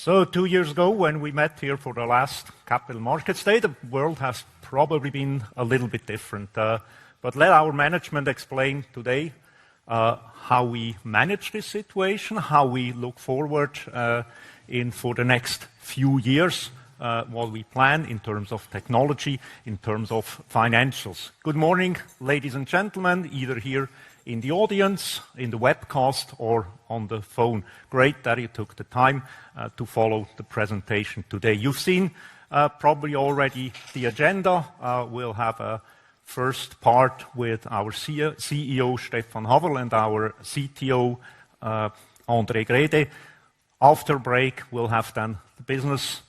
So 2 years ago, when we met here for the last Capital Markets Day, the world has probably been a little bit different. But let our management explain today how we manage this situation, how we look forward for the next few years, what we plan in terms of technology, in terms of financials. Good morning, ladies and gentlemen, either here in the audience, in the webcast, or on the phone. Great that you took the time to follow the presentation today. You've seen probably already the agenda. We'll have a first part with our CEO, Stefan Haverl, and our CTO, André Grede. After break, we'll have then the business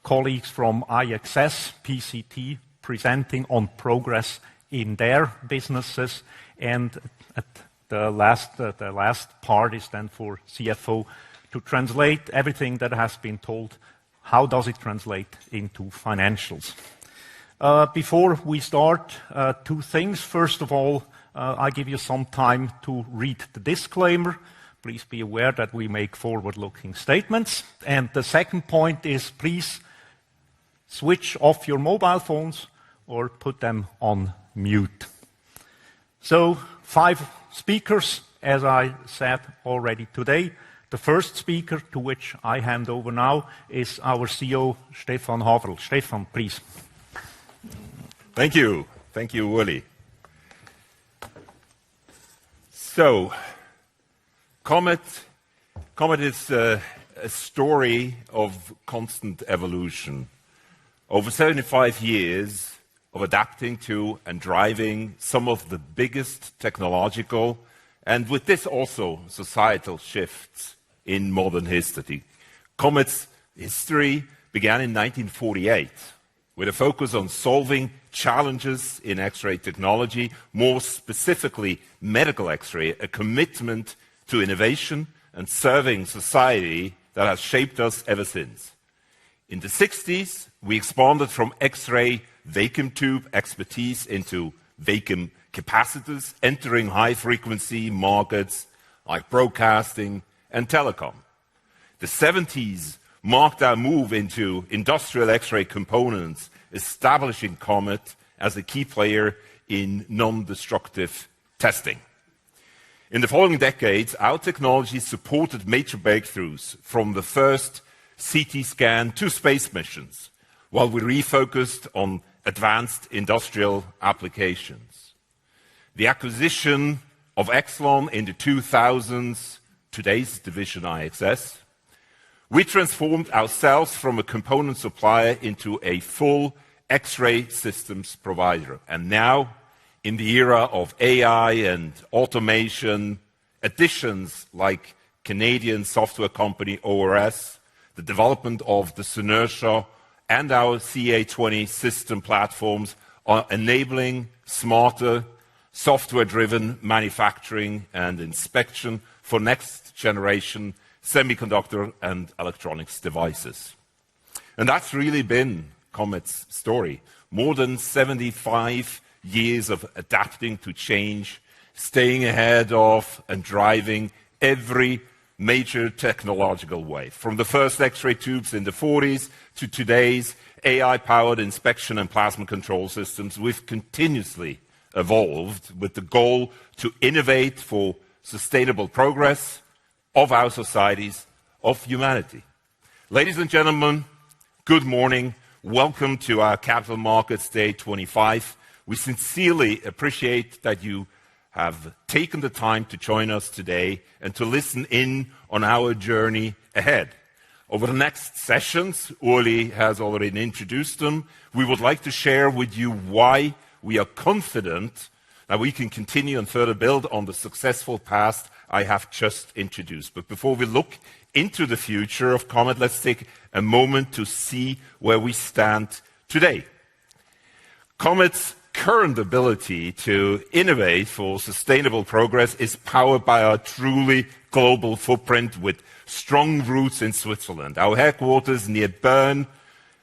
colleagues from IXS, PCT, presenting on progress in their businesses. And at the last part is then for CFO to translate everything that has been told. How does it translate into financials? Before we start, two things. First of all, I give you some time to read the disclaimer. Please be aware that we make forward-looking statements. And the second point is please switch off your mobile phones or put them on mute. So 5 speakers, as I said already today. The first speaker, to which I hand over now, is our CEO, Stefan Haverl. Stefan, please. Thank you. Thank you, Uli. So, Comet is a story of constant evolution. Over 75 years of adapting to and driving some of the biggest technological and with this also societal shifts in modern history. Comet's history began in 1948 with a focus on solving challenges in X-ray technology, more specifically medical X-ray, a commitment to innovation and serving society that has shaped us ever since. In the 60s, we expanded from X-ray vacuum tube expertise into vacuum capacitors, entering high-frequency markets like broadcasting and telecom. The 70s marked our move into industrial X-ray components, establishing Comet as a key player in non-destructive testing. In the following decades, our technology supported major breakthroughs from the first CT scan to space missions, while we refocused on advanced industrial applications. The acquisition of Exelon in the 2000s, today's division IXS, we transformed ourselves from a component supplier into a full X-ray systems provider. And now, in the era of AI and automation, additions like Canadian software company ORS, the development of the Synertia and our CA20 system platforms are enabling smarter, software-driven manufacturing and inspection for next-generation semiconductor and electronics devices. And that's really been Comet's story. More than 75 years of adapting to change, staying ahead of and driving every major technological wave. From the first X-ray tubes in the 40s to today's AI-powered inspection and plasma control systems, we've continuously evolved with the goal to innovate for sustainable progress of our societies, of humanity. Ladies and gentlemen, good morning. Welcome to our Capital Markets Day 25. We sincerely appreciate that you have taken the time to join us today and to listen in on our journey ahead. Over the next sessions, Uli has already introduced them, we would like to share with you why we are confident that we can continue and further build on the successful past I have just introduced. But before we look into the future of Comet, let's take a moment to see where we stand today. Comet's current ability to innovate for sustainable progress is powered by our truly global footprint with strong roots in Switzerland. Our headquarters near Bern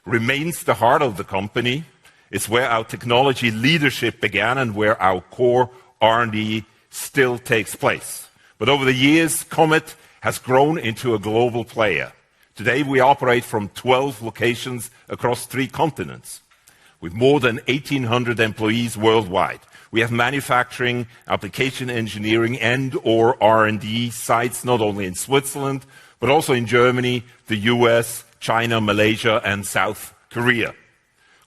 remains the heart of the company. It's where our technology leadership began and where our core R&D still takes place. But over the years, Comet has grown into a global player. Today, we operate from 12 locations across 3 continents, with more than 1,800 employees worldwide. We have manufacturing, application engineering, and/or R&D sites not only in Switzerland, but also in Germany, the US, China, Malaysia, and South Korea.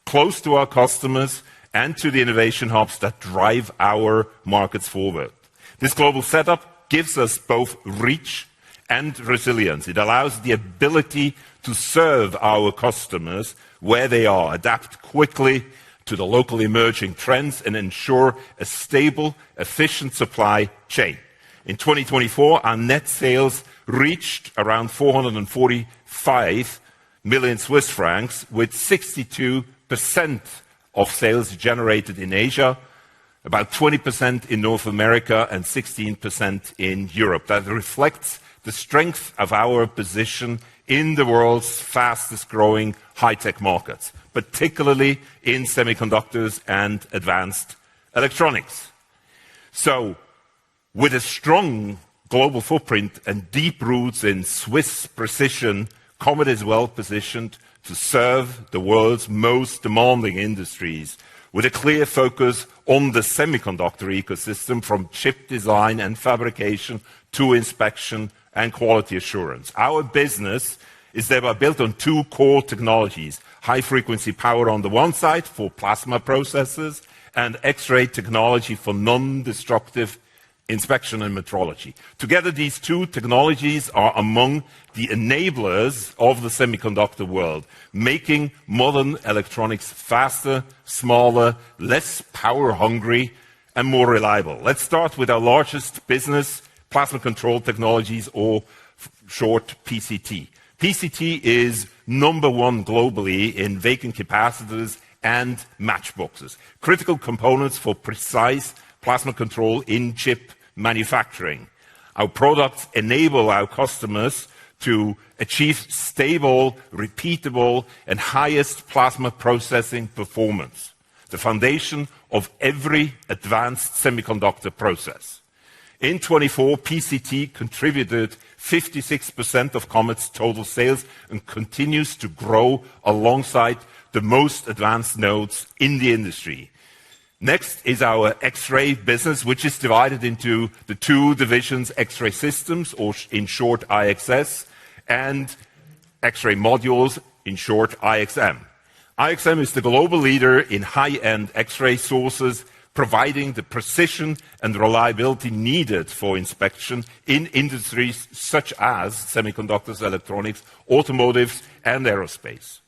Close to our customers and to the innovation hubs that drive our markets forward. This global setup gives us both reach and resilience. It allows the ability to serve our customers where they are, adapt quickly to the local emerging trends, and ensure a stable, efficient supply chain. In 2024, our net sales reached around 445 million Swiss francs, with 62% of sales generated in Asia, about 20% in North America, and 16% in Europe. That reflects the strength of our position in the world's fastest growing high-tech markets, particularly in semiconductors and advanced electronics. So, with a strong global footprint and deep roots in Swiss precision, Comet is well positioned to serve the world's most demanding industries, with a clear focus on the semiconductor ecosystem, from chip design and fabrication to inspection and quality assurance. Our business is thereby built on 2 core technologies: high-frequency power on the one side for plasma processes, and X-ray technology for non-destructive inspection and metrology. Together, these 2 technologies are among the enablers of the semiconductor world, making modern electronics faster, smaller, less power-hungry, and more reliable. Let's start with our largest business, Plasma Control Technologies, or short PCT. PCT is number 1 globally in vacuum capacitors and matchboxes, critical components for precise plasma control in chip manufacturing. Our products enable our customers to achieve stable, repeatable, and highest plasma processing performance, the foundation of every advanced semiconductor process. In 24, PCT contributed 56% of Comet's total sales and continues to grow alongside the most advanced nodes in the industry. Next is our X-ray business, which is divided into the 2 divisions: X-ray systems, or in short IXS, and X-ray modules, in short IXM. IXM is the global leader in high-end X-ray sources, providing the precision and reliability needed for inspection in industries such as semiconductors, electronics, automotives, and aerospace.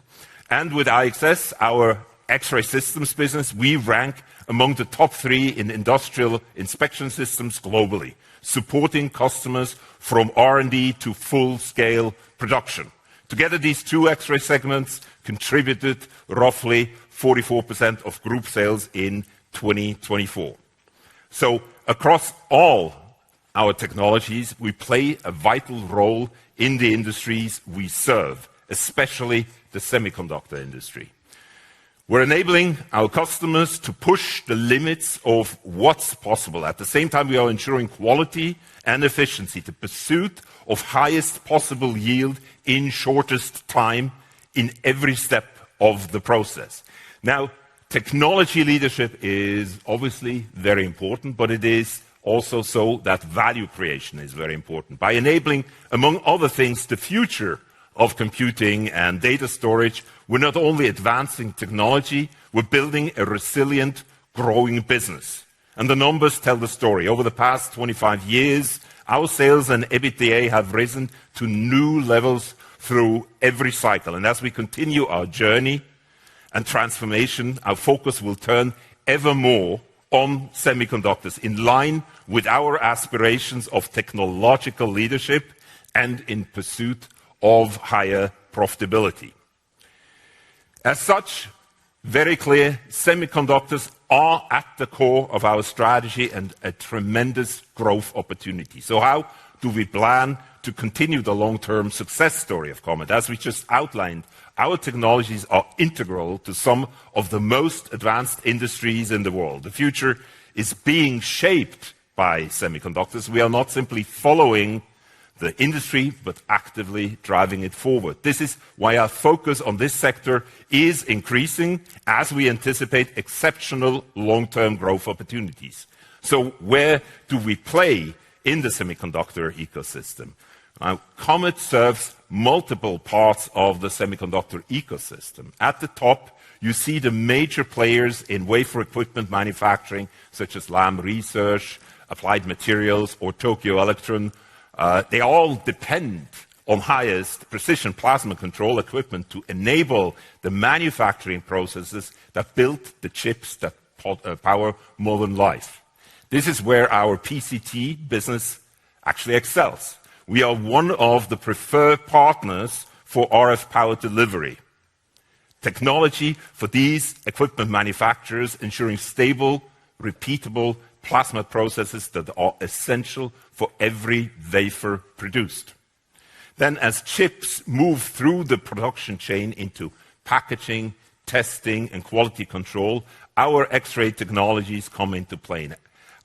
And with IXS, our X-ray systems business, we rank among the top 3 in industrial inspection systems globally, supporting customers from R&D to full-scale production. Together, these 2 X-ray segments contributed roughly 44% of group sales in 2024. So, across all our technologies, we play a vital role in the industries we serve, especially the semiconductor industry. We're enabling our customers to push the limits of what's possible. At the same time, we are ensuring quality and efficiency, the pursuit of highest possible yield in shortest time in every step of the process. Now, technology leadership is obviously very important, but it is also so that value creation is very important. By enabling, among other things, the future of computing and data storage, we're not only advancing technology, we're building a resilient, growing business. And the numbers tell the story. Over the past 25 years, our sales and EBITDA have risen to new levels through every cycle. And as we continue our journey and transformation, our focus will turn ever more on semiconductors, in line with our aspirations of technological leadership and in pursuit of higher profitability. As such, very clear, semiconductors are at the core of our strategy and a tremendous growth opportunity. So how do we plan to continue the long-term success story of Comet? As we just outlined, our technologies are integral to some of the most advanced industries in the world. The future is being shaped by semiconductors. We are not simply following the industry, but actively driving it forward. This is why our focus on this sector is increasing as we anticipate exceptional long-term growth opportunities. So where do we play in the semiconductor ecosystem? Now, Comet serves multiple parts of the semiconductor ecosystem. At the top, you see the major players in wafer equipment manufacturing, such as Lam Research, Applied Materials, or Tokyo Electron. They all depend on highest precision plasma control equipment to enable the manufacturing processes that build the chips that power modern life. This is where our PCT business actually excels. We are one of the preferred partners for RF power delivery. Technology for these equipment manufacturers ensuring stable, repeatable plasma processes that are essential for every wafer produced. Then as chips move through the production chain into packaging, testing, and quality control, our X-ray technologies come into play.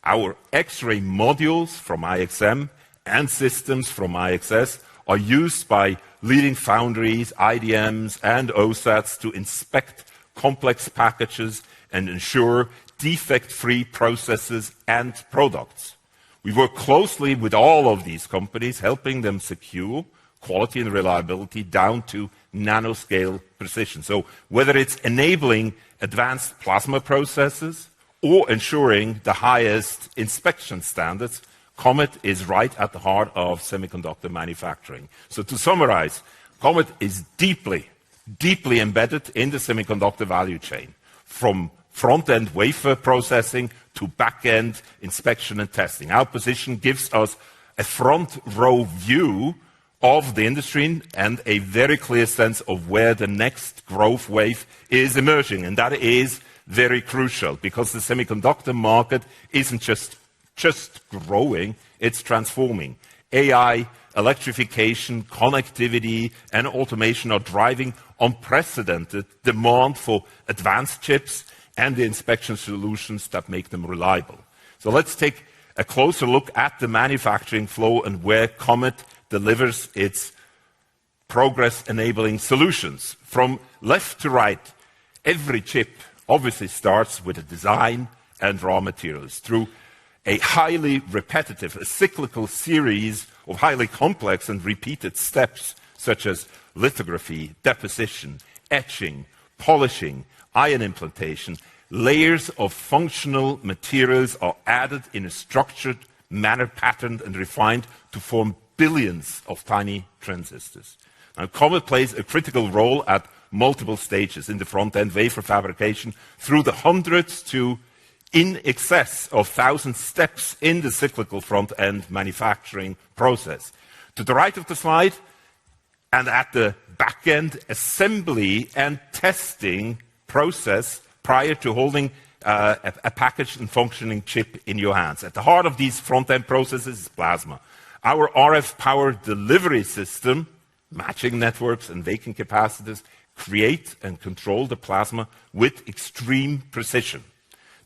Our X-ray modules from IXM and systems from IXS are used by leading foundries, IDMs, and OSATs to inspect complex packages and ensure defect-free processes and products. We work closely with all of these companies, helping them secure quality and reliability down to nanoscale precision. So whether it's enabling advanced plasma processes or ensuring the highest inspection standards, Comet is right at the heart of semiconductor manufacturing. So to summarize, Comet is deeply, deeply embedded in the semiconductor value chain, from front-end wafer processing to back-end inspection and testing. Our position gives us a front-row view of the industry and a very clear sense of where the next growth wave is emerging. And that is very crucial because the semiconductor market isn't just growing, it's transforming. AI, electrification, connectivity, and automation are driving unprecedented demand for advanced chips and the inspection solutions that make them reliable. So let's take a closer look at the manufacturing flow and where Comet delivers its progress-enabling solutions. From left to right, every chip obviously starts with a design and raw materials. Through a highly repetitive, a cyclical series of highly complex and repeated steps, such as lithography, deposition, etching, polishing, ion implantation, layers of functional materials are added in a structured manner, patterned and refined to form billions of tiny transistors. Now, Comet plays a critical role at multiple stages in the front-end wafer fabrication through the hundreds to in excess of 1,000 steps in the cyclical front-end manufacturing process. To the right of the slide, and at the back-end assembly and testing process prior to holding a packaged and functioning chip in your hands. At the heart of these front-end processes is plasma. Our RF power delivery system, matching networks and vacuum capacitors, create and control the plasma with extreme precision.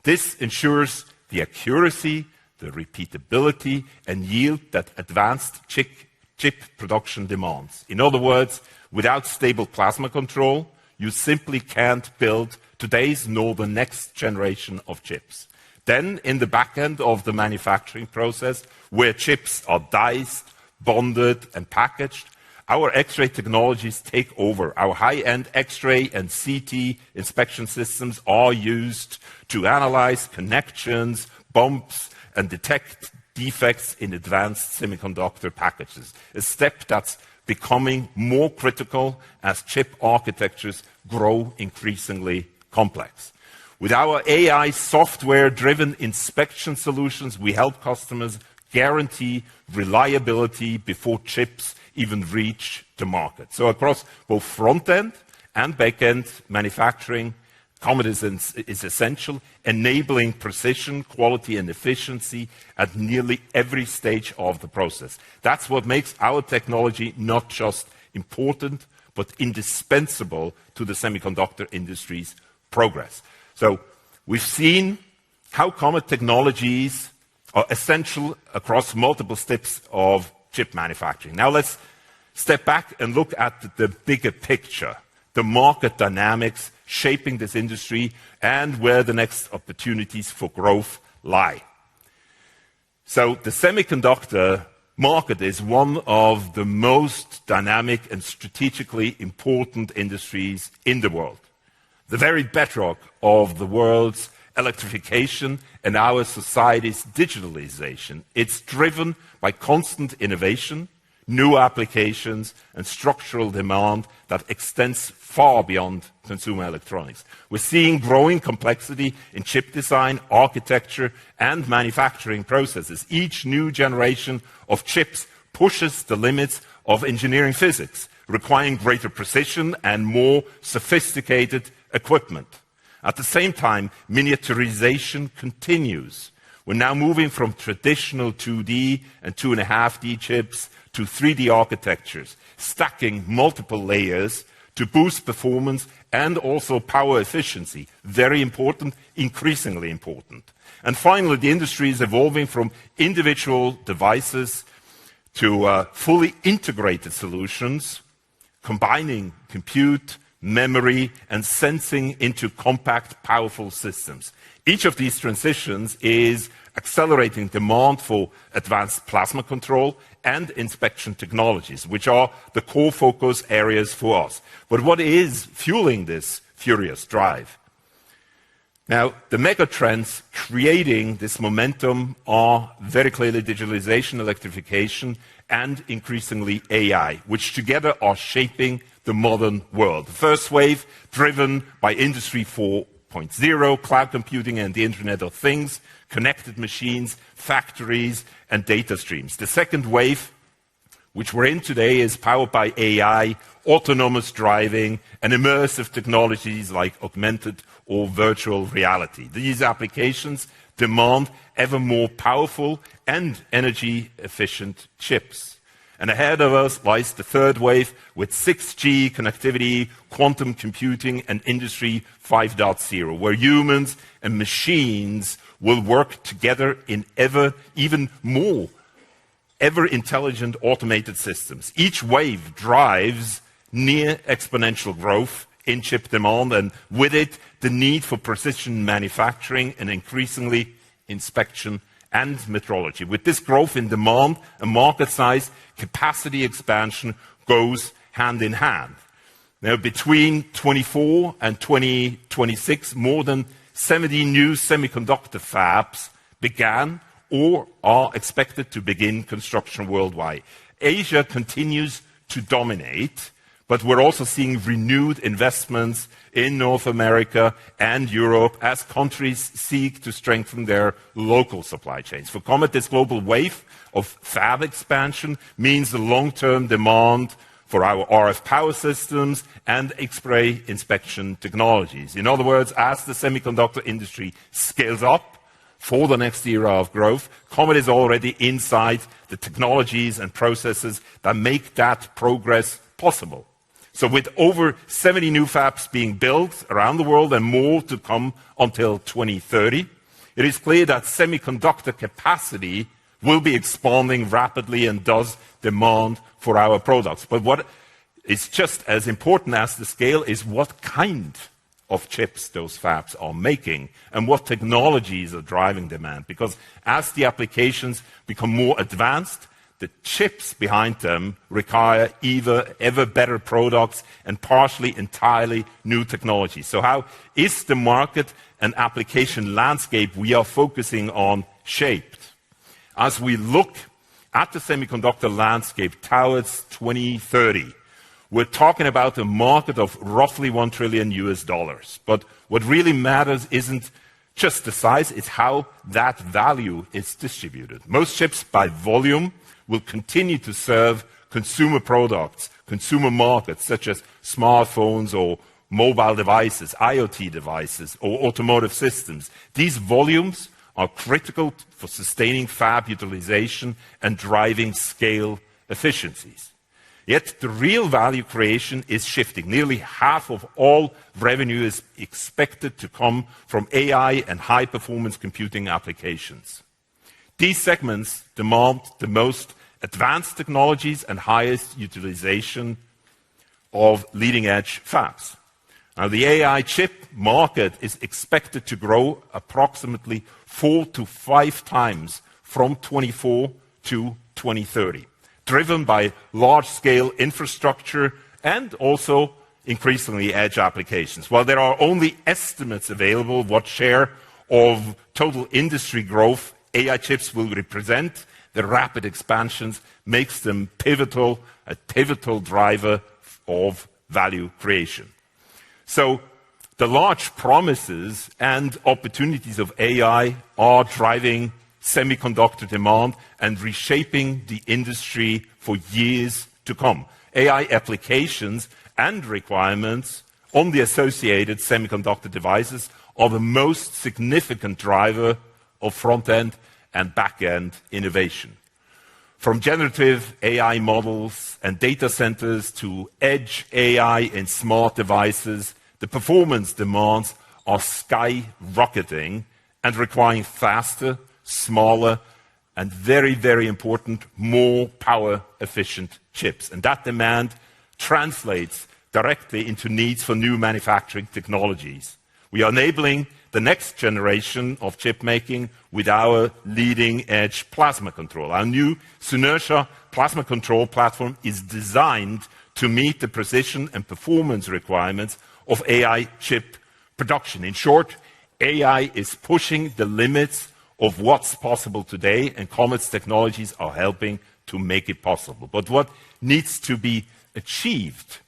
This ensures the accuracy, the repeatability, and yield that advanced chip production demands. In other words, without stable plasma control, you simply can't build today's nor the next generation of chips. Then, in the back end of the manufacturing process, where chips are diced, bonded, and packaged, our X-ray technologies take over. Our high-end X-ray and CT inspection systems are used to analyze connections, bumps, and detect defects in advanced semiconductor packages, a step that's becoming more critical as chip architectures grow increasingly complex. With our AI software-driven inspection solutions, we help customers guarantee reliability before chips even reach the market. So across both front-end and back-end manufacturing, Comet is essential, enabling precision, quality, and efficiency at nearly every stage of the process. That's what makes our technology not just important, but indispensable to the semiconductor industry's progress. So we've seen how Comet technologies are essential across multiple steps of chip manufacturing. Now let's step back and look at the bigger picture, the market dynamics shaping this industry and where the next opportunities for growth lie. So the semiconductor market is one of the most dynamic and strategically important industries in the world. The very bedrock of the world's electrification and our society's digitalization. It's driven by constant innovation, new applications, and structural demand that extends far beyond consumer electronics. We're seeing growing complexity in chip design, architecture, and manufacturing processes. Each new generation of chips pushes the limits of engineering physics, requiring greater precision and more sophisticated equipment. At the same time, miniaturization continues. We're now moving from traditional 2D and 2.5D chips to 3D architectures, stacking multiple layers to boost performance and also power efficiency. Very important, increasingly important. And finally, the industry is evolving from individual devices to fully integrated solutions, combining compute, memory, and sensing into compact, powerful systems. Each of these transitions is accelerating demand for advanced plasma control and inspection technologies, which are the core focus areas for us. But what is fueling this furious drive? Now, the mega trends creating this momentum are very clearly digitalization, electrification, and increasingly AI, which together are shaping the modern world. The first wave, driven by Industry 4.0, cloud computing and the Internet of Things, connected machines, factories, and data streams. The second wave, which we're in today, is powered by AI, autonomous driving, and immersive technologies like augmented or virtual reality. These applications demand ever more powerful and energy-efficient chips. And ahead of us lies the third wave with 6G connectivity, quantum computing, and Industry 5.0, where humans and machines will work together in even more ever-intelligent automated systems. Each wave drives near exponential growth in chip demand, and with it, the need for precision manufacturing and increasingly inspection and metrology. With this growth in demand and market size, capacity expansion goes hand in hand. Now, between 24 and 2026, more than 70 new semiconductor fabs began or are expected to begin construction worldwide. Asia continues to dominate, but we're also seeing renewed investments in North America and Europe as countries seek to strengthen their local supply chains. For Comet, this global wave of fab expansion means the long-term demand for our RF power systems and X-ray inspection technologies. In other words, as the semiconductor industry scales up for the next era of growth, Comet is already inside the technologies and processes that make that progress possible. So with over 70 new fabs being built around the world and more to come until 2030, it is clear that semiconductor capacity will be expanding rapidly and thus demand for our products. But what is just as important as the scale is what kind of chips those fabs are making and what technologies are driving demand. Because as the applications become more advanced, the chips behind them require ever better products and partially entirely new technology. So how is the market and application landscape we are focusing on shaped? As we look at the semiconductor landscape towards 2030, we're talking about a market of roughly $1 trillion. But what really matters isn't just the size, it's how that value is distributed. Most chips by volume will continue to serve consumer products, consumer markets such as smartphones or mobile devices, IoT devices, or automotive systems. These volumes are critical for sustaining fab utilization and driving scale efficiencies. Yet the real value creation is shifting. Nearly half of all revenue is expected to come from AI and high-performance computing applications. These segments demand the most advanced technologies and highest utilization of leading-edge fabs. Now, the AI chip market is expected to grow approximately 4 to 5 times from 24 to 2030, driven by large-scale infrastructure and also increasingly edge applications. While there are only estimates available what share of total industry growth AI chips will represent, the rapid expansions makes them a pivotal driver of value creation. So the large promises and opportunities of AI are driving semiconductor demand and reshaping the industry for years to come. AI applications and requirements on the associated semiconductor devices are the most significant driver of front-end and back-end innovation. From generative AI models and data centers to edge AI in smart devices, the performance demands are skyrocketing and requiring faster, smaller, and very, very important, more power-efficient chips. And that demand translates directly into needs for new manufacturing technologies. We are enabling the next generation of chip making with our leading-edge plasma control. Our new Synertia plasma control platform is designed to meet the precision and performance requirements of AI chip production. In short, AI is pushing the limits of what's possible today, and Comet's technologies are helping to make it possible. But what needs to be achieved?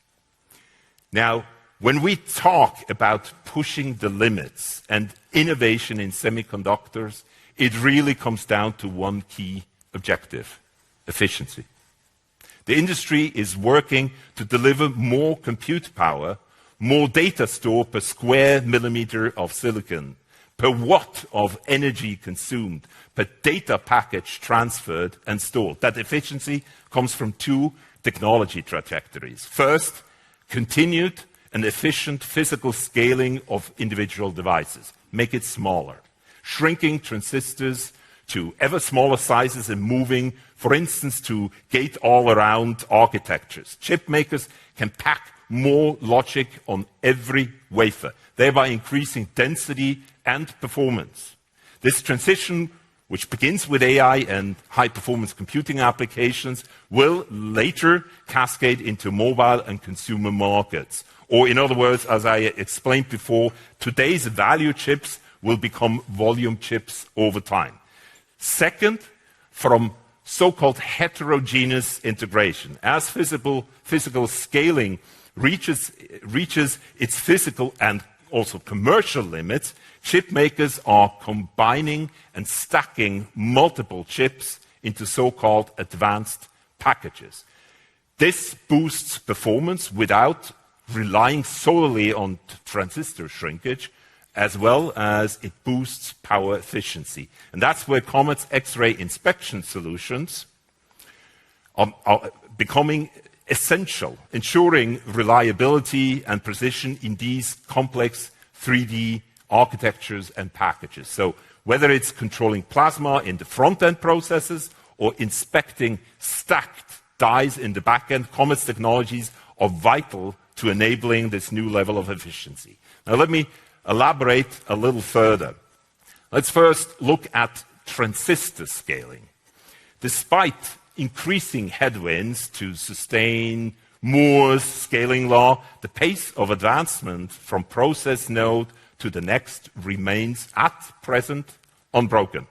Now, when we talk about pushing the limits and innovation in semiconductors, it really comes down to one key objective: efficiency. The industry is working to deliver more compute power, more data stored per square millimeter of silicon, per watt of energy consumed, per data package transferred and stored. That efficiency comes from 2 technology trajectories. First, continued and efficient physical scaling of individual devices. Make it smaller. Shrinking transistors to ever smaller sizes and moving, for instance, to gate-all-around architectures. Chip makers can pack more logic on every wafer, thereby increasing density and performance. This transition, which begins with AI and high-performance computing applications, will later cascade into mobile and consumer markets. Or in other words, as I explained before, today's value chips will become volume chips over time. Second, from so-called heterogeneous integration. As physical scaling reaches its physical and also commercial limits, chip makers are combining and stacking multiple chips into so-called advanced packages. This boosts performance without relying solely on transistor shrinkage, as well as it boosts power efficiency. And that's where Comet's X-ray inspection solutions are becoming essential, ensuring reliability and precision in these complex 3D architectures and packages. So whether it's controlling plasma in the front-end processes or inspecting stacked dies in the back-end, Comet's technologies are vital to enabling this new level of efficiency. Now let me elaborate a little further. Let's first look at transistor scaling. Despite increasing headwinds to sustain Moore's scaling law, the pace of advancement from process node to the next remains at present unbroken,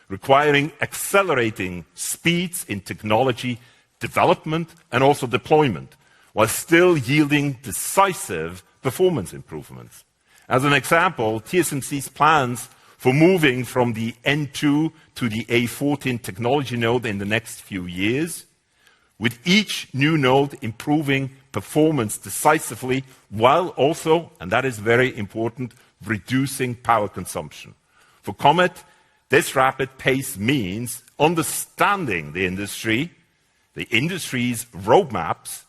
requiring accelerating speeds in technology development and also deployment, while still yielding decisive performance improvements. As an example, TSMC's plans for moving from the N2 to the A14 technology node in the next few years, with each new node improving performance decisively, while also, and that is very important, reducing power consumption. For Comet, this rapid pace means understanding the industry's roadmaps,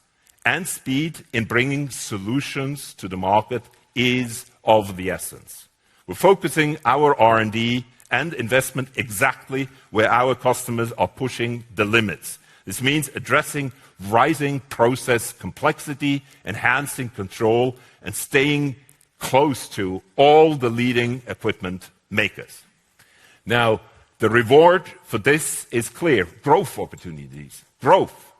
and speed in bringing solutions to the market is of the essence. We're focusing our R&D and investment exactly where our customers are pushing the limits. This means addressing rising process complexity, enhancing control, and staying close to all the leading equipment makers. Now, the reward for this is clear: growth opportunities. Growth.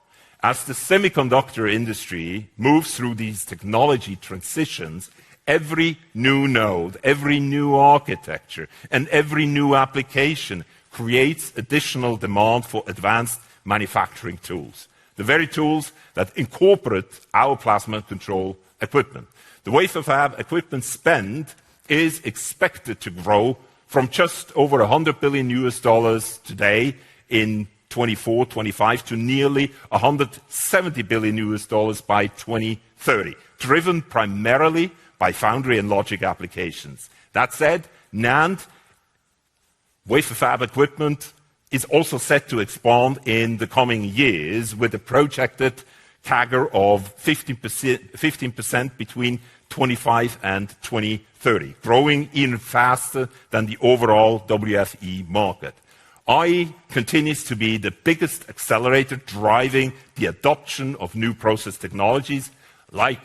As the semiconductor industry moves through these technology transitions, every new node, every new architecture, and every new application creates additional demand for advanced manufacturing tools. The very tools that incorporate our plasma control equipment. The wafer fab equipment spend is expected to grow from just over $100 billion today in 24-25 to nearly $170 billion by 2030, driven primarily by foundry and logic applications. That said, NAND wafer fab equipment is also set to expand in the coming years with a projected CAGR of 15% between 25 and 2030, growing even faster than the overall WFE market. AI continues to be the biggest accelerator driving the adoption of new process technologies like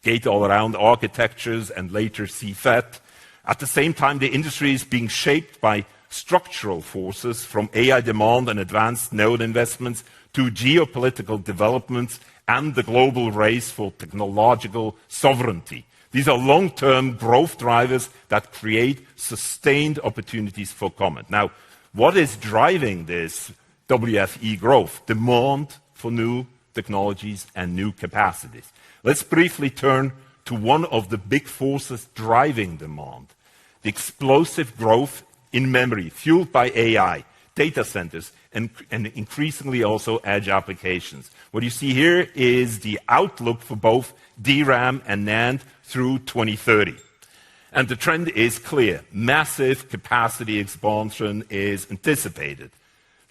gate-all-around architectures and later CFET. At the same time, the industry is being shaped by structural forces from AI demand and advanced node investments to geopolitical developments and the global race for technological sovereignty. These are long-term growth drivers that create sustained opportunities for Comet. Now, what is driving this WFE growth? Demand for new technologies and new capacities. Let's briefly turn to one of the big forces driving demand: the explosive growth in memory fueled by AI, data centers, and increasingly also edge applications. What you see here is the outlook for both DRAM and NAND through 2030. And the trend is clear. Massive capacity expansion is anticipated,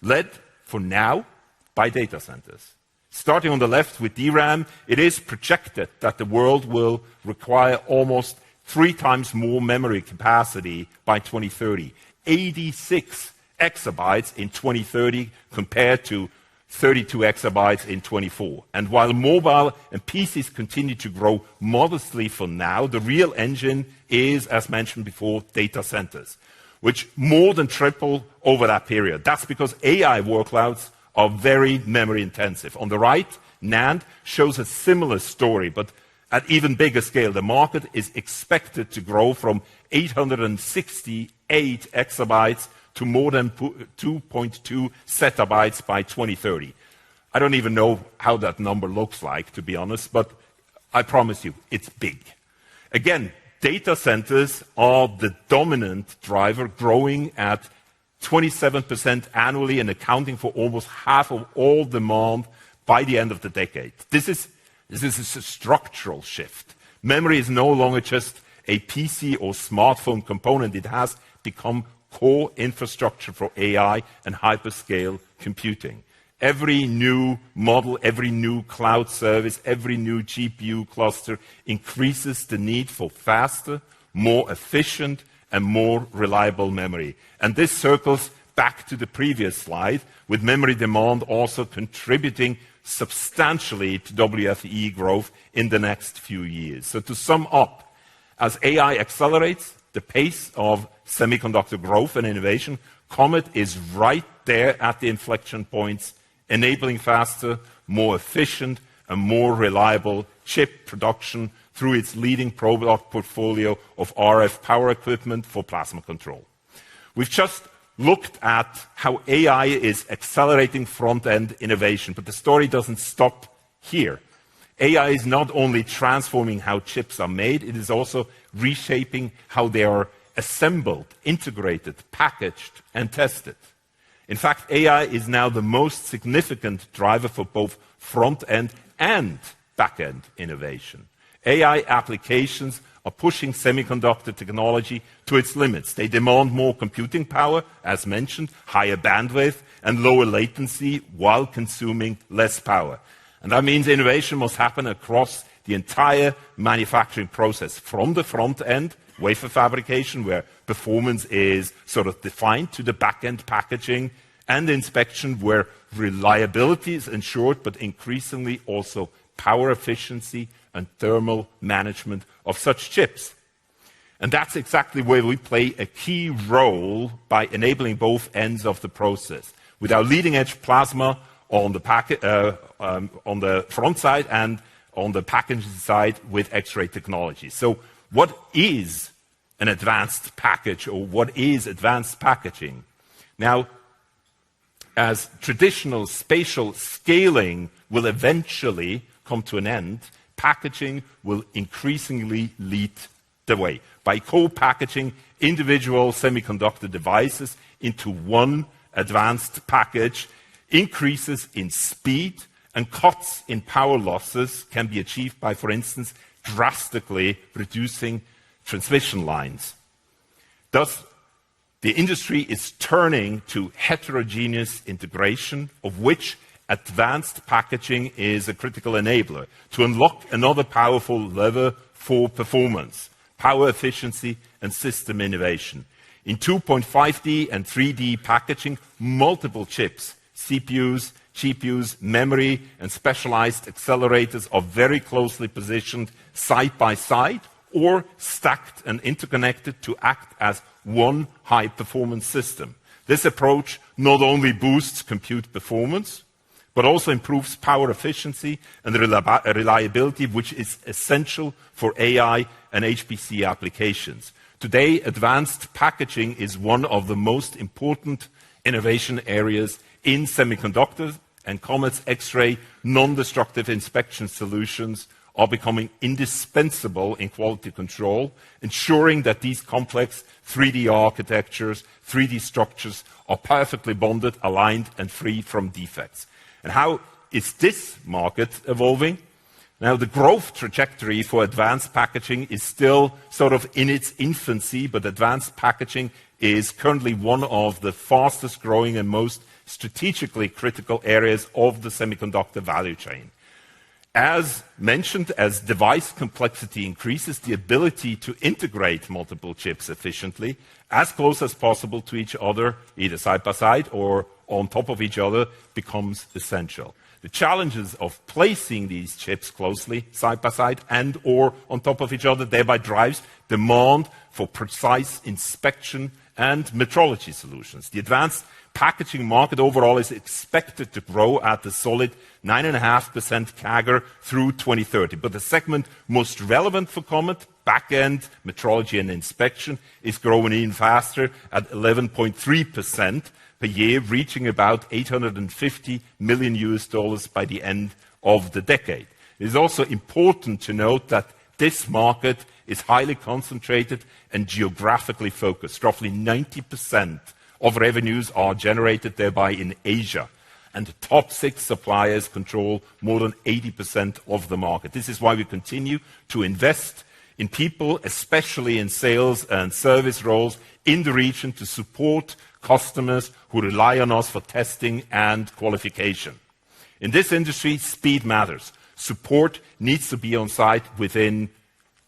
led for now by data centers. Starting on the left with DRAM, it is projected that the world will require almost 3 times more memory capacity by 2030. 86 exabytes in 2030 compared to 32 exabytes in 24. And while mobile and PCs continue to grow modestly for now, the real engine is, as mentioned before, data centers, which more than triple over that period. That's because AI workloads are very memory intensive. On the right, NAND shows a similar story, but at even bigger scale. The market is expected to grow from 868 exabytes to more than 2.2 zettabytes by 2030. I don't even know how that number looks like, to be honest, but I promise you, it's big. Again, data centers are the dominant driver, growing at 27% annually and accounting for almost half of all demand by the end of the decade. This is a structural shift. Memory is no longer just a PC or smartphone component. It has become core infrastructure for AI and hyperscale computing. Every new model, every new cloud service, every new GPU cluster increases the need for faster, more efficient, and more reliable memory. And this circles back to the previous slide, with memory demand also contributing substantially to WFE growth in the next few years. So to sum up, as AI accelerates the pace of semiconductor growth and innovation, Comet is right there at the inflection points, enabling faster, more efficient, and more reliable chip production through its leading product portfolio of RF power equipment for plasma control. We've just looked at how AI is accelerating front-end innovation, but the story doesn't stop here. AI is not only transforming how chips are made, it is also reshaping how they are assembled, integrated, packaged, and tested. In fact, AI is now the most significant driver for both front-end and back-end innovation. AI applications are pushing semiconductor technology to its limits. They demand more computing power, as mentioned, higher bandwidth, and lower latency while consuming less power. And that means innovation must happen across the entire manufacturing process, from the front end, wafer fabrication, where performance is sort of defined, to the back end packaging and inspection where reliability is ensured, but increasingly also power efficiency and thermal management of such chips. And that's exactly where we play a key role by enabling both ends of the process. With our leading-edge plasma on the front side and on the packaging side with X-ray technology. So what is an advanced package, or what is advanced packaging? Now, as traditional spatial scaling will eventually come to an end, packaging will increasingly lead the way by co-packaging individual semiconductor devices into one advanced package. Increases in speed and cuts in power losses can be achieved by, for instance, drastically reducing transmission lines. Thus, the industry is turning to heterogeneous integration, of which advanced packaging is a critical enabler to unlock another powerful lever for performance, power efficiency, and system innovation. In 2.5D and 3D packaging, multiple chips, CPUs, GPUs, memory, and specialized accelerators are very closely positioned side by side or stacked and interconnected to act as one high-performance system. This approach not only boosts compute performance, but also improves power efficiency and reliability, which is essential for AI and HPC applications. Today, advanced packaging is one of the most important innovation areas in semiconductors, and Comet's X-ray non-destructive inspection solutions are becoming indispensable in quality control, ensuring that these complex 3D architectures, 3D structures are perfectly bonded, aligned, and free from defects. And how is this market evolving? Now, the growth trajectory for advanced packaging is still sort of in its infancy, but advanced packaging is currently one of the fastest growing and most strategically critical areas of the semiconductor value chain. As mentioned, as device complexity increases, the ability to integrate multiple chips efficiently, as close as possible to each other, either side by side or on top of each other, becomes essential. The challenges of placing these chips closely side by side and or on top of each other thereby drives demand for precise inspection and metrology solutions. The advanced packaging market overall is expected to grow at a solid 9.5% CAGR through 2030. But the segment most relevant for Comet, back-end metrology and inspection, is growing even faster at 11.3% per year, reaching about $850 million by the end of the decade. It is also important to note that this market is highly concentrated and geographically focused. Roughly 90% of revenues are generated thereby in Asia, and the top 6 suppliers control more than 80% of the market. This is why we continue to invest in people, especially in sales and service roles in the region, to support customers who rely on us for testing and qualification. In this industry, speed matters. Support needs to be on site within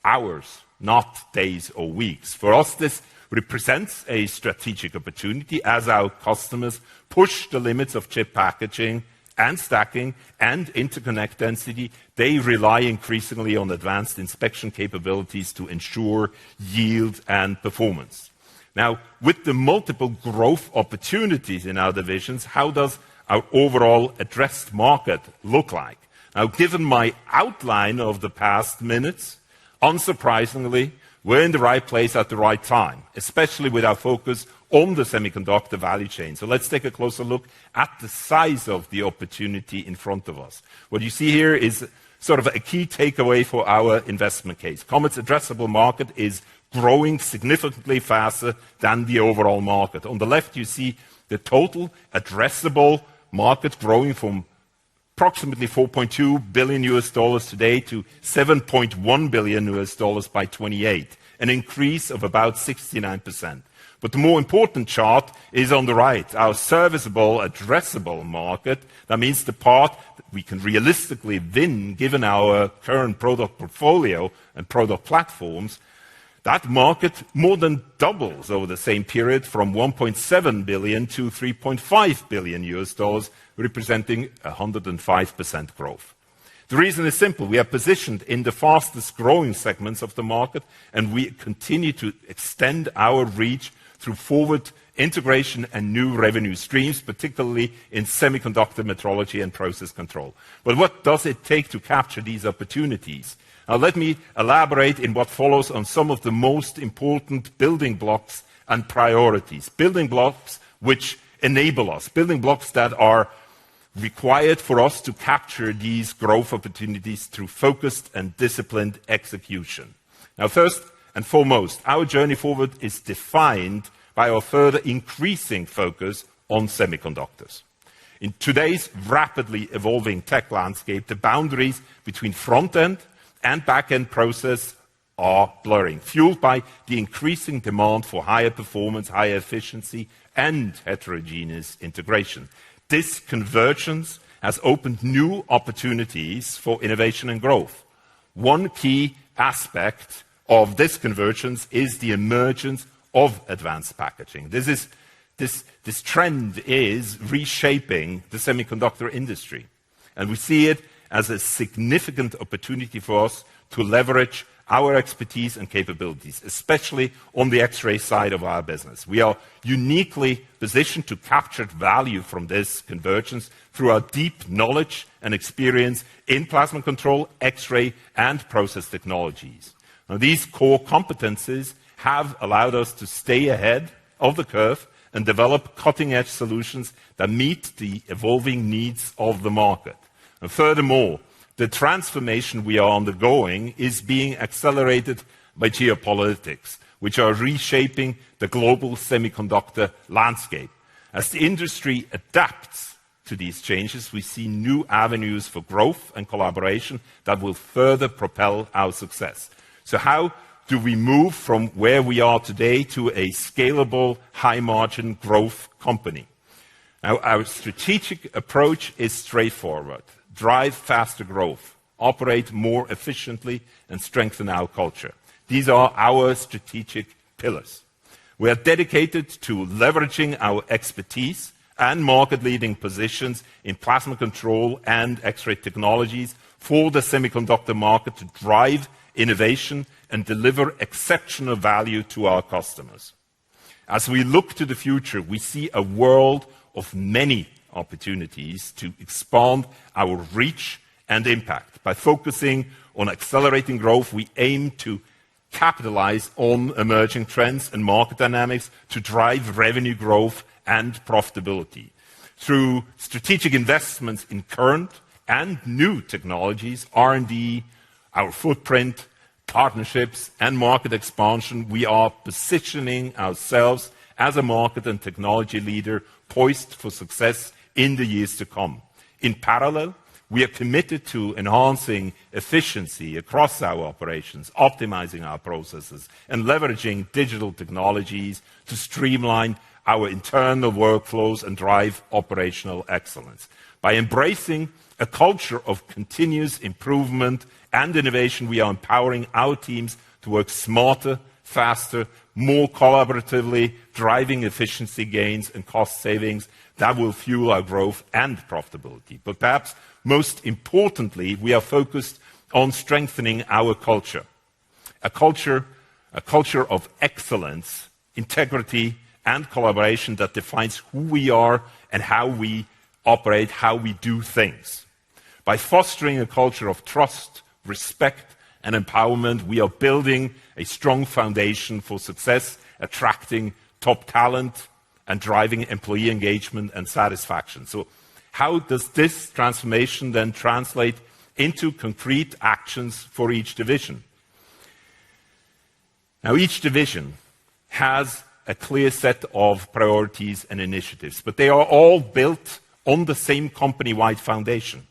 hours, not days or weeks. For us, this represents a strategic opportunity as our customers push the limits of chip packaging and stacking and interconnect density. They rely increasingly on advanced inspection capabilities to ensure yield and performance. Now, with the multiple growth opportunities in our divisions, how does our overall addressed market look like? Now, given my outline of the past minutes, unsurprisingly, we're in the right place at the right time, especially with our focus on the semiconductor value chain. So let's take a closer look at the size of the opportunity in front of us. What you see here is sort of a key takeaway for our investment case. Comet's addressable market is growing significantly faster than the overall market. On the left, you see the total addressable market growing from approximately $4.2 billion today to $7.1 billion by 2028, an increase of about 69%. But the more important chart is on the right, our serviceable addressable market. That means the part that we can realistically win given our current product portfolio and product platforms. That market more than doubles over the same period from 1.7 billion to 3.5 billion US dollars, representing 105% growth. The reason is simple. We are positioned in the fastest growing segments of the market, and we continue to extend our reach through forward integration and new revenue streams, particularly in semiconductor metrology and process control. But what does it take to capture these opportunities? Now let me elaborate in what follows on some of the most important building blocks and priorities. Building blocks which enable us, building blocks that are required for us to capture these growth opportunities through focused and disciplined execution. Now first and foremost, our journey forward is defined by our further increasing focus on semiconductors. In today's rapidly evolving tech landscape, the boundaries between front-end and back-end process are blurring, fueled by the increasing demand for higher performance, higher efficiency, and heterogeneous integration. This convergence has opened new opportunities for innovation and growth. One key aspect of this convergence is the emergence of advanced packaging. This trend is reshaping the semiconductor industry, and we see it as a significant opportunity for us to leverage our expertise and capabilities, especially on the X-ray side of our business. We are uniquely positioned to capture value from this convergence through our deep knowledge and experience in plasma control, X-ray, and process technologies. Now, these core competencies have allowed us to stay ahead of the curve and develop cutting-edge solutions that meet the evolving needs of the market. And furthermore, the transformation we are undergoing is being accelerated by geopolitics, which are reshaping the global semiconductor landscape. As the industry adapts to these changes, we see new avenues for growth and collaboration that will further propel our success. So how do we move from where we are today to a scalable, high-margin growth company? Now, our strategic approach is straightforward. Drive faster growth, operate more efficiently, and strengthen our culture. These are our strategic pillars. We are dedicated to leveraging our expertise and market-leading positions in plasma control and X-ray technologies for the semiconductor market to drive innovation and deliver exceptional value to our customers. As we look to the future, we see a world of many opportunities to expand our reach and impact. By focusing on accelerating growth, we aim to capitalize on emerging trends and market dynamics to drive revenue growth and profitability. Through strategic investments in current and new technologies, R&D, our footprint, partnerships, and market expansion, we are positioning ourselves as a market and technology leader poised for success in the years to come. In parallel, we are committed to enhancing efficiency across our operations, optimizing our processes, and leveraging digital technologies to streamline our internal workflows and drive operational excellence. By embracing a culture of continuous improvement and innovation, we are empowering our teams to work smarter, faster, more collaboratively, driving efficiency gains and cost savings that will fuel our growth and profitability. But perhaps most importantly, we are focused on strengthening our culture. A culture of excellence, integrity, and collaboration that defines who we are and how we operate, how we do things. By fostering a culture of trust, respect, and empowerment, we are building a strong foundation for success, attracting top talent, and driving employee engagement and satisfaction. So how does this transformation then translate into concrete actions for each division? Now, each division has a clear set of priorities and initiatives, but they are all built on the same company-wide foundation: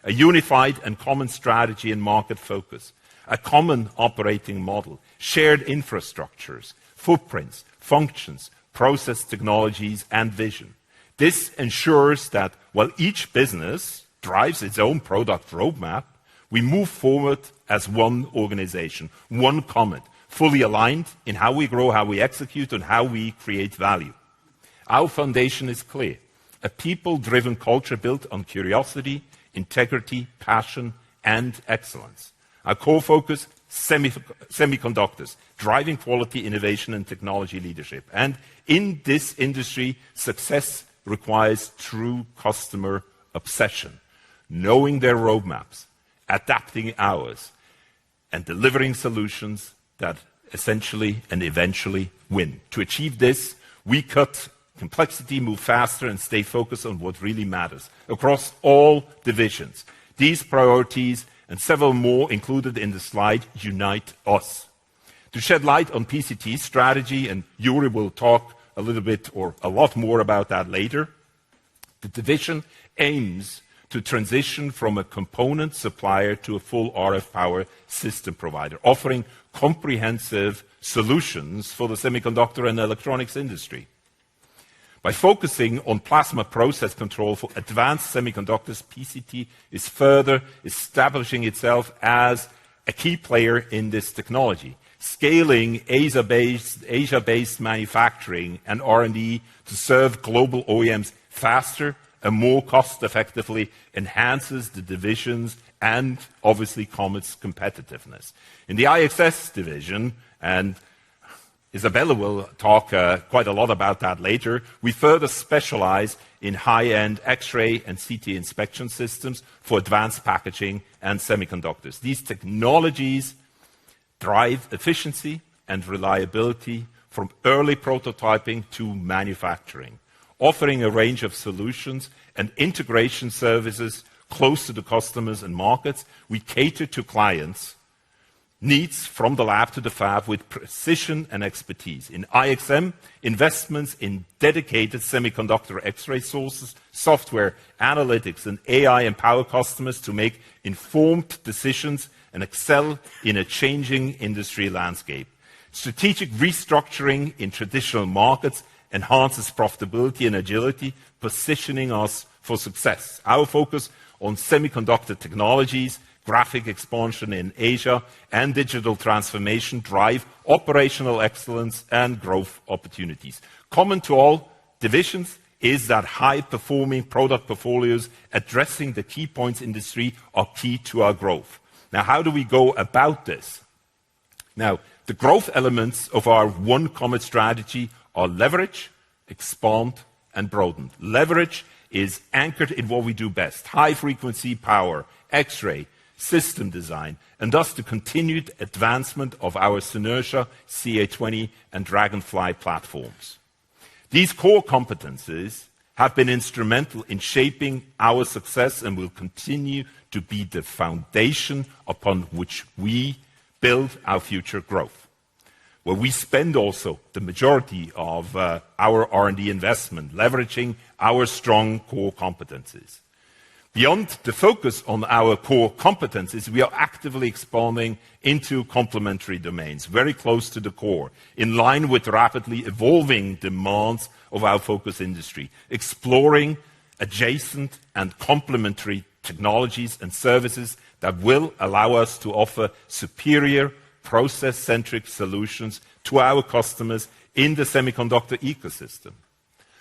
a unified and common strategy and market focus, a common operating model, shared infrastructures, footprints, functions, process technologies, and vision. This ensures that while each business drives its own product roadmap, we move forward as one organization, one Comet, fully aligned in how we grow, how we execute, and how we create value. Our foundation is clear. A people-driven culture built on curiosity, integrity, passion, and excellence. Our core focus, semiconductors, driving quality, innovation, and technology leadership. And in this industry, success requires true customer obsession, knowing their roadmaps, adapting ours, and delivering solutions that essentially and eventually win. To achieve this, we cut complexity, move faster, and stay focused on what really matters across all divisions. These priorities and several more included in the slide unite us. To shed light on PCT's strategy, and Yuri will talk a little bit or a lot more about that later, the division aims to transition from a component supplier to a full RF power system provider, offering comprehensive solutions for the semiconductor and electronics industry. By focusing on plasma process control for advanced semiconductors, PCT is further establishing itself as a key player in this technology, scaling Asia-based manufacturing and R&D to serve global OEMs faster and more cost-effectively enhances the division's and obviously Comet's competitiveness. In the IXS division, and Isabella will talk quite a lot about that later, we further specialize in high-end X-ray and CT inspection systems for advanced packaging and semiconductors. These technologies drive efficiency and reliability from early prototyping to manufacturing, offering a range of solutions and integration services close to the customers and markets. We cater to clients' needs from the lab to the fab with precision and expertise. In IXM, investments in dedicated semiconductor X-ray sources, software, analytics, and AI empower customers to make informed decisions and excel in a changing industry landscape. Strategic restructuring in traditional markets enhances profitability and agility, positioning us for success. Our focus on semiconductor technologies, graphic expansion in Asia, and digital transformation drive operational excellence and growth opportunities. Common to all divisions is that high-performing product portfolios addressing the key points industry are key to our growth. Now, how do we go about this? Now, the growth elements of our One Comet strategy are leverage, expand, and broaden. Leverage is anchored in what we do best: high-frequency power, X-ray, system design, and thus the continued advancement of our Synertia, CA20, and Dragonfly platforms. These core competencies have been instrumental in shaping our success and will continue to be the foundation upon which we build our future growth, where we spend also the majority of our R&D investment, leveraging our strong core competencies. Beyond the focus on our core competencies, we are actively expanding into complementary domains, very close to the core, in line with rapidly evolving demands of our focus industry, exploring adjacent and complementary technologies and services that will allow us to offer superior process-centric solutions to our customers in the semiconductor ecosystem.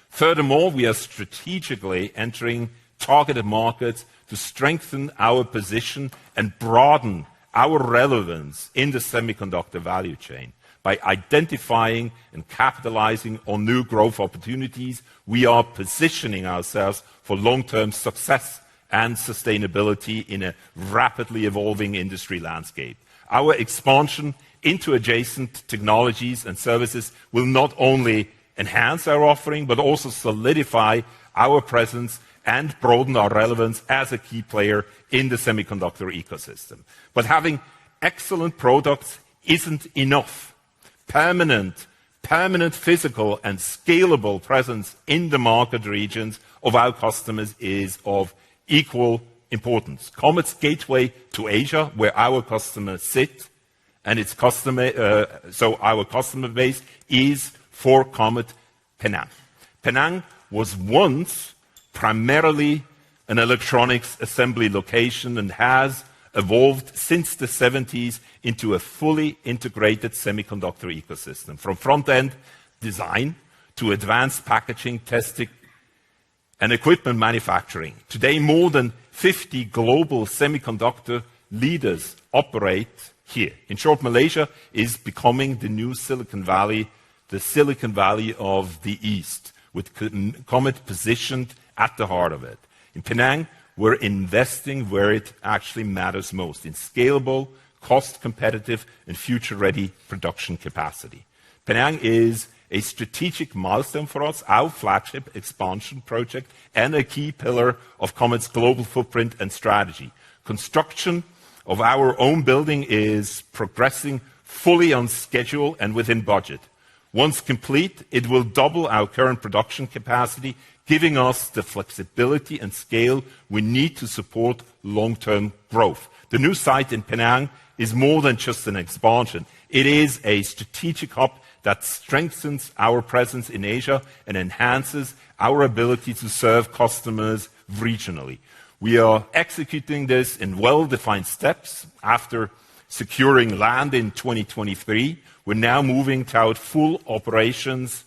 Furthermore, we are strategically entering targeted markets to strengthen our position and broaden our relevance in the semiconductor value chain. By identifying and capitalizing on new growth opportunities, we are positioning ourselves for long-term success and sustainability in a rapidly evolving industry landscape. Our expansion into adjacent technologies and services will not only enhance our offering, but also solidify our presence and broaden our relevance as a key player in the semiconductor ecosystem. But having excellent products isn't enough. Permanent physical and scalable presence in the market regions of our customers is of equal importance. Comet's gateway to Asia, where our customers sit, and so our customer base is for Comet Penang. Penang was once primarily an electronics assembly location and has evolved since the 70s into a fully integrated semiconductor ecosystem, from front-end design to advanced packaging, testing, and equipment manufacturing. Today, more than 50 global semiconductor leaders operate here. In short, Malaysia is becoming the new Silicon Valley, the Silicon Valley of the East, with Comet positioned at the heart of it. In Penang, we're investing where it actually matters most, in scalable, cost-competitive, and future-ready production capacity. Penang is a strategic milestone for us, our flagship expansion project, and a key pillar of Comet's global footprint and strategy. Construction of our own building is progressing fully on schedule and within budget. Once complete, it will double our current production capacity, giving us the flexibility and scale we need to support long-term growth. The new site in Penang is more than just an expansion. It is a strategic hub that strengthens our presence in Asia and enhances our ability to serve customers regionally. We are executing this in well-defined steps. After securing land in 2023, we're now moving toward full operations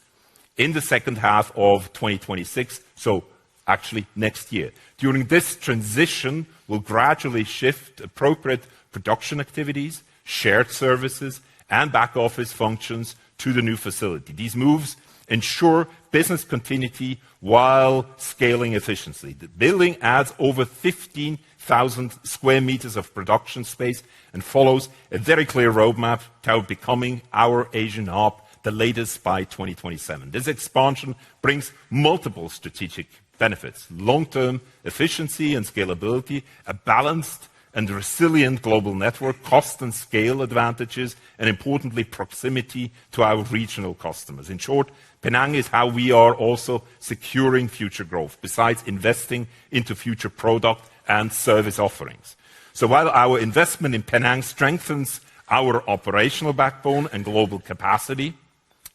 in the second half of 2026, so actually next year. During this transition, we'll gradually shift appropriate production activities, shared services, and back-office functions to the new facility. These moves ensure business continuity while scaling efficiently. The building adds over 15,000 square meters of production space and follows a very clear roadmap toward becoming our Asian hub, the latest by 2027. This expansion brings multiple strategic benefits: long-term efficiency and scalability, a balanced and resilient global network, cost and scale advantages, and importantly, proximity to our regional customers. In short, Penang is how we are also securing future growth, besides investing into future product and service offerings. So while our investment in Penang strengthens our operational backbone and global capacity,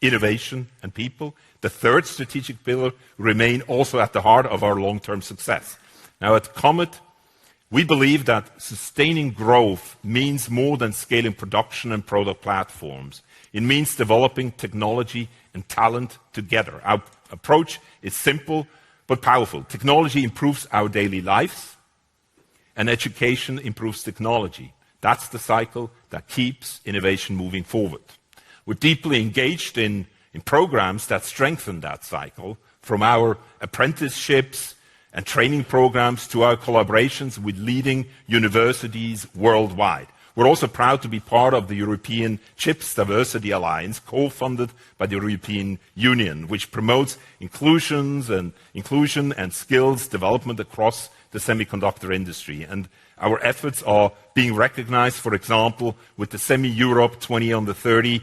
innovation, and people, the third strategic pillar remain also at the heart of our long-term success. Now, at Comet, we believe that sustaining growth means more than scaling production and product platforms. It means developing technology and talent together. Our approach is simple but powerful. Technology improves our daily lives, and education improves technology. That's the cycle that keeps innovation moving forward. We're deeply engaged in programs that strengthen that cycle, from our apprenticeships and training programs to our collaborations with leading universities worldwide. We're also proud to be part of the European Chips Diversity Alliance, co-funded by the European Union, which promotes inclusion and skills development across the semiconductor industry. And our efforts are being recognized, for example, with the Semi Europe 20 Under 30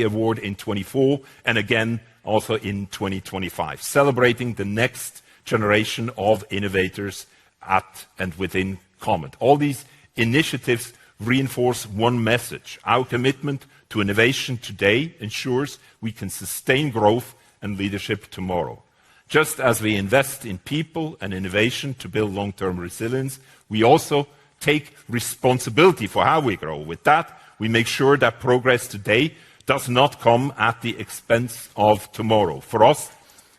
award in 24, and again also in 2025, celebrating the next generation of innovators at and within Comet. All these initiatives reinforce one message: our commitment to innovation today ensures we can sustain growth and leadership tomorrow. Just as we invest in people and innovation to build long-term resilience, we also take responsibility for how we grow. With that, we make sure that progress today does not come at the expense of tomorrow. For us,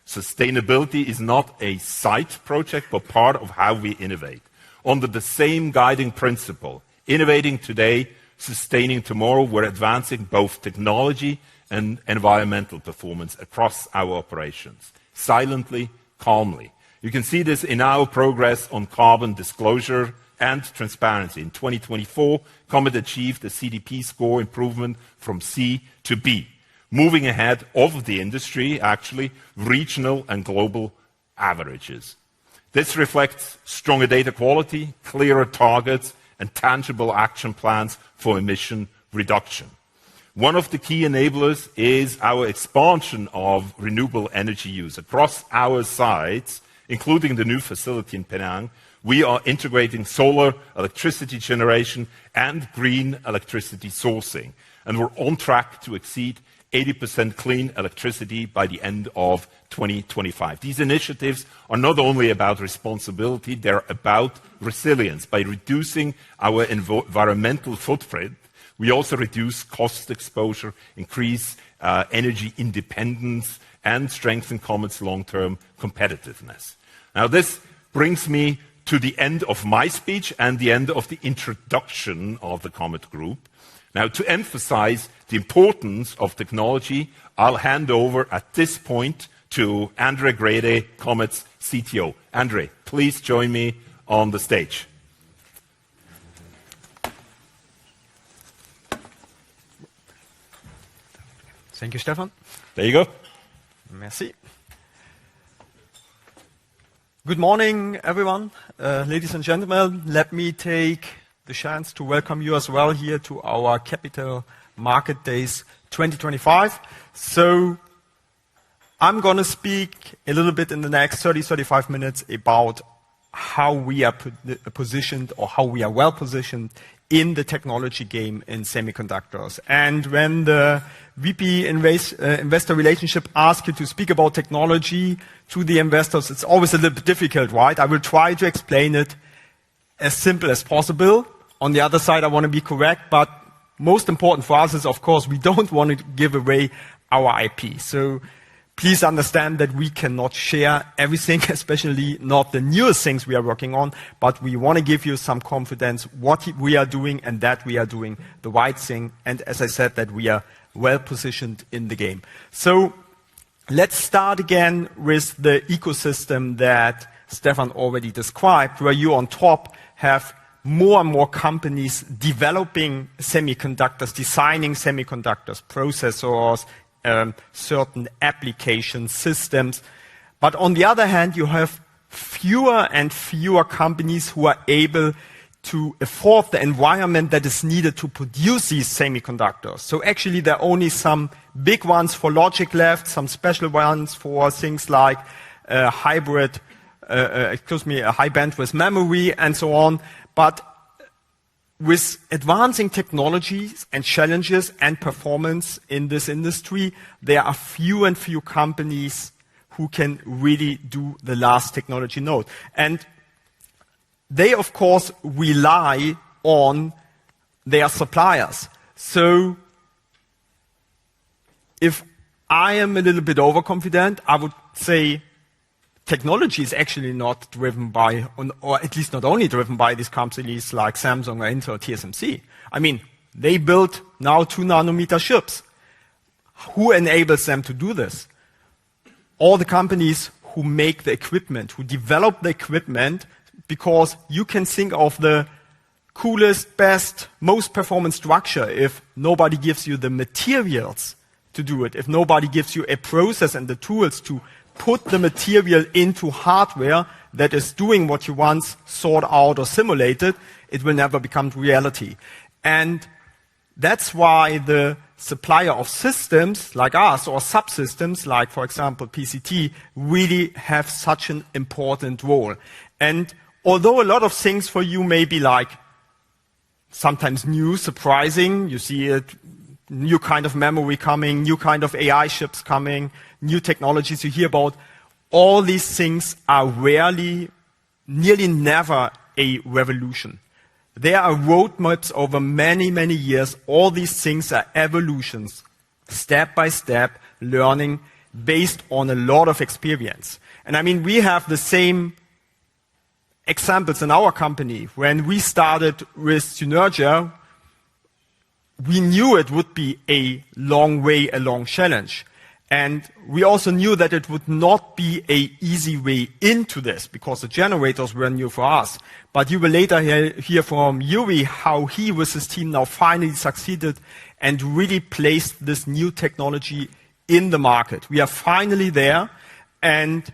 sustainability is not a side project, but part of how we innovate. Under the same guiding principle, innovating today, sustaining tomorrow, we're advancing both technology and environmental performance across our operations, silently, calmly. You can see this in our progress on carbon disclosure and transparency. In 2024, Comet achieved a CDP score improvement from C to B, moving ahead of the industry, actually, regional and global averages. This reflects stronger data quality, clearer targets, and tangible action plans for emission reduction. One of the key enablers is our expansion of renewable energy use. Across our sites, including the new facility in Penang, we are integrating solar electricity generation and green electricity sourcing. And we're on track to exceed 80% clean electricity by the end of 2025. These initiatives are not only about responsibility, they're about resilience. By reducing our environmental footprint, we also reduce cost exposure, increase energy independence, and strengthen Comet's long-term competitiveness. Now, this brings me to the end of my speech and the end of the introduction of the Comet Group. Now, to emphasize the importance of technology, I'll hand over at this point to Andre Grede, Comet's CTO. Andre, please join me on the stage. Thank you, Stefan. There you go. Merci. Good morning, everyone. Ladies and gentlemen, let me take the chance to welcome you as well here to our Capital Market Days 2025. So I'm going to speak a little bit in the next 30-35 minutes about how we are positioned or how we are well positioned in the technology game in semiconductors. And when the VP investor relationship asks you to speak about technology to the investors, it's always a little bit difficult, right? I will try to explain it as simple as possible. On the other side, I want to be correct, but most important for us is, of course, we don't want to give away our IP. So please understand that we cannot share everything, especially not the newest things we are working on, but we want to give you some confidence what we are doing and that we are doing the right thing. And as I said, that we are well positioned in the game. So let's start again with the ecosystem that Stefan already described, where you on top have more and more companies developing semiconductors, designing semiconductors, processors, certain application systems. But on the other hand, you have fewer and fewer companies who are able to afford the environment that is needed to produce these semiconductors. So actually, there are only some big ones for logic left, some special ones for things like high bandwidth memory and so on. But with advancing technologies and challenges and performance in this industry, there are few and few companies who can really do the last technology node. And they, of course, rely on their suppliers. So if I am a little bit overconfident, I would say technology is actually not driven by, or at least not only driven by these companies like Samsung or Intel or TSMC. I mean, they build now 2-nanometer chips. Who enables them to do this? All the companies who make the equipment, who develop the equipment, because you can think of the coolest, best, most performance structure if nobody gives you the materials to do it, if nobody gives you a process and the tools to put the material into hardware that is doing what you once thought out or simulated, it will never become reality. And that's why the supplier of systems like us or subsystems like, for example, PCT, really have such an important role. And although a lot of things for you may be like sometimes new, surprising, you see it, new kind of memory coming, new kind of AI chips coming, new technologies you hear about, all these things are rarely, nearly never a revolution. There are roadmaps over many, many years. All these things are evolutions, step by step, learning based on a lot of experience. And I mean, we have the same examples in our company. When we started with Synergia, we knew it would be a long challenge. And we also knew that it would not be an easy way into this because the generators were new for us. But you will later hear from Yuri how he with his team now finally succeeded and really placed this new technology in the market. We are finally there. And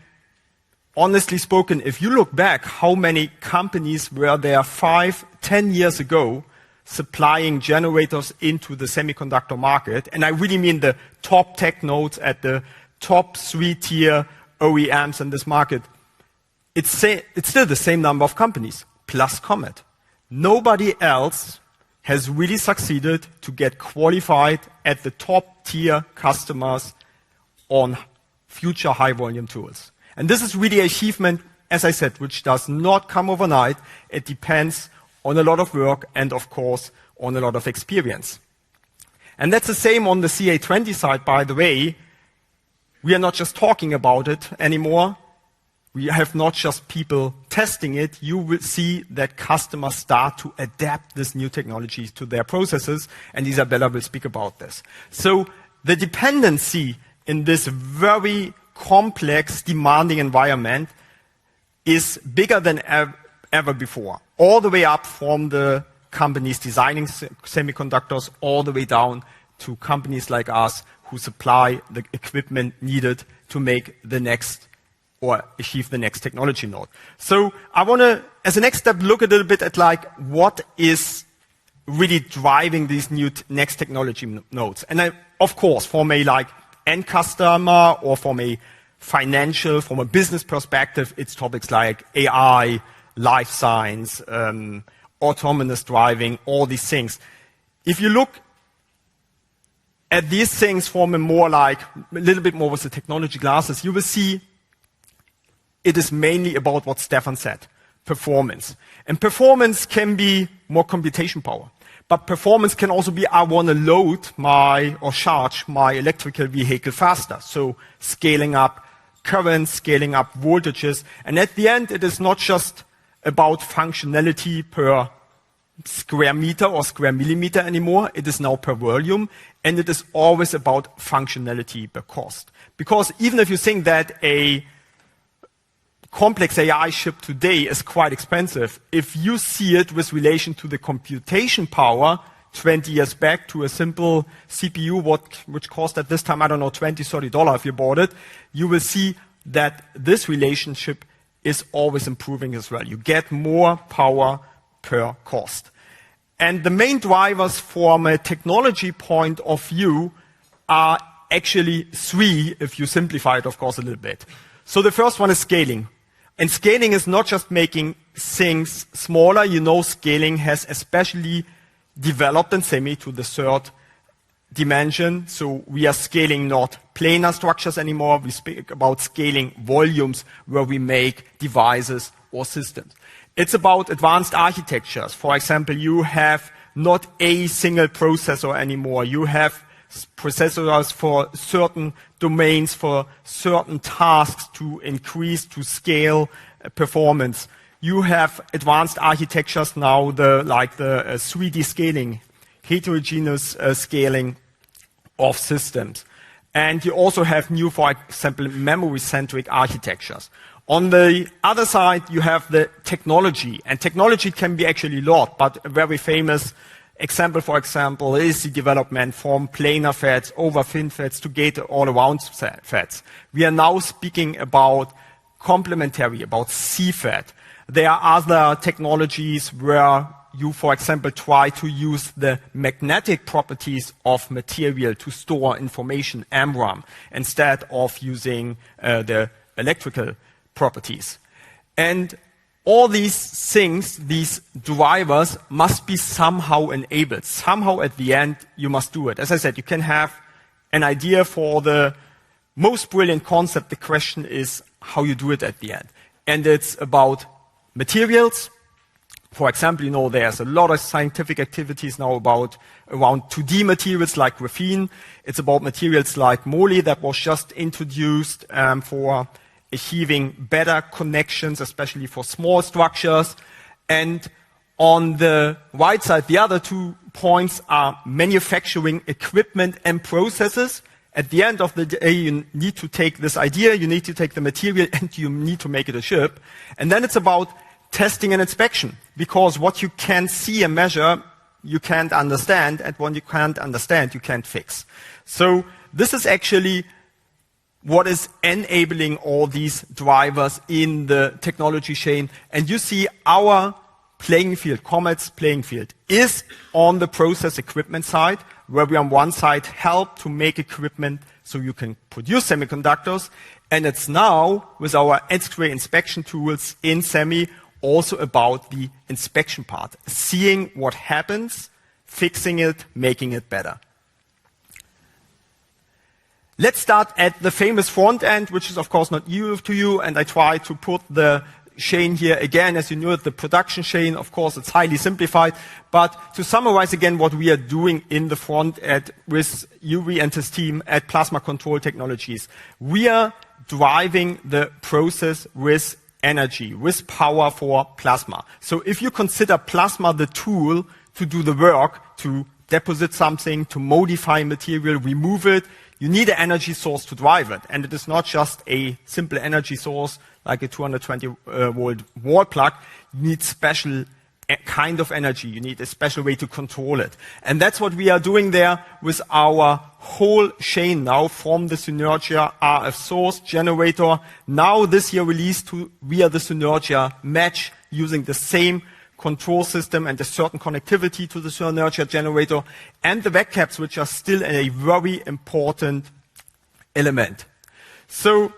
honestly spoken, if you look back, how many companies were there 5-10 years ago supplying generators into the semiconductor market? And I really mean the top tech nodes at the top 3-tier OEMs in this market. it's still the same number of companies, plus Comet. Nobody else has really succeeded to get qualified at the top tier customers on future high volume tools. And this is really an achievement, as I said, which does not come overnight. It depends on a lot of work and, of course, on a lot of experience. And that's the same on the CA20 side, by the way. We are not just talking about it anymore. We have not just people testing it. You will see that customers start to adapt this new technology to their processes, and Isabella will speak about this. So the dependency in this very complex, demanding environment is bigger than ever before, all the way up from the companies designing semiconductors all the way down to companies like us who supply the equipment needed to make the next or achieve the next technology node. So I want to, as a next step, look a little bit at like what is really driving these new next technology nodes. And of course, from a like end customer or from a financial, from a business perspective, it's topics like AI, life science, autonomous driving, all these things. If you look at these things from a more like, a little bit more with the technology glasses, you will see it is mainly about what Stefan said, performance. And performance can be more computation power. But performance can also be, I want to load or charge my electrical vehicle faster. So scaling up current, scaling up voltages. And at the end, it is not just about functionality per square meter or square millimeter anymore. It is now per volume. And it is always about functionality per cost. Because even if you think that a complex AI chip today is quite expensive, if you see it with relation to the computation power 20 years back to a simple CPU, which cost at this time, I don't know, $20, $30 if you bought it, you will see that this relationship is always improving as well. You get more power per cost. And the main drivers from a technology point of view are actually three, if you simplify it, of course, a little bit. So the first one is scaling. And scaling is not just making things smaller. You know, scaling has especially developed in semi to the third dimension. So we are scaling not planar structures anymore. We speak about scaling volumes where we make devices or systems. It's about advanced architectures. For example, you have not a single processor anymore. You have processors for certain domains, for certain tasks to increase, to scale performance. You have advanced architectures now, like the 3D scaling, heterogeneous scaling of systems. And you also have new, for example, memory-centric architectures. On the other side, you have the technology. And technology can be actually a lot, but a very famous example, for example, is the development from planar FETs over FinFETs to gate-all-around FETs. We are now speaking about complementary, about CFET. There are other technologies where you, for example, try to use the magnetic properties of material to store information, MRAM, instead of using the electrical properties. And all these things, these drivers, must be somehow enabled. Somehow at the end, you must do it. As I said, you can have an idea for the most brilliant concept. The question is how you do it at the end. And it's about materials. For example, you know, there's a lot of scientific activities now around 2D materials like graphene. It's about materials like moly that was just introduced for achieving better connections, especially for small structures. And on the right side, the other 2 points are manufacturing equipment and processes. At the end of the day, you need to take this idea, you need to take the material, and you need to make it a chip. And then it's about testing and inspection, because what you can see and measure, you can't understand, and what you can't understand, you can't fix. So this is actually what is enabling all these drivers in the technology chain. And you see our playing field, Comet's playing field, is on the process equipment side, where we on one side help to make equipment so you can produce semiconductors, And it's now, with our X-ray inspection tools in SEMI, also about the inspection part, seeing what happens, fixing it, making it better. Let's start at the famous front end, which is of course not new to you, and I try to put the chain here again. As you know, the production chain, of course, it's highly simplified, but to summarize again what we are doing in the front end with Yuri and his team at Plasma Control Technologies. We are driving the process with energy, with power for plasma. So if you consider plasma the tool to do the work, to deposit something, to modify material, remove it, you need an energy source to drive it. And it is not just a simple energy source like a 220 volt wall plug. You need special kind of energy. You need a special way to control it. And that's what we are doing there with our whole chain now, from the Synergia RF source generator. Now this year released via the Synergia match, using the same control system and a certain connectivity to the Synergia generator, and the vac caps, which are still a very important element. So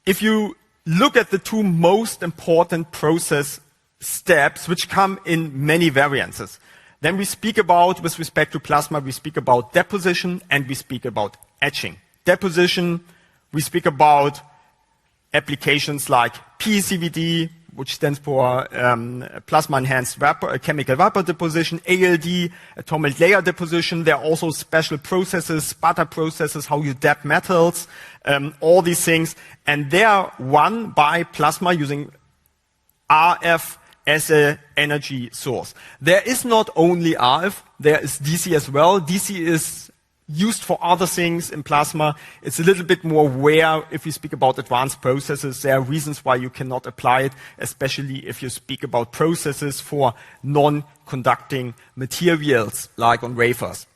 if you look at the two most important process steps, which come in many variances, then we speak about, with respect to plasma, we speak about deposition and we speak about etching. Deposition, we speak about applications like PECVD, which stands for plasma-enhanced chemical vapor deposition, ALD, atomic layer deposition. There are also special processes, sputter processes, how you dap metals, all these things. And they are run by plasma using RF as an energy source. There is not only RF, there is DC as well. DC is used for other things in plasma. It's a little bit more rare if you speak about advanced processes. There are reasons why you cannot apply it, especially if you speak about processes for non-conducting materials, like on wafers.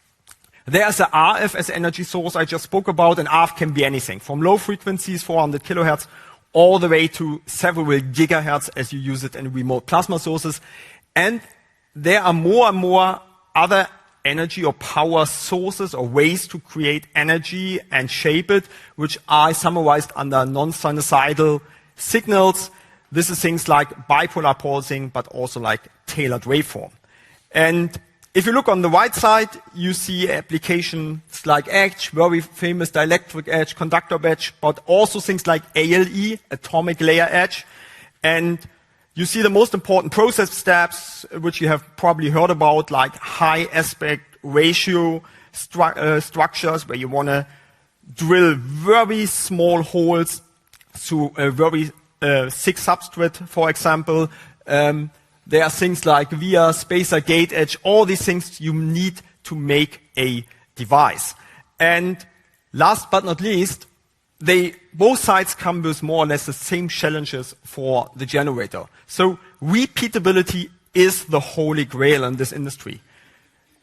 There's a RF as energy source I just spoke about, and RF can be anything, from low frequencies, 400 kilohertz, all the way to several gigahertz as you use it in remote plasma sources. And there are more and more other energy or power sources or ways to create energy and shape it, which are summarized under non-sinusoidal signals. This is things like bipolar pulsing, but also like tailored waveform. And if you look on the right side, you see applications like etch, very famous dielectric etch, conductor etch, but also things like ALE, atomic layer etch. And you see the most important process steps, which you have probably heard about, like high aspect ratio structures, where you want to drill very small holes through a very thick substrate, for example. There are things like via spacer gate etch, all these things you need to make a device. And last but not least, both sides come with more or less the same challenges for the generator. So repeatability is the holy grail in this industry.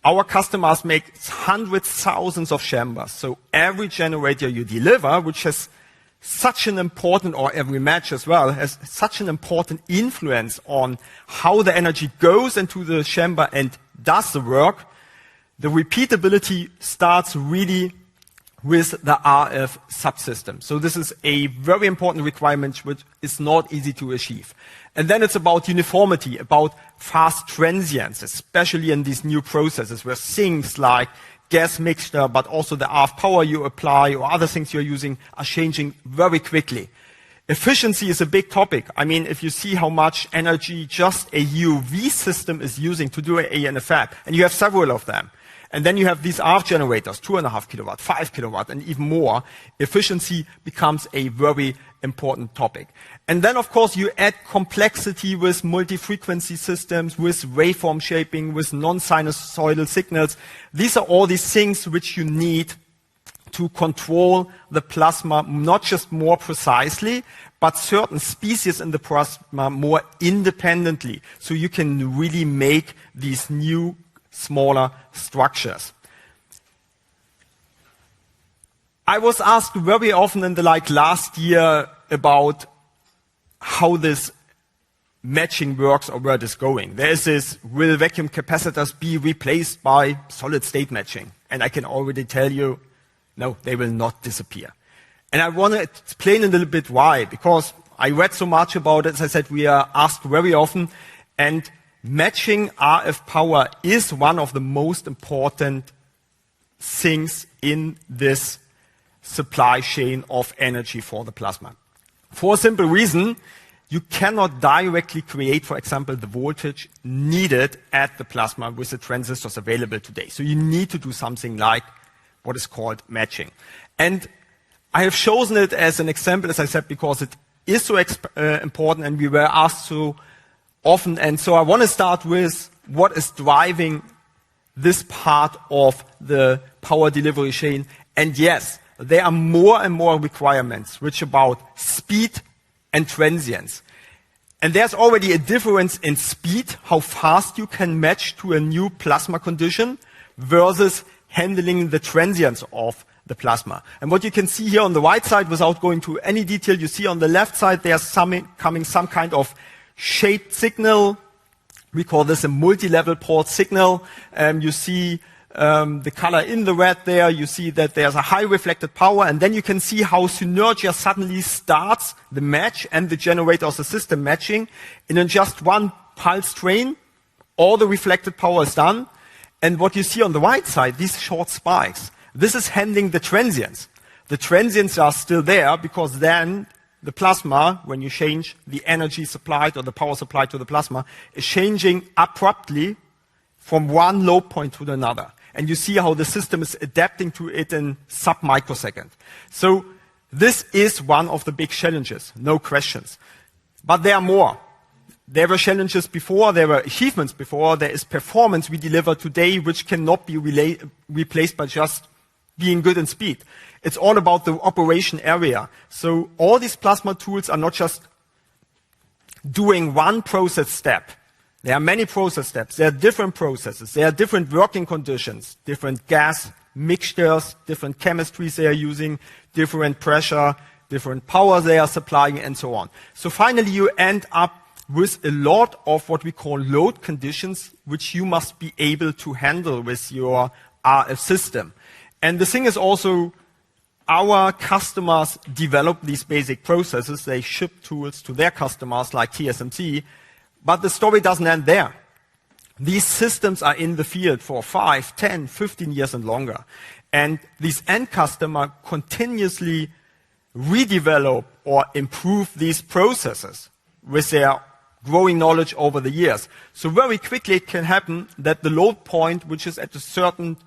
Our customers make hundreds, thousands of chambers. So every generator you deliver, which has such an important, or every match as well, has such an important influence on how the energy goes into the chamber and does the work, the repeatability starts really with the RF subsystem. So this is a very important requirement which is not easy to achieve. And then it's about uniformity, about fast transients, especially in these new processes where things like gas mixture, but also the RF power you apply or other things you're using are changing very quickly. Efficiency is a big topic. I mean, if you see how much energy just a UV system is using to do in a fab, and you have several of them, and then you have these RF generators, 2.5 kilowatt, 5 kilowatt, and even more, efficiency becomes a very important topic. And then, of course, you add complexity with multi-frequency systems, with waveform shaping, with non-sinusoidal signals. These are all these things which you need to control the plasma, not just more precisely, but certain species in the plasma more independently. So you can really make these new, smaller structures. I was asked very often in the last year about how this matching works or where it is going. There is this, will vacuum capacitors be replaced by solid state matching? And I can already tell you, no, they will not disappear. And I want to explain a little bit why, because I read so much about it. As I said, we are asked very often, and matching RF power is one of the most important things in this supply chain of energy for the plasma. For a simple reason, you cannot directly create, for example, the voltage needed at the plasma with the transistors available today. So you need to do something like what is called matching. And I have chosen it as an example, as I said, because it is so important and we were asked so often. And so I want to start with what is driving this part of the power delivery chain. And yes, there are more and more requirements which about speed and transience. And there's already a difference in speed, how fast you can match to a new plasma condition versus handling the transience of the plasma. And what you can see here on the right side, without going to any detail, you see on the left side there's coming some kind of shaped signal. We call this a multi-level port signal. You see the color in the red there. You see that there's a high reflected power, and then you can see how Synergia suddenly starts the match and the generator of the system matching. And in just one pulse train, all the reflected power is done. And what you see on the right side, these short spikes, this is handling the transients. The transients are still there because then the plasma, when you change the energy supplied or the power supplied to the plasma, is changing abruptly from one low point to another. And you see how the system is adapting to it in sub-microsecond. So this is one of the big challenges, no questions. But there are more. There were challenges before, there were achievements before, there is performance we deliver today which cannot be replaced by just being good in speed. It's all about the operation area. So all these plasma tools are not just doing one process step. There are many process steps. There are different processes. There are different working conditions, different gas mixtures, different chemistries they are using, different pressure, different power they are supplying, and so on. So finally you end up with a lot of what we call load conditions, which you must be able to handle with your RF system. And the thing is also, our customers develop these basic processes. They ship tools to their customers like TSMC, but the story doesn't end there. These systems are in the field for 5, 10, 15 years and longer. And these end customers continuously redevelop or improve these processes with their growing knowledge over the years. So very quickly it can happen that the load point, which is at a certain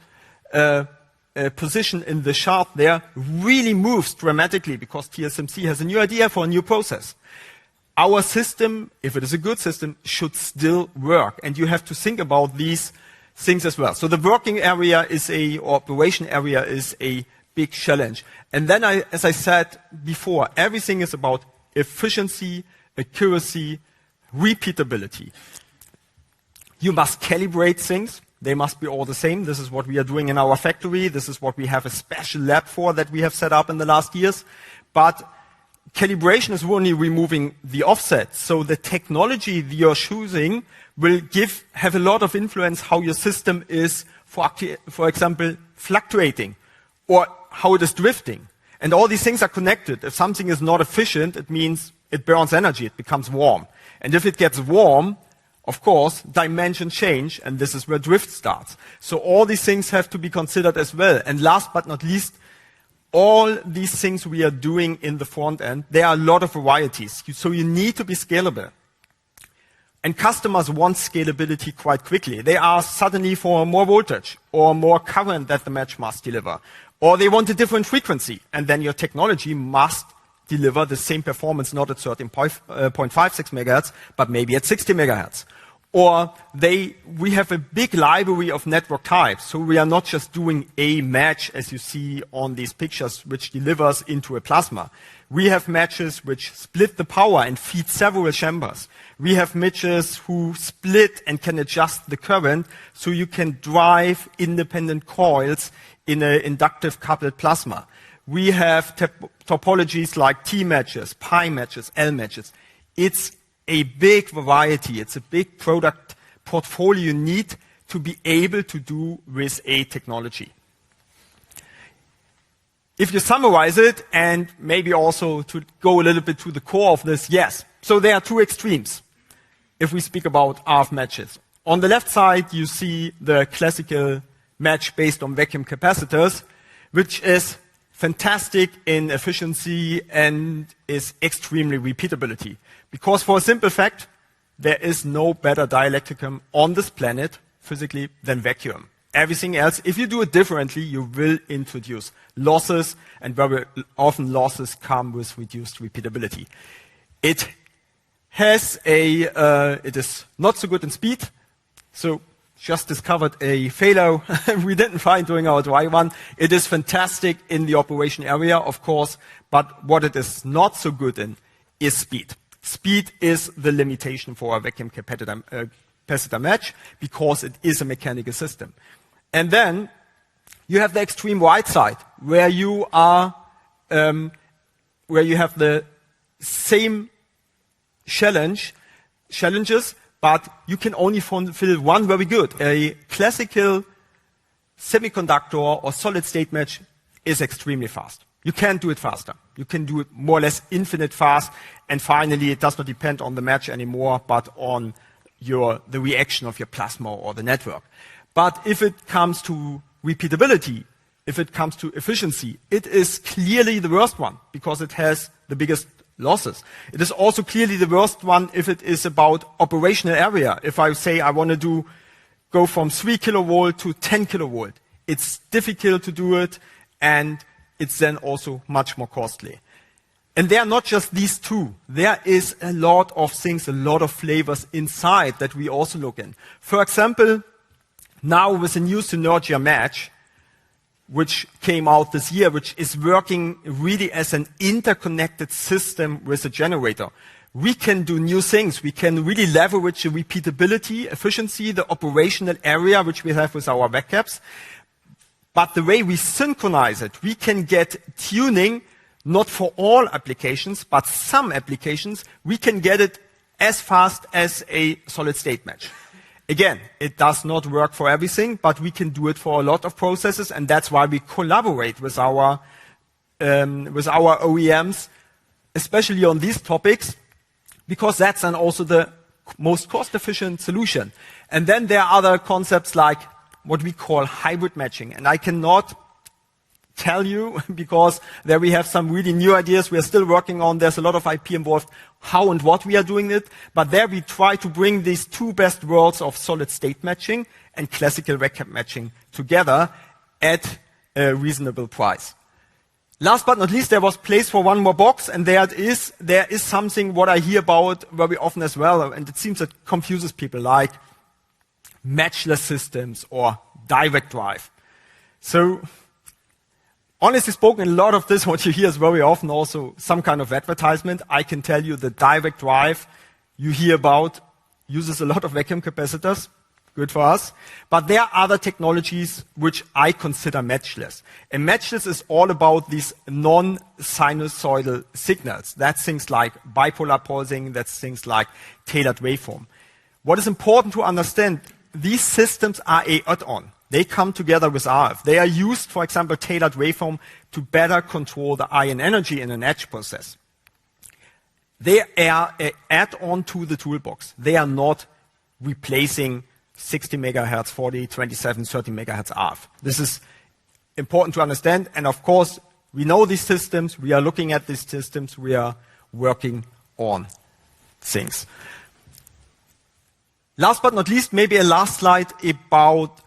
position in the chart there, really moves dramatically because TSMC has a new idea for a new process. Our system, if it is a good system, should still work. And you have to think about these things as well. So the working area or operation area is a big challenge. And then, as I said before, everything is about efficiency, accuracy, repeatability. You must calibrate things. They must be all the same. This is what we are doing in our factory. This is what we have a special lab for that we have set up in the last years. But calibration is only removing the offset. So the technology you're choosing will have a lot of influence how your system is, for example, fluctuating or how it is drifting. And all these things are connected. If something is not efficient, it means it burns energy. It becomes warm. And if it gets warm, of course, dimension change, and this is where drift starts. So all these things have to be considered as well. And last but not least, all these things we are doing in the front end, there are a lot of varieties. So you need to be scalable. And customers want scalability quite quickly. They ask suddenly for more voltage or more current that the match must deliver. Or they want a different frequency. And then your technology must deliver the same performance, not at 13.56 megahertz, but maybe at 60 megahertz. Or we have a big library of network types, so we are not just doing a match, as you see on these pictures, which delivers into a plasma. We have matches which split the power and feed several chambers. We have matches who split and can adjust the current, so you can drive independent coils in an inductive coupled plasma. We have topologies like T matches, pi matches, L matches. It's a big variety. It's a big product portfolio you need to be able to do with a technology. if you summarize it, and maybe also to go a little bit to the core of this, yes. So there are two extremes if we speak about RF matches. On the left side, you see the classical match based on vacuum capacitors, which is fantastic in efficiency and is extremely repeatability. Because for a simple fact, there is no better dielectricum on this planet physically than vacuum. Everything else, if you do it differently, you will introduce losses, and very often losses come with reduced repeatability. It is not so good in speed, so just discovered a failure we didn't find during our dry run. It is fantastic in the operation area, of course, but what it is not so good in is speed. Speed is the limitation for a vacuum capacitor match because it is a mechanical system. And then you have the extreme right side, where you have the same challenges, but you can only fulfill one very good. A classical semiconductor or solid state match is extremely fast. You can't do it faster. You can do it more or less infinite fast, and finally it does not depend on the match anymore, but on the reaction of your plasma or the network. But if it comes to repeatability, if it comes to efficiency, it is clearly the worst one because it has the biggest losses. It is also clearly the worst one if it is about operational area. If I say I want to go from 3 kilovolt to 10 kilovolt, it's difficult to do it, and it's then also much more costly. And there are not just these two. There is a lot of things, a lot of flavors inside that we also look in. For example, now with the new Synergia match, which came out this year, which is working really as an interconnected system with a generator, we can do new things. We can really leverage the repeatability, efficiency, the operational area which we have with our vac caps. But the way we synchronize it, we can get tuning, not for all applications, but some applications, we can get it as fast as a solid state match. Again, it does not work for everything, but we can do it for a lot of processes, and that's why we collaborate with our OEMs, especially on these topics, because that's then also the most cost-efficient solution. And then there are other concepts like what we call hybrid matching, and I cannot tell you because there we have some really new ideas we are still working on. There's a lot of IP involved, how and what we are doing it, but there we try to bring these two best worlds of solid state matching and classical vac cap matching together at a reasonable price. Last but not least, there was place for one more box, and there is something what I hear about very often as well, and it seems that confuses people, like matchless systems or direct drive. So honestly spoken, a lot of this, what you hear, is very often also some kind of advertisement. I can tell you the direct drive you hear about uses a lot of vacuum capacitors. Good for us. But there are other technologies which I consider matchless. And matchless is all about these non-sinusoidal signals. That's things like bipolar pulsing, that's things like tailored waveform. What is important to understand, these systems are an add-on. They come together with RF. They are used, for example, tailored waveform to better control the ion energy in an etch process. They are an add-on to the toolbox. They are not replacing 60 megahertz, 40, 27, 30 megahertz RF. This is important to understand. And of course, we know these systems. We are looking at these systems. We are working on things. Last but not least, maybe a last slide about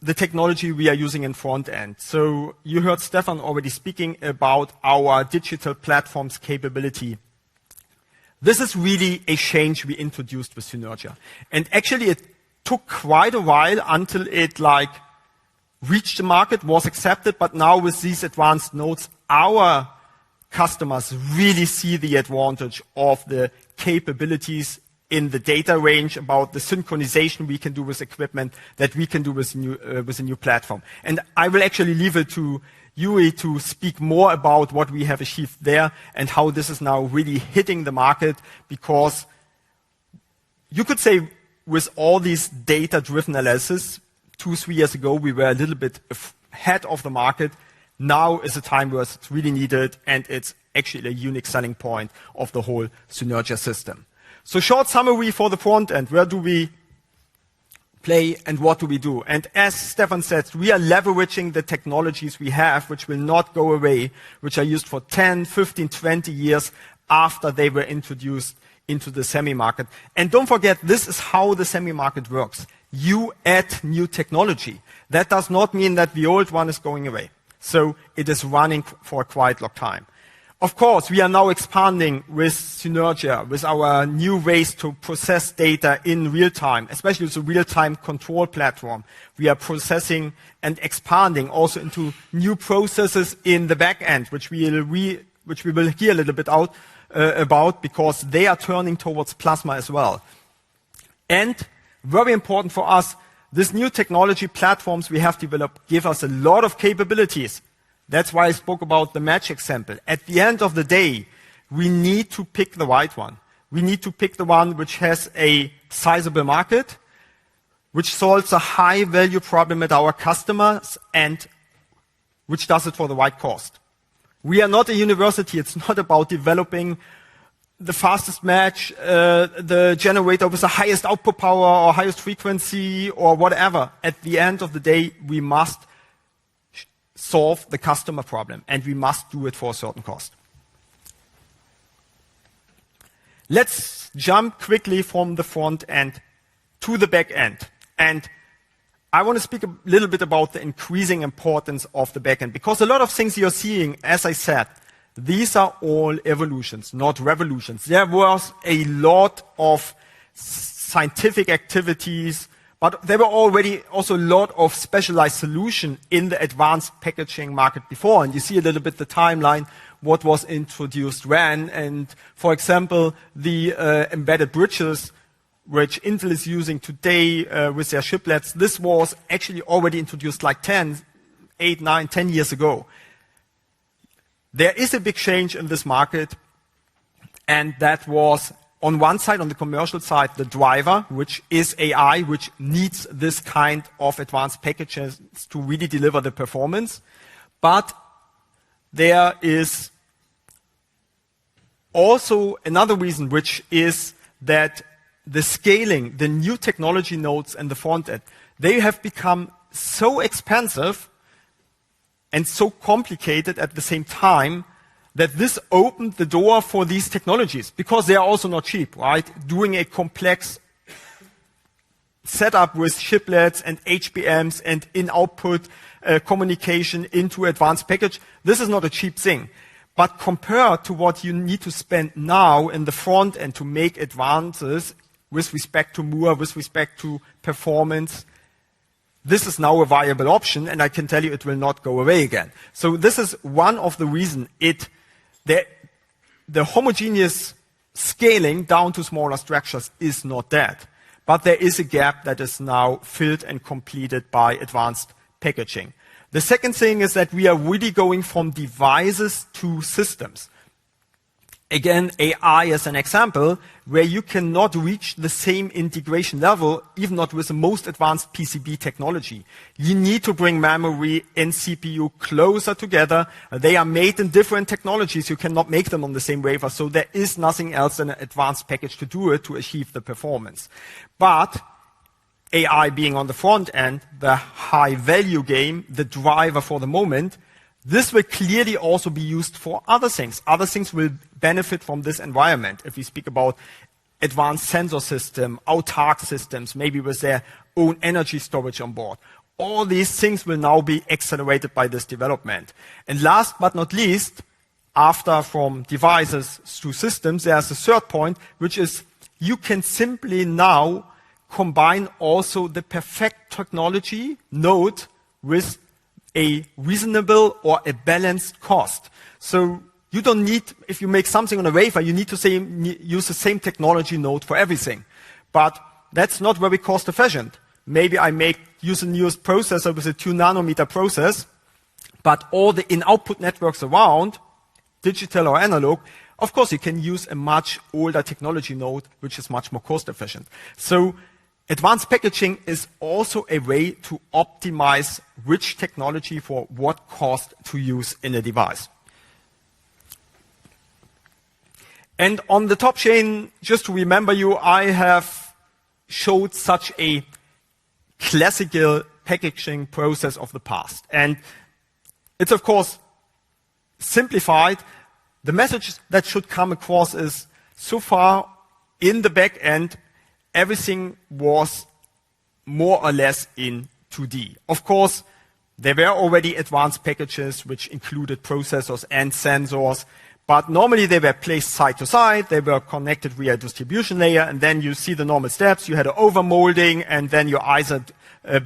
the technology we are using in front end. So you heard Stefan already speaking about our digital platforms capability. This is really a change we introduced with Synergia. And actually it took quite a while until it reached the market, was accepted, but now with these advanced nodes, our customers really see the advantage of the capabilities in the data range, about the synchronization we can do with equipment that we can do with a new platform. And I will actually leave it to Yui to speak more about what we have achieved there and how this is now really hitting the market, because you could say with all these data-driven analysis, 2-3 years ago, we were a little bit ahead of the market. now is a time where it's really needed, and it's actually a unique selling point of the whole Synergia system. So short summary for the front end. Where do we play and what do we do? And as Stefan said, we are leveraging the technologies we have, which will not go away, which are used for 10, 15, 20 years after they were introduced into the semi-market. And don't forget, this is how the semi-market works. You add new technology. That does not mean that the old one is going away. So it is running for a quite long time. Of course, we are now expanding with Synergia, with our new ways to process data in real time, especially with the real-time control platform. We are processing and expanding also into new processes in the back end, which we will hear a little bit about, because they are turning towards plasma as well. And very important for us, these new technology platforms we have developed give us a lot of capabilities. That's why I spoke about the match example. At the end of the day, we need to pick the right one. We need to pick the one which has a sizable market, which solves a high value problem at our customers, and which does it for the right cost. We are not a university. It's not about developing the fastest match, the generator with the highest output power or highest frequency or whatever. At the end of the day, we must solve the customer problem, and we must do it for a certain cost. Let's jump quickly from the front end to the back end. And I want to speak a little bit about the increasing importance of the back end, because a lot of things you're seeing, as I said, these are all evolutions, not revolutions. There was a lot of scientific activities, but there were already also a lot of specialized solution in the advanced packaging market before. And you see a little bit the timeline, what was introduced when. And for example, the embedded bridges, which Intel is using today with their chiplets, this was actually already introduced like 8, 9, 10 years ago. There is a big change in this market, and that was, on one side, on the commercial side, the driver, which is AI, which needs this kind of advanced packages to really deliver the performance. But there is also another reason, which is that the scaling, the new technology nodes and the front end, they have become so expensive and so complicated at the same time that this opened the door for these technologies, because they are also not cheap, right? Doing a complex setup with chiplets and HBMs and in-output communication into advanced package, this is not a cheap thing. But compared to what you need to spend now in the front end to make advances with respect to Moore, with respect to performance, this is now a viable option, and I can tell you it will not go away again. So this is one of the reasons the homogeneous scaling down to smaller structures is not dead. But there is a gap that is now filled and completed by advanced packaging. The second thing is that we are really going from devices to systems. Again, AI as an example, where you cannot reach the same integration level, even not with the most advanced PCB technology. You need to bring memory and CPU closer together. They are made in different technologies. You cannot make them on the same wafer, so there is nothing else than an advanced package to do it to achieve the performance. But AI being on the front end, the high value game, the driver for the moment, this will clearly also be used for other things. Other things will benefit from this environment. If we speak about advanced sensor system, autark systems, maybe with their own energy storage on board. All these things will now be accelerated by this development. And last but not least, after from devices to systems, there's a third point, which is you can simply now combine also the perfect technology node with a reasonable or a balanced cost. So you don't need, if you make something on a wafer, you need to use the same technology node for everything. But that's not very cost efficient. Maybe I use a newest processor with a 2 nanometer process, but all the in-output networks around, digital or analog, of course you can use a much older technology node, which is much more cost efficient. So advanced packaging is also a way to optimize which technology for what cost to use in a device. And on the top chain, just to remember you, I have showed such a classical packaging process of the past. And it's, of course, simplified. The message that should come across is, so far in the back end, everything was more or less in 2D. Of course, there were already advanced packages which included processors and sensors, but normally they were placed side to side, they were connected via a distribution layer, and then you see the normal steps. You had an overmolding, and then you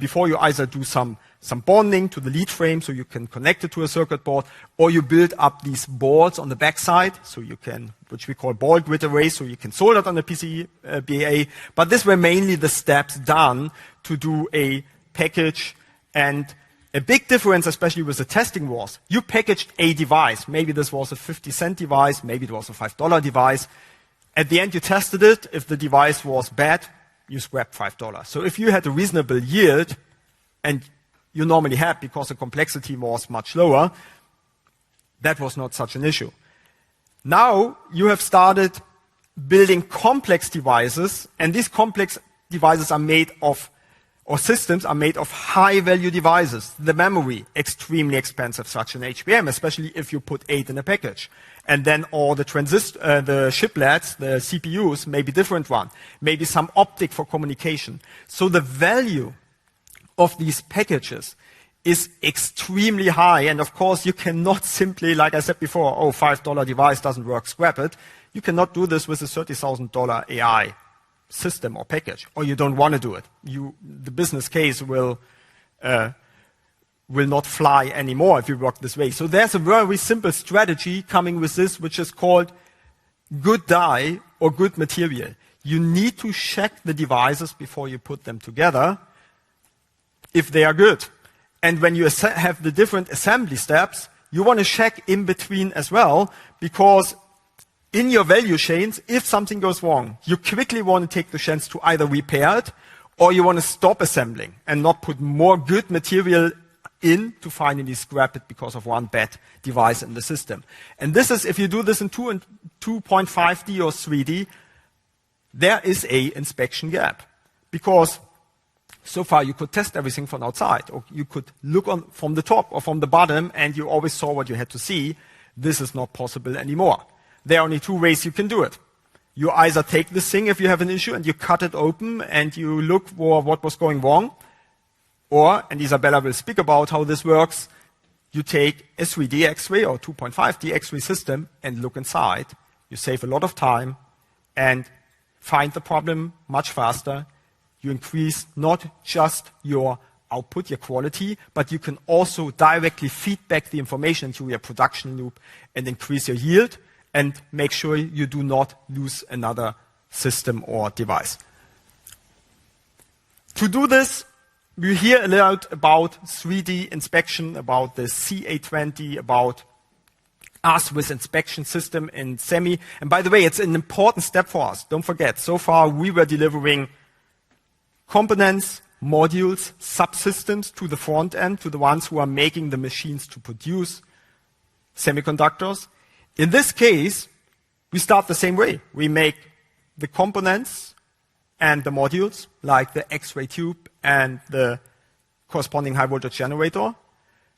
before you either do some bonding to the lead frame so you can connect it to a circuit board, or you build up these boards on the backside, so you can, which we call ball grid arrays, so you can solder it on the PCBA. But these were mainly the steps done to do a package. And a big difference, especially with the testing, was you packaged a device. Maybe this was a 50-cent device, maybe it was a $5 device. At the end, you tested it. If the device was bad, you scrapped $5. So if you had a reasonable yield, and you normally had because the complexity was much lower, that was not such an issue. Now you have started building complex devices, and these complex devices are made of, or systems are made of high-value devices. The memory, extremely expensive, such an HBM, especially if you put 8 in a package. And then all the the chiplets, the CPUs, maybe different one, maybe some optic for communication. So the value of these packages is extremely high. And of course, you cannot simply, like I said before, oh, $5 device doesn't work, scrap it. You cannot do this with a $30,000 AI system or package, or you don't want to do it. The business case will not fly anymore if you work this way. So there's a very simple strategy coming with this, which is called good die or good material. You need to check the devices before you put them together if they are good. And when you have the different assembly steps, you want to check in between as well, because in your value chains, if something goes wrong, you quickly want to take the chance to either repair it, or you want to stop assembling and not put more good material in to finally scrap it because of one bad device in the system. And this is, if you do this in 2.5D or 3D, there is a inspection gap. Because so far you could test everything from outside, or you could look on from the top or from the bottom, and you always saw what you had to see. This is not possible anymore. There are only two ways you can do it. You either take this thing if you have an issue and you cut it open and you look for what was going wrong, or, and Isabella will speak about how this works, you take a 3D X-ray or 2.5D X-ray system and look inside. You save a lot of time and find the problem much faster. You increase not just your output, your quality, but you can also directly feed back the information to your production loop and increase your yield and make sure you do not lose another system or device. To do this, we hear a lot about 3D inspection, about the CA20, about us with inspection system in semi. And by the way, it's an important step for us. Don't forget, so far we were delivering components, modules, subsystems to the front end, to the ones who are making the machines to produce semiconductors. In this case, we start the same way. We make the components and the modules, like the X-ray tube and the corresponding high voltage generator.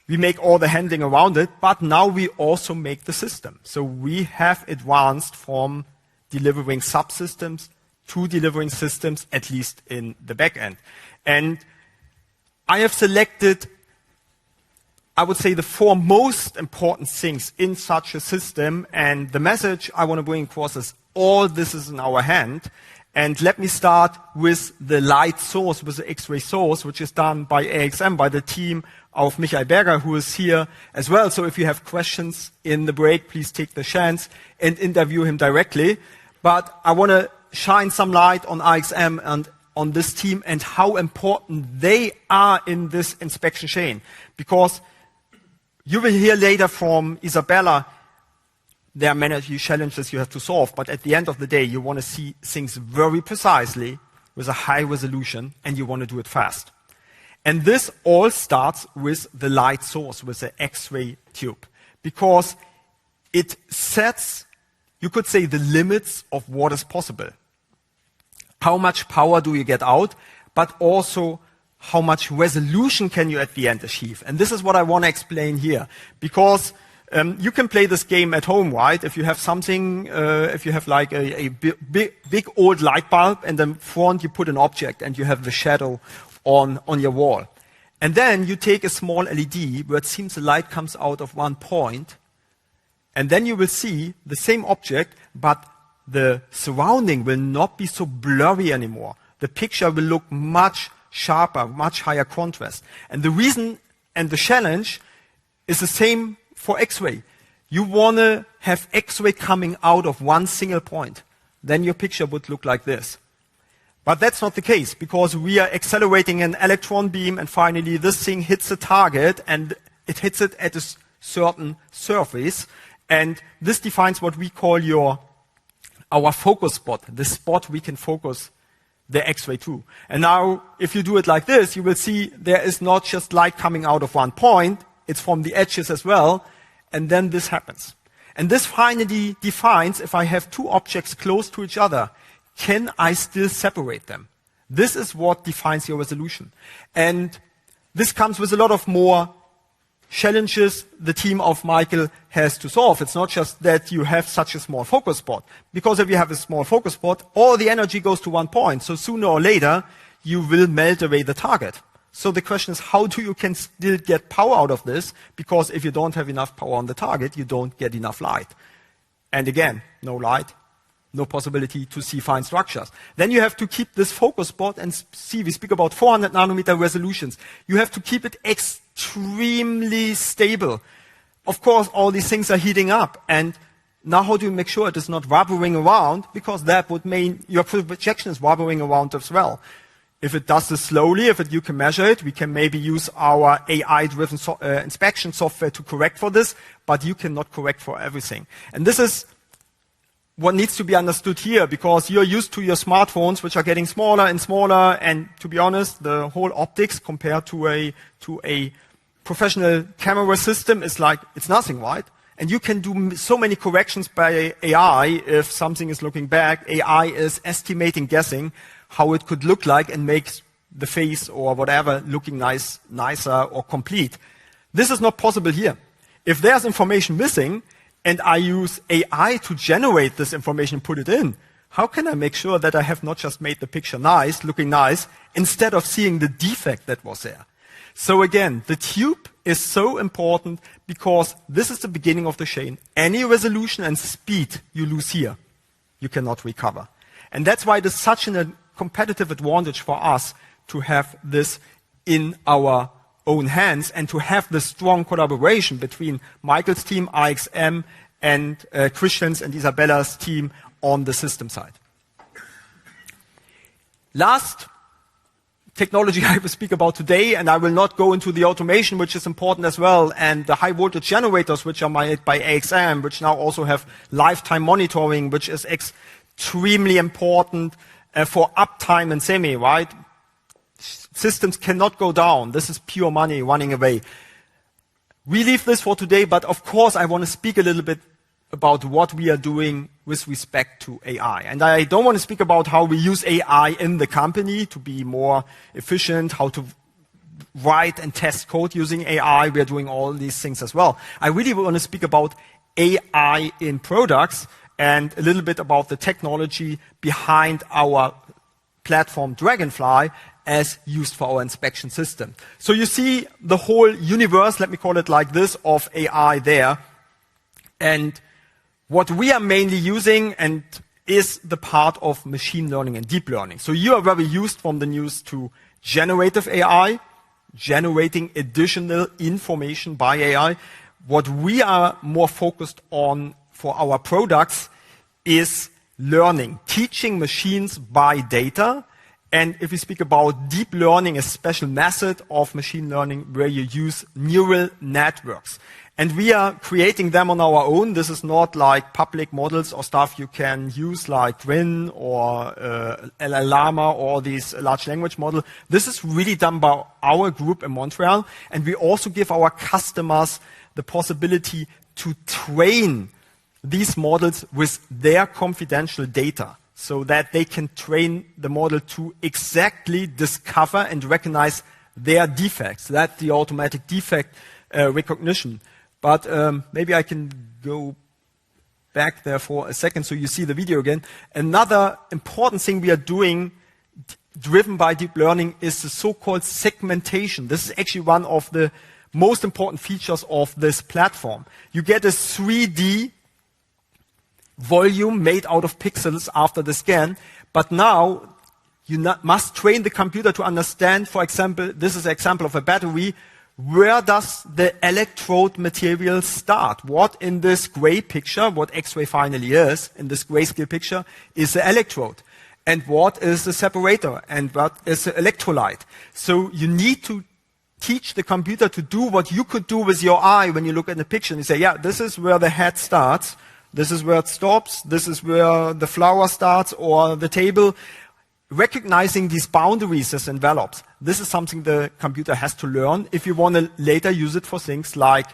We make all the handling around it, but now we also make the system. So we have advanced from delivering subsystems to delivering systems, at least in the back end. And I have selected, I would say, the 4 most important things in such a system, and the message I want to bring across is all this is in our hand. And let me start with the light source, with the X-ray source, which is done by AXM, by the team of Michael Berger, who is here as well. So if you have questions in the break, please take the chance and interview him directly. But I want to shine some light on AXM and on this team and how important they are in this inspection chain. Because you will hear later from Isabella, there are many challenges you have to solve, but at the end of the day, you want to see things very precisely with a high resolution, and you want to do it fast. And this all starts with the light source, with the X-ray tube, because it sets, you could say, the limits of what is possible. How much power do you get out, but also how much resolution can you at the end achieve? And this is what I want to explain here, because you can play this game at home, right? If you have something, if you have like a big old light bulb, and then front you put an object and you have the shadow on your wall. And then you take a small LED where it seems the light comes out of one point, and then you will see the same object, but the surrounding will not be so blurry anymore. The picture will look much sharper, much higher contrast. And the reason and the challenge is the same for X-ray. You want to have X-ray coming out of one single point. Then your picture would look like this. But that's not the case, because we are accelerating an electron beam, and finally this thing hits the target, and it hits it at a certain surface. And this defines what we call our focus spot, the spot we can focus the X-ray to. And now, if you do it like this, you will see there is not just light coming out of one point, it's from the edges as well, and then this happens. And this finally defines, if I have two objects close to each other, can I still separate them? This is what defines your resolution. And this comes with a lot of more challenges the team of Michael has to solve. It's not just that you have such a small focus spot, because if you have a small focus spot, all the energy goes to one point. So sooner or later, you will melt away the target. So the question is, how do you can still get power out of this? Because if you don't have enough power on the target, you don't get enough light. And again, no light, no possibility to see fine structures. Then you have to keep this focus spot and see, we speak about 400 nanometer resolutions. You have to keep it extremely stable. Of course, all these things are heating up. And now how do you make sure it is not wobbling around? Because that would mean your projection is wobbling around as well. If it does this slowly, you can measure it, we can maybe use our AI-driven inspection software to correct for this, but you cannot correct for everything. And this is what needs to be understood here, because you're used to your smartphones, which are getting smaller and smaller, and to be honest, the whole optics compared to a professional camera system is like, it's nothing, right? And you can do so many corrections by AI. If something is looking back, AI is estimating, guessing how it could look like, and makes the face or whatever looking nicer or complete. This is not possible here. If there's information missing, and I use AI to generate this information, put it in, how can I make sure that I have not just made the picture nice, looking nice, instead of seeing the defect that was there? So again, the tube is so important, because this is the beginning of the chain. Any resolution and speed you lose here, you cannot recover. And that's why it is such a competitive advantage for us to have this in our own hands, and to have the strong collaboration between Michael's team, IXM, and Christian's and Isabella's team on the system side. Last technology I will speak about today, and I will not go into the automation, which is important as well, and the high voltage generators, which are made by AXM, which now also have lifetime monitoring, which is extremely important for uptime and semi, right? Systems cannot go down. This is pure money running away. We leave this for today, but of course I want to speak a little bit about what we are doing with respect to AI. And I don't want to speak about how we use AI in the company to be more efficient, how to write and test code using AI. We are doing all these things as well. I really want to speak about AI in products, and a little bit about the technology behind our platform Dragonfly as used for our inspection system. So you see the whole universe, let me call it like this, of AI there. And what we are mainly using and is the part of machine learning and deep learning. So you are very used from the news to generative AI, generating additional information by AI. What we are more focused on for our products is learning, teaching machines by data, And if we speak about deep learning, a special method of machine learning where you use neural networks. And we are creating them on our own. This is not like public models or stuff you can use like Twin or Llama or these large language model. This is really done by our group in Montreal. And we also give our customers the possibility to train these models with their confidential data, so that they can train the model to exactly discover and recognize their defects. That's the automatic defect recognition. But maybe I can go back there for a second so you see the video again. Another important thing we are doing driven by deep learning is the so-called segmentation. This is actually one of the most important features of this platform. You get a 3D volume made out of pixels after the scan, but now you must train the computer to understand, for example, this is an example of a battery, where does the electrode material start? What in this gray picture, what X-ray finally is, in this grayscale picture, is the electrode. And what is the separator? And what is the electrolyte? So you need to teach the computer to do what you could do with your eye when you look at the picture and you say, yeah, this is where the head starts, this is where it stops, this is where the flower starts or the table. Recognizing these boundaries as envelopes, this is something the computer has to learn if you want to later use it for things like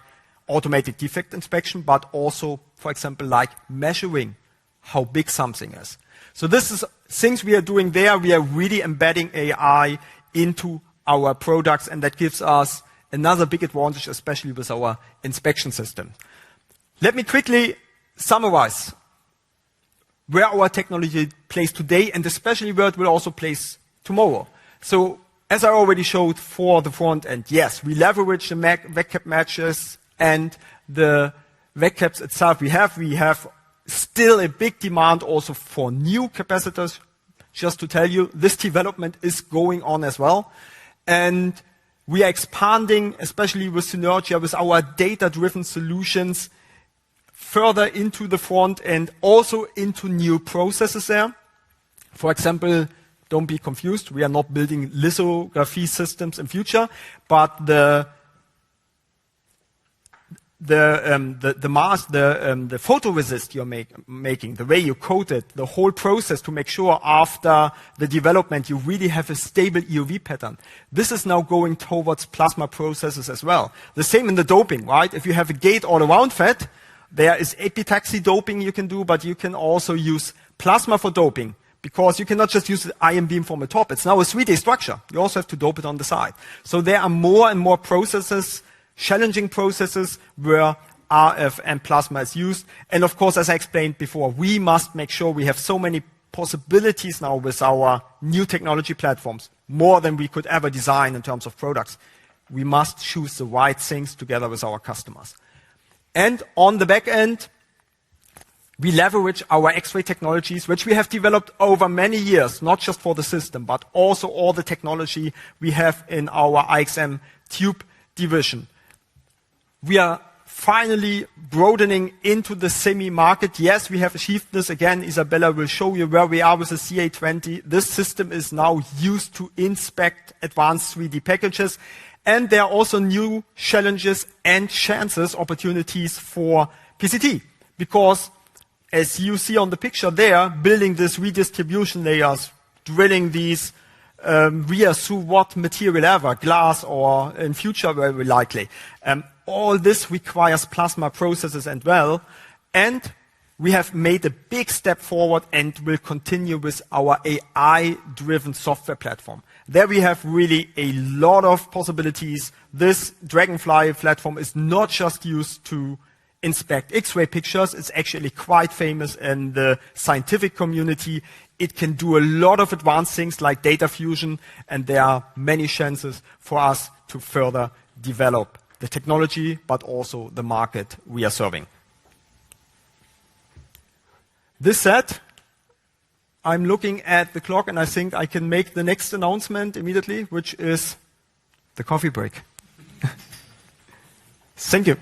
automatic defect inspection, but also, for example, like measuring how big something is. So this is things we are doing there. We are really embedding AI into our products, and that gives us another big advantage, especially with our inspection system. Let me quickly summarize where our technology plays today, and especially where it will also place tomorrow. So, as I already showed for the front end, yes, we leverage the VecCap matches and the VecCaps itself. We have still a big demand also for new capacitors. Just to tell you, this development is going on as well. And we are expanding, especially with Synergia, with our data-driven solutions, further into the front and also into new processes there. For example, don't be confused, we are not building lithography systems in future, but the photoresist you're making, the way you coat it, the whole process to make sure after the development you really have a stable EUV pattern. This is now going towards plasma processes as well. The same in the doping, right? If you have a gate all around FET, there is epitaxy doping you can do, but you can also use plasma for doping, because you cannot just use the ion beam from the top. It's now a 3D structure. You also have to dope it on the side. So there are more and more processes, challenging processes, where RF and plasma is used. And of course, as I explained before, we must make sure we have so many possibilities now with our new technology platforms, more than we could ever design in terms of products. We must choose the right things together with our customers. And on the back end, we leverage our X-ray technologies, which we have developed over many years, not just for the system, but also all the technology we have in our IXM tube division. We are finally broadening into the semi market. Yes, we have achieved this. Again, Isabella will show you where we are with the CA20. This system is now used to inspect advanced 3D packages. And there are also new challenges and chances, opportunities for PCT. Because, as you see on the picture there, building these redistribution layers, drilling these vias through what material ever, glass or in future very likely. All this requires plasma processes as well. And we have made a big step forward and will continue with our AI-driven software platform. There we have really a lot of possibilities. This Dragonfly platform is not just used to inspect X-ray pictures. It's actually quite famous in the scientific community. It can do a lot of advanced things like data fusion, and there are many chances for us to further develop the technology, but also the market we are serving. This said, I'm looking at the clock and I think I can make the next announcement immediately, which is the coffee break. Thank you.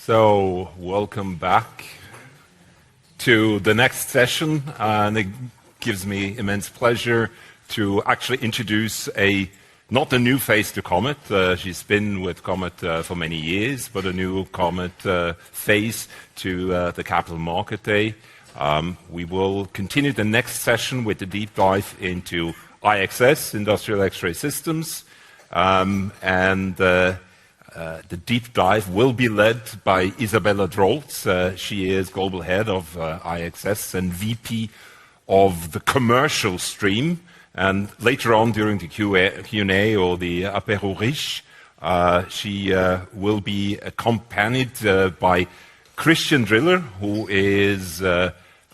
So, welcome back to the next session, and it gives me immense pleasure to actually introduce not a new face to Comet. She's been with Comet for many years, but a new Comet face to the Capital Market Day. We will continue the next session with a deep dive into IXS, Industrial X-ray Systems, the deep dive will be led by Isabella Drolz. She is Global Head of IXS and VP of the commercial stream. And later on during the Q&A or the apéro riche, she will be accompanied by Christian Driller, who is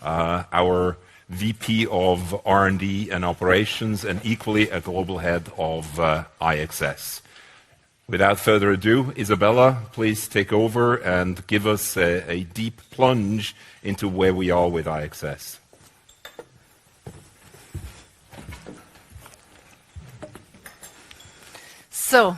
our VP of R&D and Operations and equally a Global Head of IXS. Without further ado, Isabella, please take over and give us a deep plunge into where we are with IXS. So,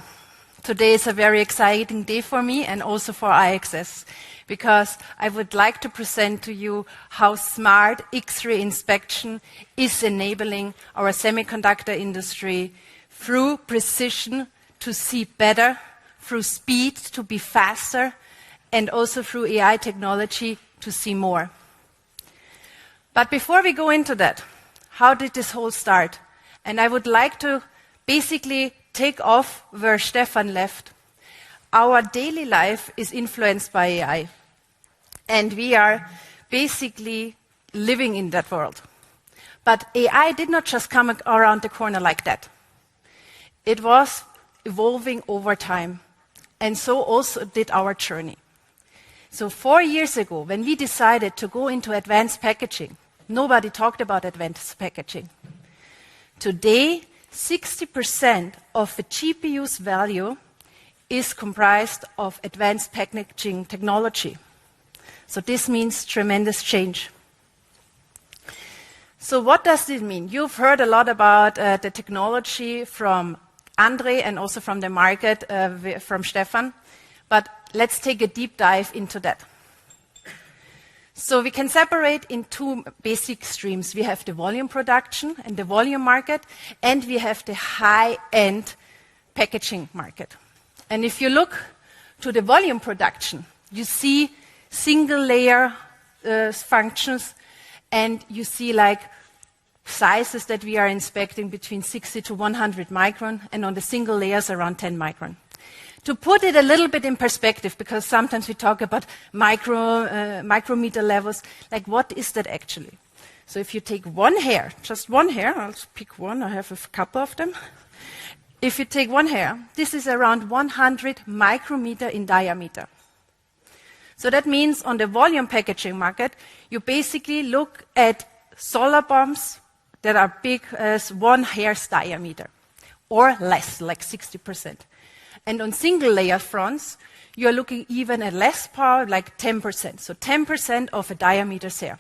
today is a very exciting day for me and also for IXS, because I would like to present to you how smart X-ray inspection is enabling our semiconductor industry through precision to see better, through speed to be faster, and also through AI technology to see more. But before we go into that, how did this whole start? And I would like to basically take off where Stefan left. Our daily life is influenced by AI, and we are basically living in that world. But AI did not just come around the corner like that. It was evolving over time, and so also did our journey. So 4 years ago, when we decided to go into advanced packaging, nobody talked about advanced packaging. Today, 60% of the GPU's value is comprised of advanced packaging technology. So this means tremendous change. So what does this mean? You've heard a lot about the technology from Andre and also from the market, from Stefan. But let's take a deep dive into that. So we can separate in two basic streams. We have the volume production and the volume market, and we have the high-end packaging market. And if you look to the volume production, you see single-layer functions, and you see like sizes that we are inspecting between 60 to 100 micron, and on the single layers around 10 micron. To put it a little bit in perspective, because sometimes we talk about micrometer levels, like what is that actually? So if you take one hair, just one hair, I'll pick one, I have a couple of them. If you take one hair, this is around 100 micrometer in diameter. So that means on the volume packaging market, you basically look at solar bombs that are big as one hair's diameter, or less, like 60%. And on single-layer fronts, you're looking even at less power, like 10%. So 10% of a diameter's hair,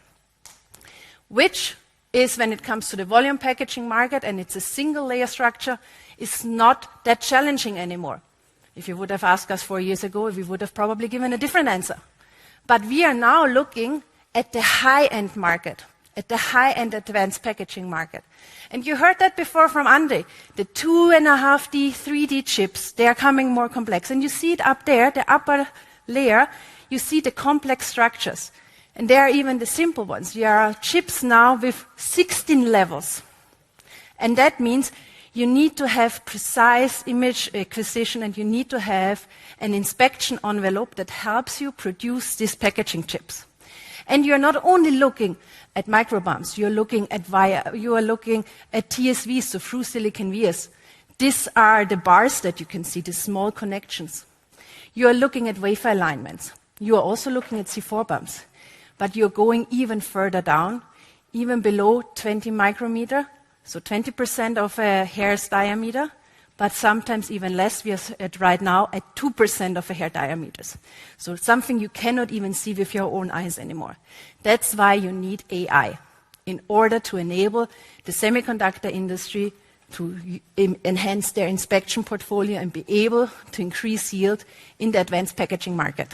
which is, when it comes to the volume packaging market, and it's a single-layer structure, is not that challenging anymore. If you would have asked us 4 years ago, we would have probably given a different answer. But we are now looking at the high-end market, at the high-end advanced packaging market. And you heard that before from Andre. The 2.5D, 3D chips, they are coming more complex. And you see it up there, the upper layer, you see the complex structures. And there are even the simple ones. There are chips now with 16 levels. And that means you need to have precise image acquisition, and you need to have an inspection envelope that helps you produce these packaging chips. And you're not only looking at microbumps, you are looking at TSVs, so through silicon vias. These are the bars that you can see, the small connections. You are looking at wafer alignments. You are also looking at C4 bumps. But you're going even further down, even below 20 micrometer, so 20% of a hair's diameter, but sometimes even less. We are right now at 2% of a hair diameters. So something you cannot even see with your own eyes anymore. That's why you need AI in order to enable the semiconductor industry to enhance their inspection portfolio and be able to increase yield in the advanced packaging market.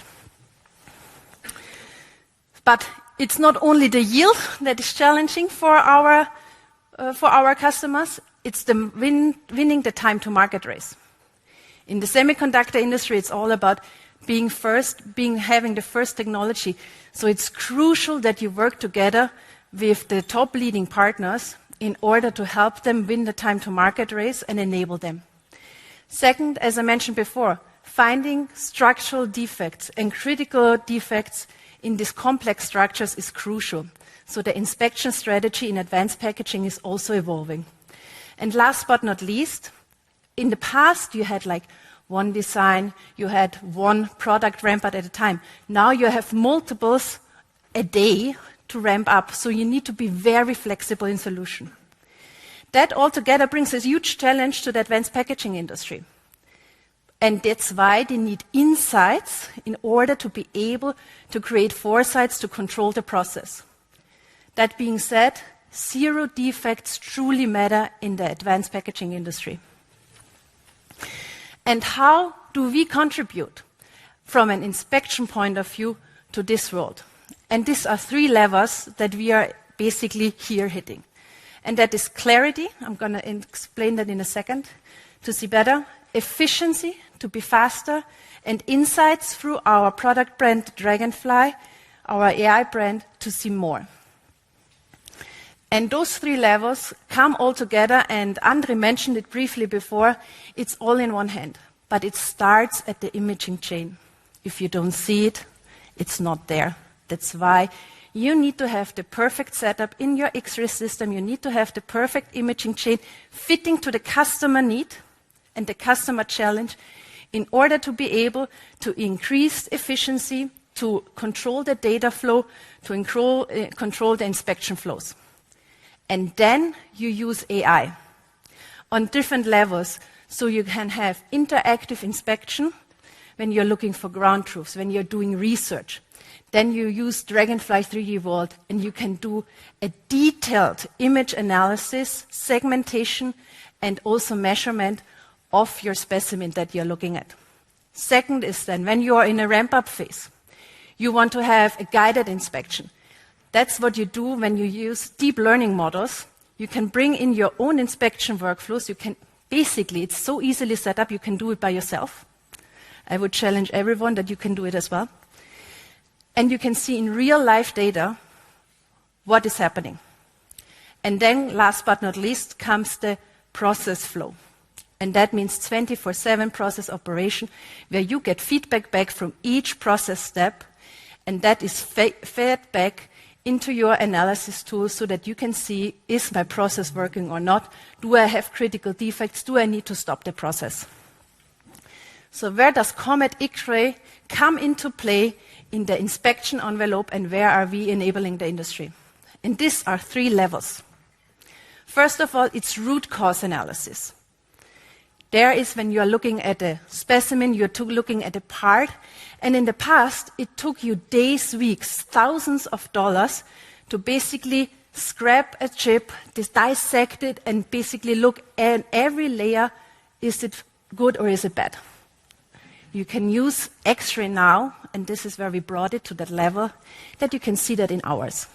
But it's not only the yield that is challenging for our customers, it's the winning the time to market race. In the semiconductor industry, it's all about having the first technology. So it's crucial that you work together with the top leading partners in order to help them win the time to market race and enable them. Second, as I mentioned before, finding structural defects and critical defects in these complex structures is crucial. So the inspection strategy in advanced packaging is also evolving. And last but not least, in the past you had like one design, you had one product ramp up at a time. Now you have multiples a day to ramp up, so you need to be very flexible in solution. That altogether brings a huge challenge to the advanced packaging industry. And that's why they need insights in order to be able to create foresights to control the process. That being said, zero defects truly matter in the advanced packaging industry. And how do we contribute from an inspection point of view to this world? And these are three levers that we are basically here hitting. And that is clarity, I'm going to explain that in a second, to see better, efficiency, to be faster, and insights through our product brand Dragonfly, our AI brand, to see more. And those three levels come all together, and Andre mentioned it briefly before, it's all in one hand. But it starts at the imaging chain. If you don't see it, it's not there. That's why you need to have the perfect setup in your X-ray system. You need to have the perfect imaging chain fitting to the customer need and the customer challenge in order to be able to increase efficiency, to control the data flow, to control the inspection flows. And then you use AI on different levels, so you can have interactive inspection when you're looking for ground truths, when you're doing research. Then you use Dragonfly 3D Vault, and you can do a detailed image analysis, segmentation, and also measurement of your specimen that you're looking at. Second is then when you are in a ramp-up phase, you want to have a guided inspection. That's what you do when you use deep learning models. You can bring in your own inspection workflows. You can basically, it's so easily set up, you can do it by yourself. I would challenge everyone that you can do it as well. And you can see in real life data what is happening. And then, last but not least, comes the process flow. And that means 24/7 process operation, where you get feedback back from each process step, and that is fed back into your analysis tool so that you can see, is my process working or not? Do I have critical defects? Do I need to stop the process? So where does Comet X-ray come into play in the inspection envelope, and where are we enabling the industry? And these are three levels. First of all, it's root cause analysis. There is when you are looking at a specimen, you're looking at a part, and in the past, it took you days, weeks, thousands of dollars to basically scrap a chip, dissect it, and basically look at every layer, is it good or is it bad? You can use X-ray now, and this is where we brought it to that level, that you can see that in hours.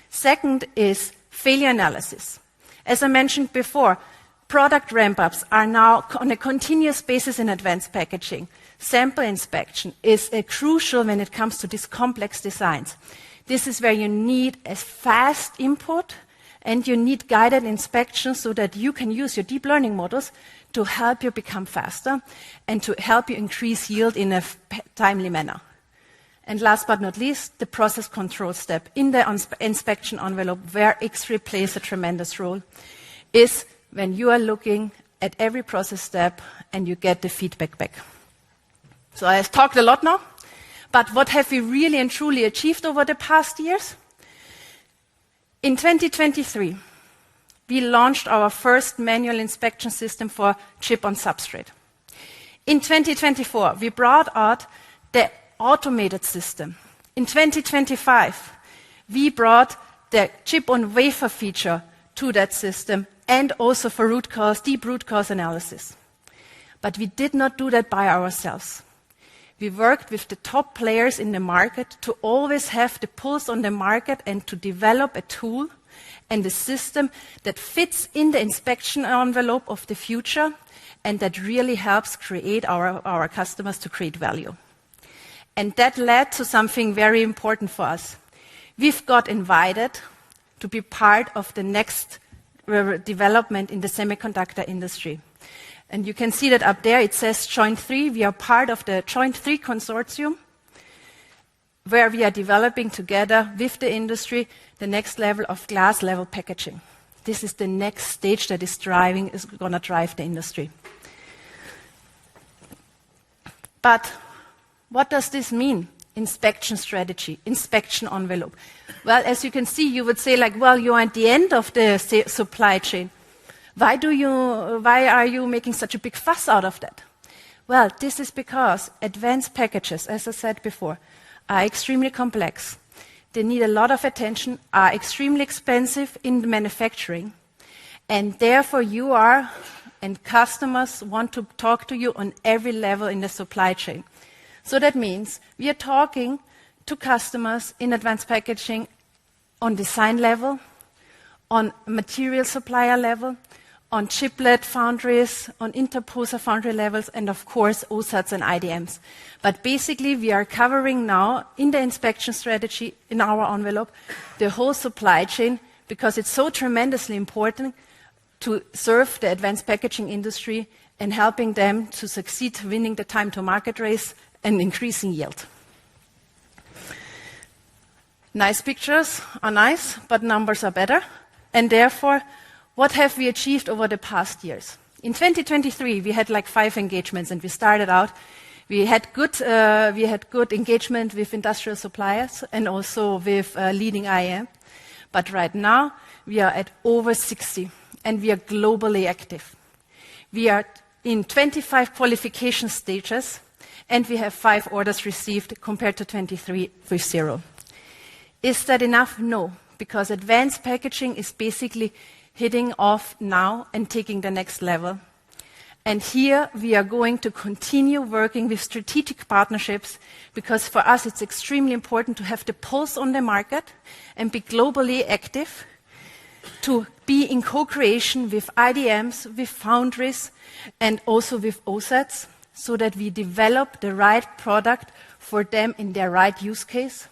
Second is failure analysis. As I mentioned before, product ramp-ups are now on a continuous basis in advanced packaging. Sample inspection is crucial when it comes to these complex designs. This is where you need a fast input and you need guided inspection so that you can use your deep learning models to help you become faster and to help you increase yield in a timely manner. And last but not least, the process control step in the inspection envelope, where X-ray plays a tremendous role, is when you are looking at every process step and you get the feedback back. So I've talked a lot now, but what have we really and truly achieved over the past years? In 2023, we launched our first manual inspection system for chip on substrate. In 2024, we brought out the automated system. In 2025, we brought the chip on wafer feature to that system, and also for deep root cause analysis. But we did not do that by ourselves. We worked with the top players in the market to always have the pulse on the market and to develop a tool and a system that fits in the inspection envelope of the future and that really helps create our customers to create value. And that led to something very important for us. We've got invited to be part of the next development in the semiconductor industry. And you can see that up there, it says Joint 3. We are part of the Joint 3 consortium, where we are developing together with the industry the next level of glass level packaging. This is the next stage that is going to drive the industry. But what does this mean? Inspection strategy, inspection envelope. Well, as you can see, you would say like, well, you're at the end of the supply chain. Why are you making such a big fuss out of that? Well, this is because advanced packages, as I said before, are extremely complex. They need a lot of attention, are extremely expensive in the manufacturing, and therefore you are, and customers want to talk to you on every level in the supply chain. So that means we are talking to customers in advanced packaging on design level, on material supplier level, on chiplet foundries, on interposer foundry levels, and of course OSATs and IDMs. But basically we are covering now in the inspection strategy in our envelope the whole supply chain because it's so tremendously important to serve the advanced packaging industry and helping them to succeed winning the time to market race and increasing yield. Nice pictures are nice, but numbers are better. And therefore, what have we achieved over the past years? In 2023, we had like 5 engagements, and we started out. We had good engagement with industrial suppliers and also with leading IM. But right now, we are at over 60, and we are globally active. We are in 25 qualification stages, and we have 5 orders received compared to 23 with 0. Is that enough? No, because advanced packaging is basically hitting off now and taking the next level. And here we are going to continue working with strategic partnerships because for us it's extremely important to have the pulse on the market and be globally active, to be in co-creation with IDMs, with foundries, and also with OSATs, so that we develop the right product for them in their right use case,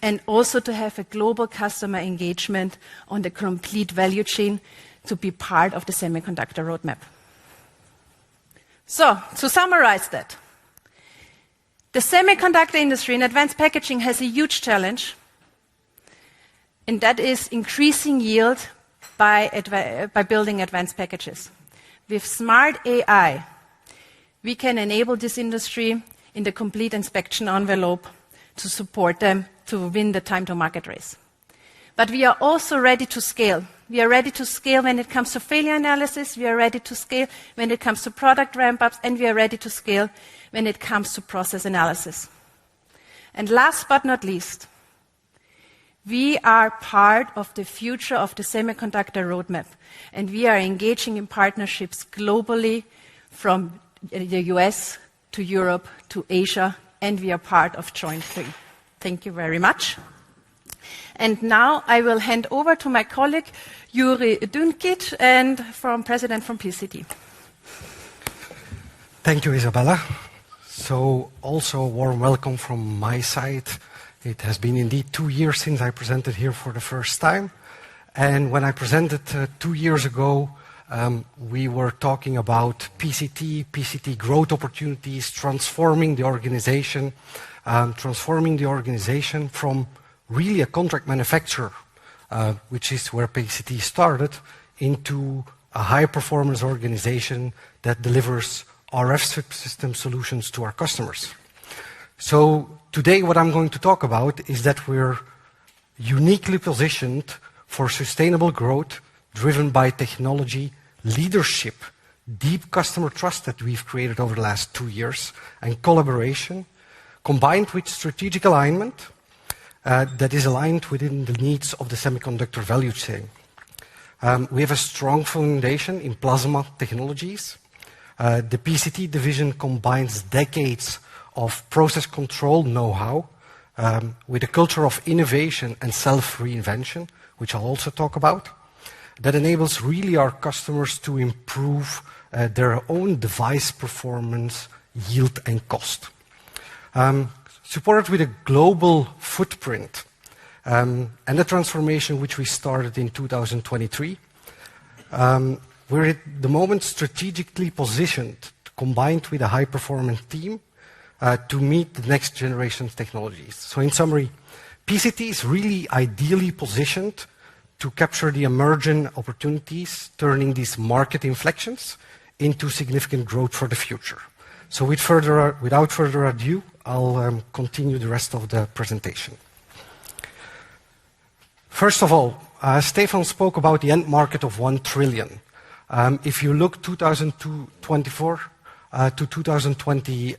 and also to have a global customer engagement on the complete value chain to be part of the semiconductor roadmap. So, to summarize that, the semiconductor industry in advanced packaging has a huge challenge, and that is increasing yield by building advanced packages. With smart AI, we can enable this industry in the complete inspection envelope to support them to win the time to market race. But we are also ready to scale. We are ready to scale when it comes to failure analysis, we are ready to scale when it comes to product ramp-ups, and we are ready to scale when it comes to process analysis. And last but not least, we are part of the future of the semiconductor roadmap, and we are engaging in partnerships globally from the US to Europe to Asia, and we are part of Joint 3. Thank you very much. And now I will hand over to my colleague, Juri Dunkic, and President from PCT. Thank you, Isabella. So also a warm welcome from my side. It has been indeed 2 years since I presented here for the first time. And when I presented 2 years ago, we were talking about PCT growth opportunities, transforming the organization from really a contract manufacturer, which is where PCT started, into a high-performance organization that delivers RF system solutions to our customers. So today what I'm going to talk about is that we're uniquely positioned for sustainable growth driven by technology, leadership, deep customer trust that we've created over the last 2 years, and collaboration, combined with strategic alignment that is aligned within the needs of the semiconductor value chain. We have a strong foundation in plasma technologies. The PCT division combines decades of process control know-how with a culture of innovation and self-reinvention, which I'll also talk about, that enables really our customers to improve their own device performance, yield, and cost. Supported with a global footprint and a transformation which we started in 2023, we're at the moment strategically positioned, combined with a high-performance team, to meet the next generation technologies. So in summary, PCT is really ideally positioned to capture the emerging opportunities, turning these market inflections into significant growth for the future. So without further ado, I'll continue the rest of the presentation. First of all, Stefan spoke about the end market of 1 trillion. If you look 2024 to 2030,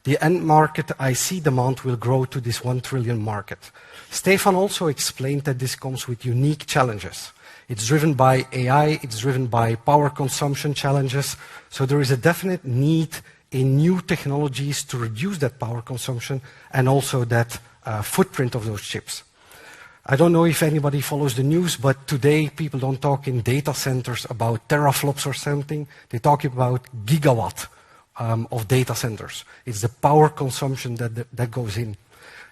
the end market IC demand will grow to this 1 trillion market. Stefan also explained that this comes with unique challenges. It's driven by AI, it's driven by power consumption challenges, so there is a definite need in new technologies to reduce that power consumption and also that footprint of those chips. I don't know if anybody follows the news, but today people don't talk in data centers about teraflops or something. They talk about gigawatt of data centers. It's the power consumption that goes in.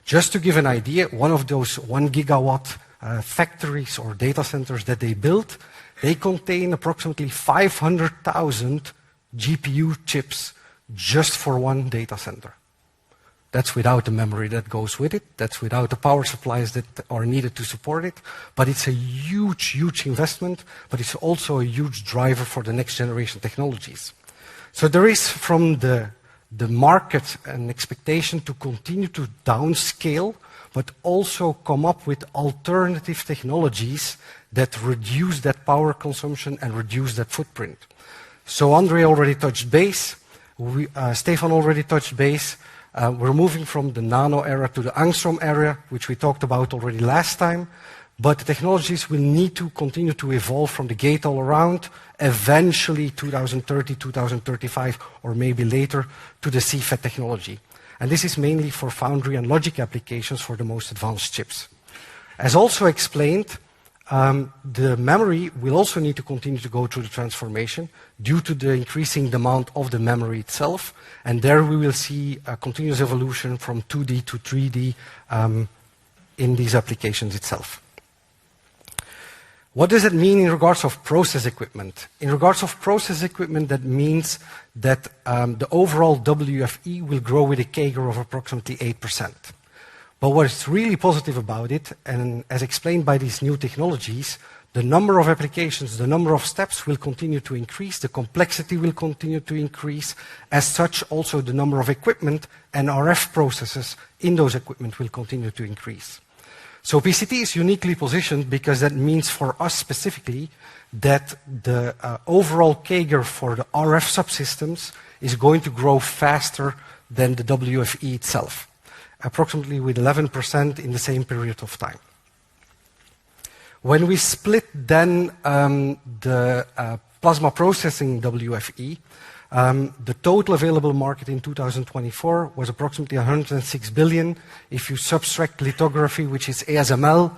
Just to give an idea, one of those 1 gigawatt factories or data centers that they built, they contain approximately 500,000 GPU chips just for one data center. That's without the memory that goes with it. That's without the power supplies that are needed to support it. But it's a huge, huge investment, but it's also a huge driver for the next generation technologies. So there is from the market an expectation to continue to downscale, but also come up with alternative technologies that reduce that power consumption and reduce that footprint. So Andre already touched base. Stefan already touched base. We're moving from the nano era to the angstrom era, which we talked about already last time. But the technologies will need to continue to evolve from the gate-all-around, eventually 2030, 2035, or maybe later, to the CFET technology. And this is mainly for foundry and logic applications for the most advanced chips. As also explained, the memory will also need to continue to go through the transformation due to the increasing demand of the memory itself. And there we will see a continuous evolution from 2D to 3D in these applications itself. What does it mean in regards of process equipment? In regards of process equipment, that means that the overall WFE will grow with a CAGR of approximately 8%. But what is really positive about it, and as explained by these new technologies, the number of applications, the number of steps will continue to increase, the complexity will continue to increase. As such, also the number of equipment and RF processes in those equipment will continue to increase. So PCT is uniquely positioned because that means for us specifically that the overall CAGR for the RF subsystems is going to grow faster than the WFE itself, approximately with 11% in the same period of time. When we split then the plasma processing WFE, the total available market in 2024 was approximately 106 billion. If you subtract lithography, which is ASML,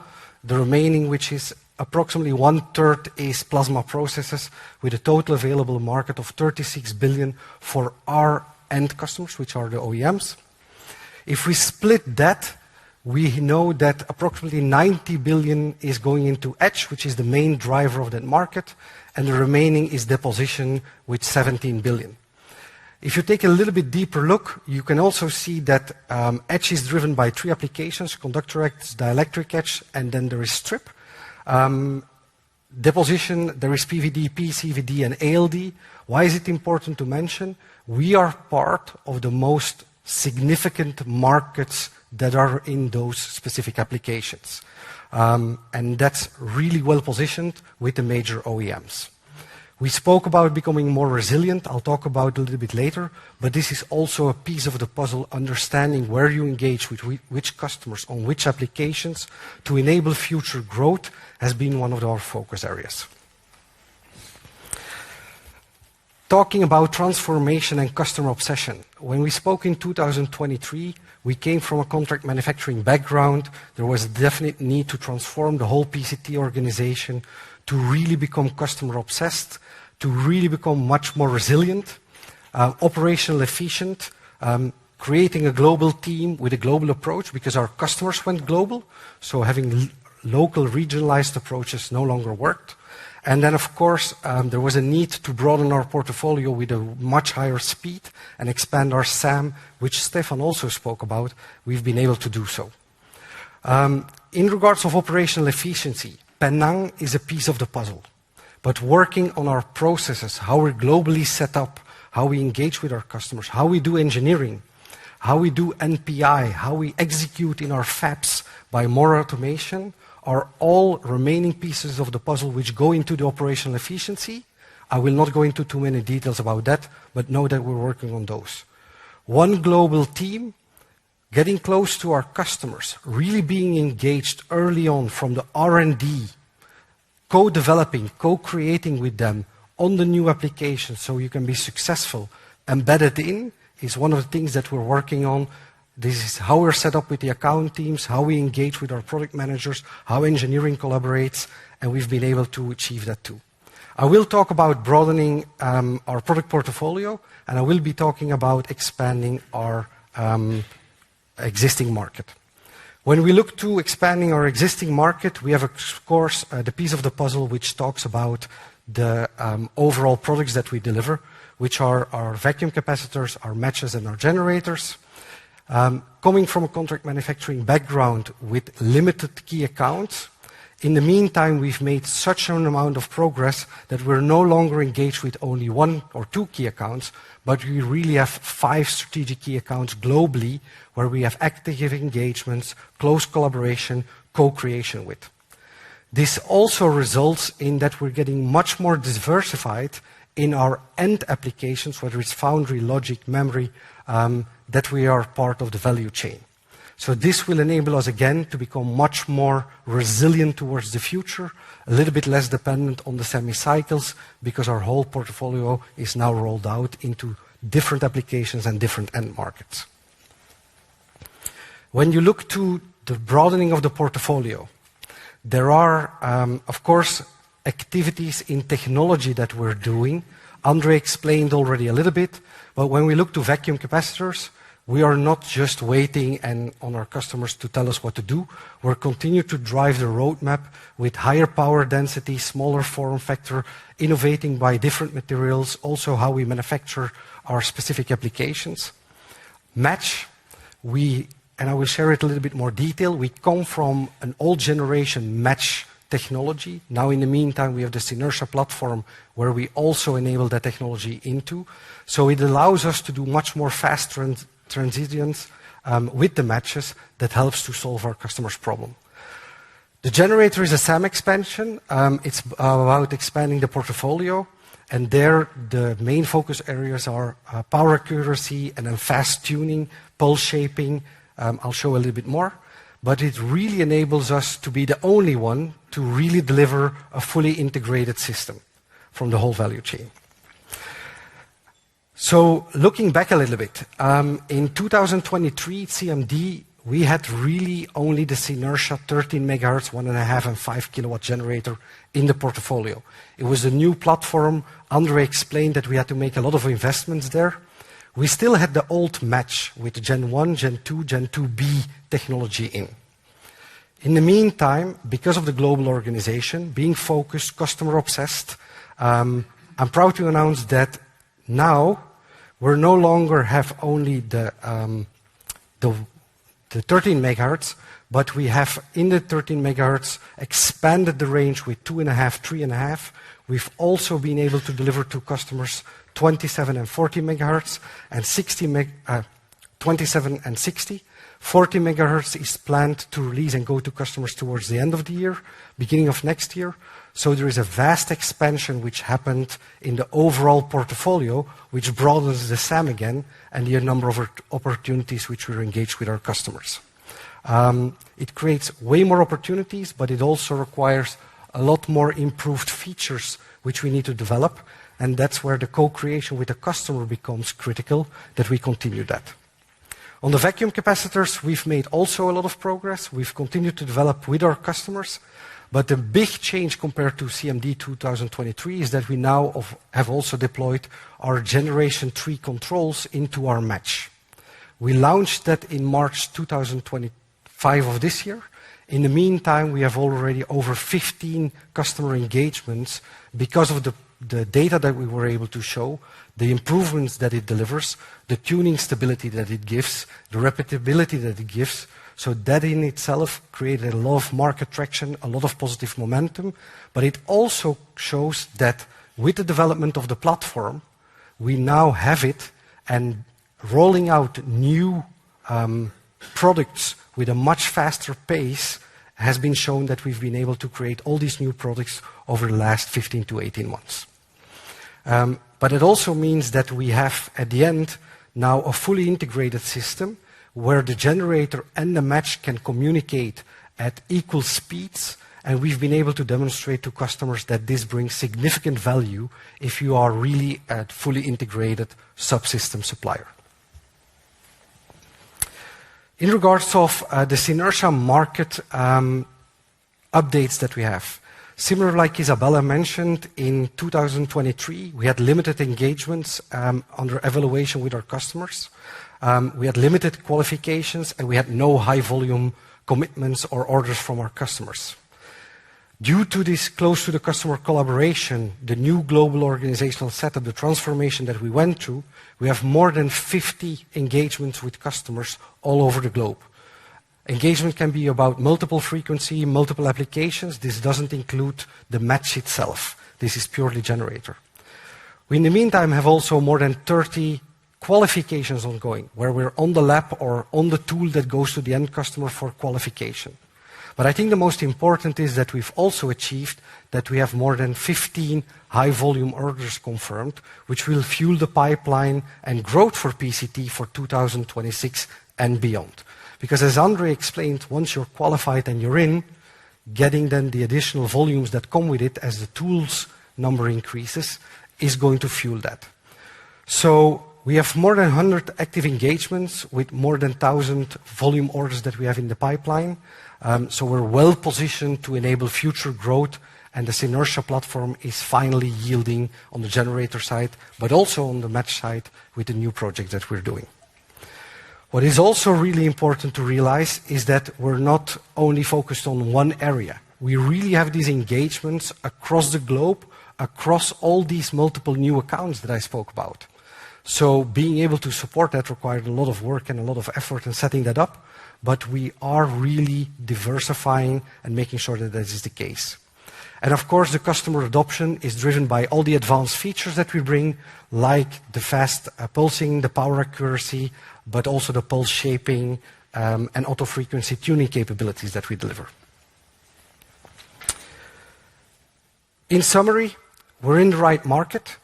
the remaining, which is approximately 1/3, is plasma processes, with a total available market of 36 billion for our end customers, which are the OEMs. If we split that, we know that approximately 90 billion is going into etch, which is the main driver of that market, and the remaining is deposition with 17 billion. If you take a little bit deeper look, you can also see that etch is driven by 3 applications: conductor etch, dielectric etch, and then there is strip. Deposition, there is PVD, PCVD, and ALD. Why is it important to mention? We are part of the most significant markets that are in those specific applications. And that's really well positioned with the major OEMs. We spoke about becoming more resilient. I'll talk about it a little bit later, but this is also a piece of the puzzle, understanding where you engage with which customers on which applications to enable future growth has been one of our focus areas. Talking about transformation and customer obsession. When we spoke in 2023, we came from a contract manufacturing background. There was a definite need to transform the whole PCT organization to really become customer obsessed, to really become much more resilient, operational efficient, creating a global team with a global approach because our customers went global, so having local regionalized approaches no longer worked. And then, of course, there was a need to broaden our portfolio with a much higher speed and expand our SAM, which Stefan also spoke about. We've been able to do so. In regards of operational efficiency, Penang is a piece of the puzzle. But working on our processes, how we're globally set up, how we engage with our customers, how we do engineering, how we do NPI, how we execute in our fabs by more automation, are all remaining pieces of the puzzle which go into the operational efficiency. I will not go into too many details about that, but know that we're working on those. One global team, getting close to our customers, really being engaged early on from the R&D, co-developing, co-creating with them on the new applications so you can be successful, embedded in, is one of the things that we're working on. This is how we're set up with the account teams, how we engage with our product managers, how engineering collaborates, and we've been able to achieve that too. I will talk about broadening our product portfolio, and I will be talking about expanding our existing market. When we look to expanding our existing market, we have, of course, the piece of the puzzle which talks about the overall products that we deliver, which are our vacuum capacitors, our matches, and our generators. Coming from a contract manufacturing background with limited key accounts, in the meantime, we've made such an amount of progress that we're no longer engaged with only 1 or 2 key accounts, but we really have 5 strategic key accounts globally where we have active engagements, close collaboration, co-creation with. This also results in that we're getting much more diversified in our end applications, whether it's foundry, logic, memory, that we are part of the value chain. So this will enable us again to become much more resilient towards the future, a little bit less dependent on the semi-cycles, because our whole portfolio is now rolled out into different applications and different end markets. When you look to the broadening of the portfolio, there are, of course, activities in technology that we're doing. Andre explained already a little bit, but when we look to vacuum capacitors, we are not just waiting on our customers to tell us what to do. We're continuing to drive the roadmap with higher power density, smaller form factor, innovating by different materials, also how we manufacture our specific applications. Match, and I will share it a little bit more detail, we come from an old generation match technology. Now, in the meantime, we have this inertia platform where we also enable that technology into. So it allows us to do much more fast transitions with the matches that helps to solve our customers' problem. The generator is a SAM expansion. It's about expanding the portfolio. And there, the main focus areas are power accuracy and then fast tuning, pulse shaping. I'll show a little bit more. But it really enables us to be the only one to really deliver a fully integrated system from the whole value chain. So looking back a little bit, in 2023 CMD, we had really only this inertia 13 megahertz, 1.5 and 5 kilowatt generator in the portfolio. It was a new platform. Andre explained that we had to make a lot of investments there. we still had the old match with Gen 1, Gen 2, Gen 2B technology in. In the meantime, because of the global organization, being focused, customer obsessed, I'm proud to announce that now we no longer have only the 13 megahertz, but we have in the 13 megahertz expanded the range with 2.5, 3.5. We've also been able to deliver to customers 27 and 40 megahertz and 27 and 60. 40 megahertz is planned to release and go to customers towards the end of the year, beginning of next year. So there is a vast expansion which happened in the overall portfolio, which broadens the SAM again and the number of opportunities which we're engaged with our customers. It creates way more opportunities, but it also requires a lot more improved features which we need to develop, and that's where the co-creation with the customer becomes critical, that we continue that. On the vacuum capacitors, we've made also a lot of progress. We've continued to develop with our customers, but the big change compared to CMD 2023 is that we now have also deployed our Generation 3 controls into our match. We launched that in March 2025 of this year. In the meantime, we have already over 15 customer engagements because of the data that we were able to show, the improvements that it delivers, the tuning stability that it gives, the repeatability that it gives. So that in itself created a lot of market traction, a lot of positive momentum, but it also shows that with the development of the platform, we now have it, and rolling out new products with a much faster pace has been shown that we've been able to create all these new products over the last 15 to 18 months. But it also means that we have, at the end, now a fully integrated system where the generator and the match can communicate at equal speeds, and we've been able to demonstrate to customers that this brings significant value if you are really a fully integrated subsystem supplier. In regards of the Synertia market updates that we have, similar like Isabella mentioned, in 2023, we had limited engagements under evaluation with our customers. We had limited qualifications, and we had no high volume commitments or orders from our customers. Due to this close to the customer collaboration, the new global organizational setup, the transformation that we went through, we have more than 50 engagements with customers all over the globe. Engagement can be about multiple frequency, multiple applications. This doesn't include the match itself. This is purely generator. We, in the meantime, have also more than 30 qualifications ongoing, where we're on the lab or on the tool that goes to the end customer for qualification. But I think the most important is that we've also achieved that we have more than 15 high volume orders confirmed, which will fuel the pipeline and growth for PCT for 2026 and beyond. Because as Andre explained, once you're qualified and you're in, getting then the additional volumes that come with it as the tools number increases is going to fuel that. So we have more than 100 active engagements with more than 1,000 volume orders that we have in the pipeline. So we're well positioned to enable future growth, and the Synertia platform is finally yielding on the generator side, but also on the match side with the new project that we're doing. What is also really important to realize is that we're not only focused on one area. We really have these engagements across the globe, across all these multiple new accounts that I spoke about. So being able to support that required a lot of work and a lot of effort in setting that up, but we are really diversifying and making sure that that is the case. And of course, the customer adoption is driven by all the advanced features that we bring, like the fast pulsing, the power accuracy, but also the pulse shaping and auto-frequency tuning capabilities that we deliver. In summary, we're in the right market.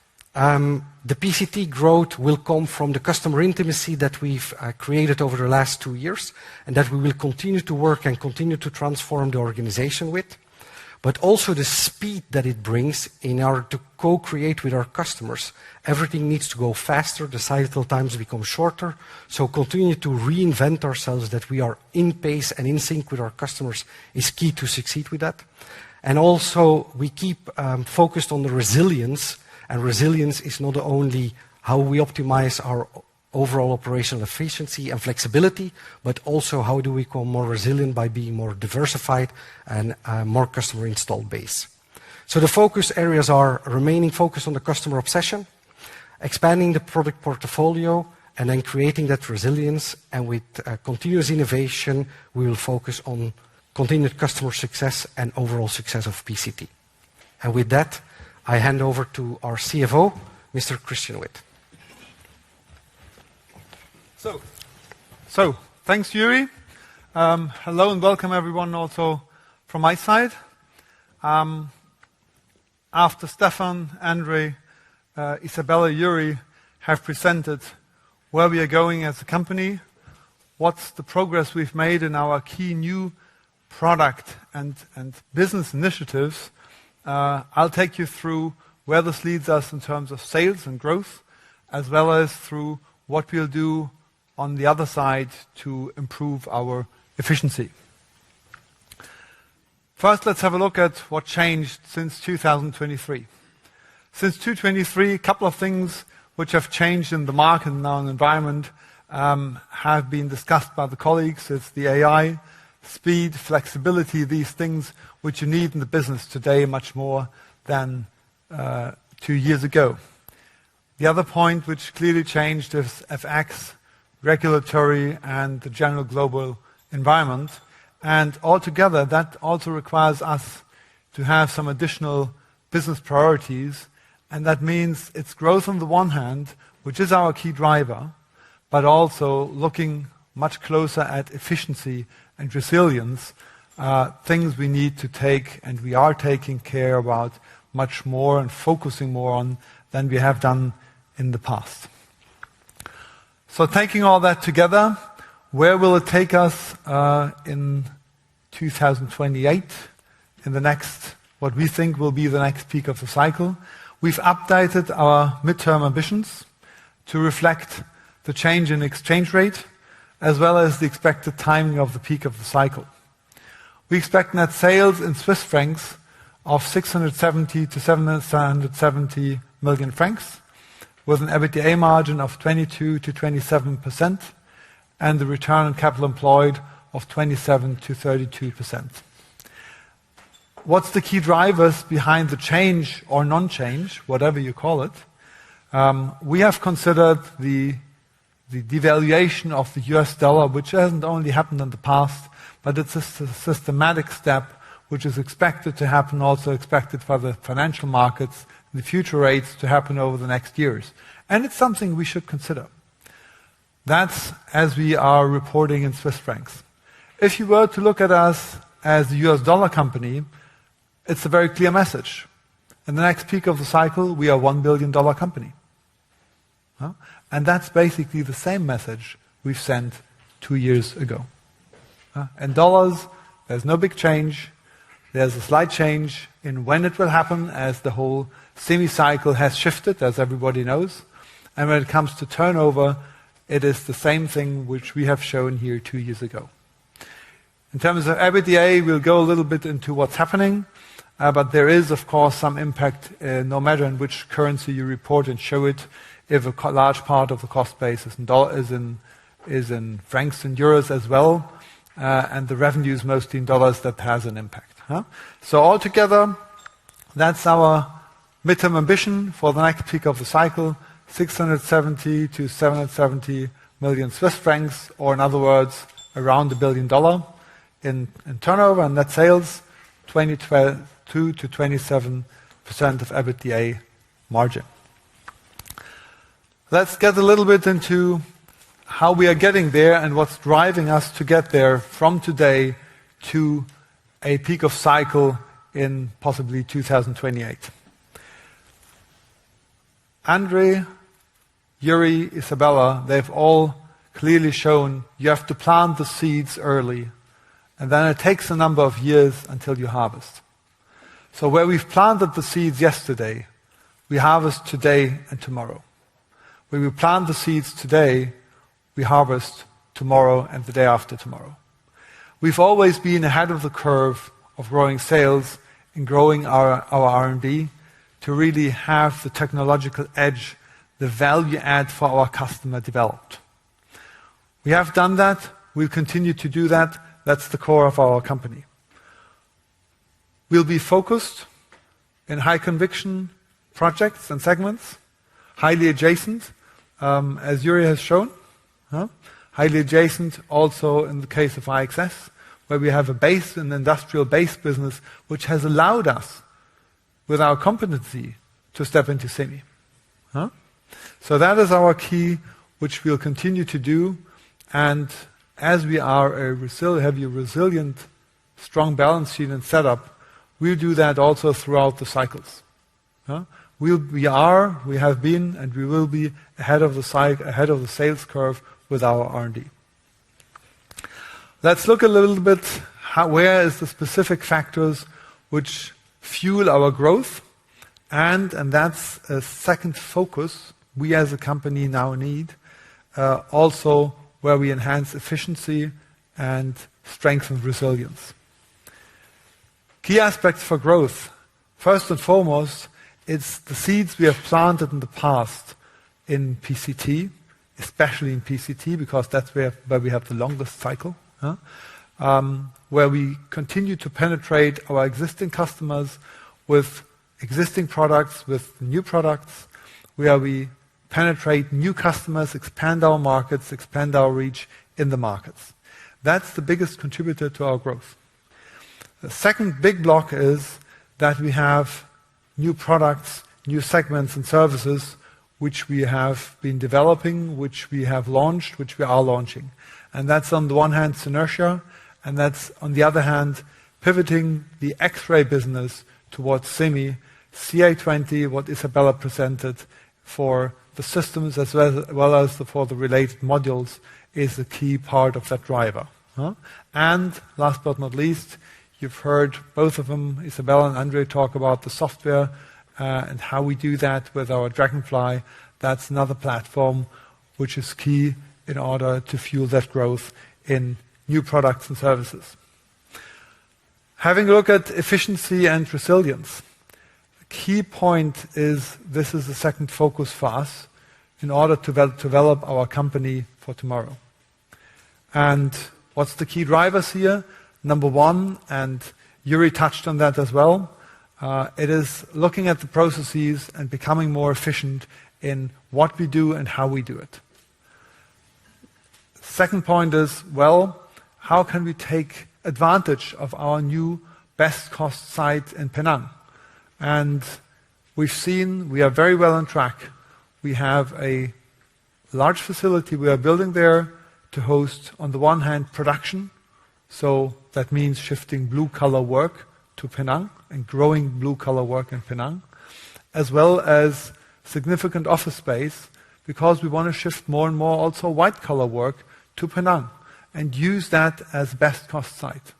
The PCT growth will come from the customer intimacy that we've created over the last 2 years, and that we will continue to work and continue to transform the organization with, but also the speed that it brings in order to co-create with our customers. Everything needs to go faster, the cycle times become shorter, so continue to reinvent ourselves that we are in pace and in sync with our customers is key to succeed with that. And also, we keep focused on the resilience, and resilience is not only how we optimize our overall operational efficiency and flexibility, but also how do we become more resilient by being more diversified and more customer installed base. So the focus areas are remaining focused on the customer obsession, expanding the product portfolio, and then creating that resilience. And with continuous innovation, we will focus on continued customer success and overall success of PCT. And with that, I hand over to our CFO, Mr. Christian Witt. So thanks, Yuri. Hello and welcome everyone also from my side. After Stefan, Andre, Isabella, Yuri have presented where we are going as a company, what's the progress we've made in our key new product and business initiatives, I'll take you through where this leads us in terms of sales and growth, as well as through what we'll do on the other side to improve our efficiency. First, let's have a look at what changed since 2023. Since 2023, a couple of things which have changed in the market and our environment have been discussed by the colleagues. It's the AI, speed, flexibility, these things which you need in the business today much more than 2 years ago. The other point which clearly changed is FX, regulatory, and the general global environment. And altogether, that also requires us to have some additional business priorities. And that means it's growth on the one hand, which is our key driver, but also looking much closer at efficiency and resilience, things we need to take and we are taking care about much more and focusing more on than we have done in the past. So taking all that together, where will it take us in 2028, in the next, what we think will be the next peak of the cycle? We've updated our midterm ambitions to reflect the change in exchange rate, as well as the expected timing of the peak of the cycle. We expect net sales in Swiss francs of 670 to 770 million francs, with an EBITDA margin of 22 to 27%, and the return on capital employed of 27 to 32%. What's the key drivers behind the change or non-change, whatever you call it? We have considered the devaluation of the US dollar, which hasn't only happened in the past, but it's a systematic step which is expected to happen, also expected for the financial markets, the future rates to happen over the next years. And it's something we should consider. That's as we are reporting in Swiss francs. If you were to look at us as a US dollar company, it's a very clear message. In the next peak of the cycle, we are a $1 billion company. And that's basically the same message we've sent 2 years ago. In dollars, there's no big change. There's a slight change in when it will happen, as the whole semi-cycle has shifted, as everybody knows. And when it comes to turnover, it is the same thing which we have shown here 2 years ago. In terms of EBITDA, we'll go a little bit into what's happening, but there is, of course, some impact, no matter in which currency you report and show it, if a large part of the cost base is in francs and euros as well, and the revenue is mostly in dollars, that has an impact. So altogether, that's our midterm ambition for the next peak of the cycle, 670 to 770 million Swiss francs, or in other words, around $1 billion in turnover and net sales, 22 to 27% of EBITDA margin. Let's get a little bit into how we are getting there and what's driving us to get there from today to a peak of cycle in possibly 2028. Andre, Yuri, Isabella, they've all clearly shown you have to plant the seeds early, and then it takes a number of years until you harvest. So where we've planted the seeds yesterday, we harvest today and tomorrow. Where we plant the seeds today, we harvest tomorrow and the day after tomorrow. We've always been ahead of the curve of growing sales and growing our R&D to really have the technological edge the value add for our customer developed. We have done that. We'll continue to do that. That's the core of our company. We'll be focused in high conviction projects and segments, highly adjacent, as Yuri has shown. Highly adjacent also in the case of IXS, where we have an industrial base business, which has allowed us, with our competency, to step into semi. So that is our key, which we'll continue to do. And as we are have a resilient, strong balance sheet and setup, we'll do that also throughout the cycles. We have been, and we will be ahead of the sales curve with our R&D. Let's look a little bit where is the specific factors which fuel our growth, and that's a second focus we as a company now need, also where we enhance efficiency and strengthen resilience. Key aspects for growth. First and foremost, it's the seeds we have planted in the past in PCT, especially in PCT, because that's where we have the longest cycle, where we continue to penetrate our existing customers with existing products, with new products, where we penetrate new customers, expand our markets, expand our reach in the markets. That's the biggest contributor to our growth. The second big block is that we have new products, new segments and services which we have been developing, which we have launched, which we are launching. And that's on the one hand Synertia, and that's on the other hand pivoting the X-ray business towards semi, CA20, what Isabella presented for the systems as well as for the related modules is a key part of that driver. And last but not least, you've heard both of them, Isabella and Andre, talk about the software and how we do that with our Dragonfly. That's another platform which is key in order to fuel that growth in new products and services. Having a look at efficiency and resilience. The key point is this is the second focus for us in order to develop our company for tomorrow. And what's the key drivers here? Number one, and Yuri touched on that as well, it is looking at the processes and becoming more efficient in what we do and how we do it. Second point is, well, how can we take advantage of our new best cost site in Penang? And we've seen we are very well on track. We have a large facility we are building there to host, on the one hand, production. So that means shifting blue-collar work to Penang and growing blue-collar work in Penang, as well as significant office space, because we want to shift more and more also white-collar work to Penang and use that as best cost site.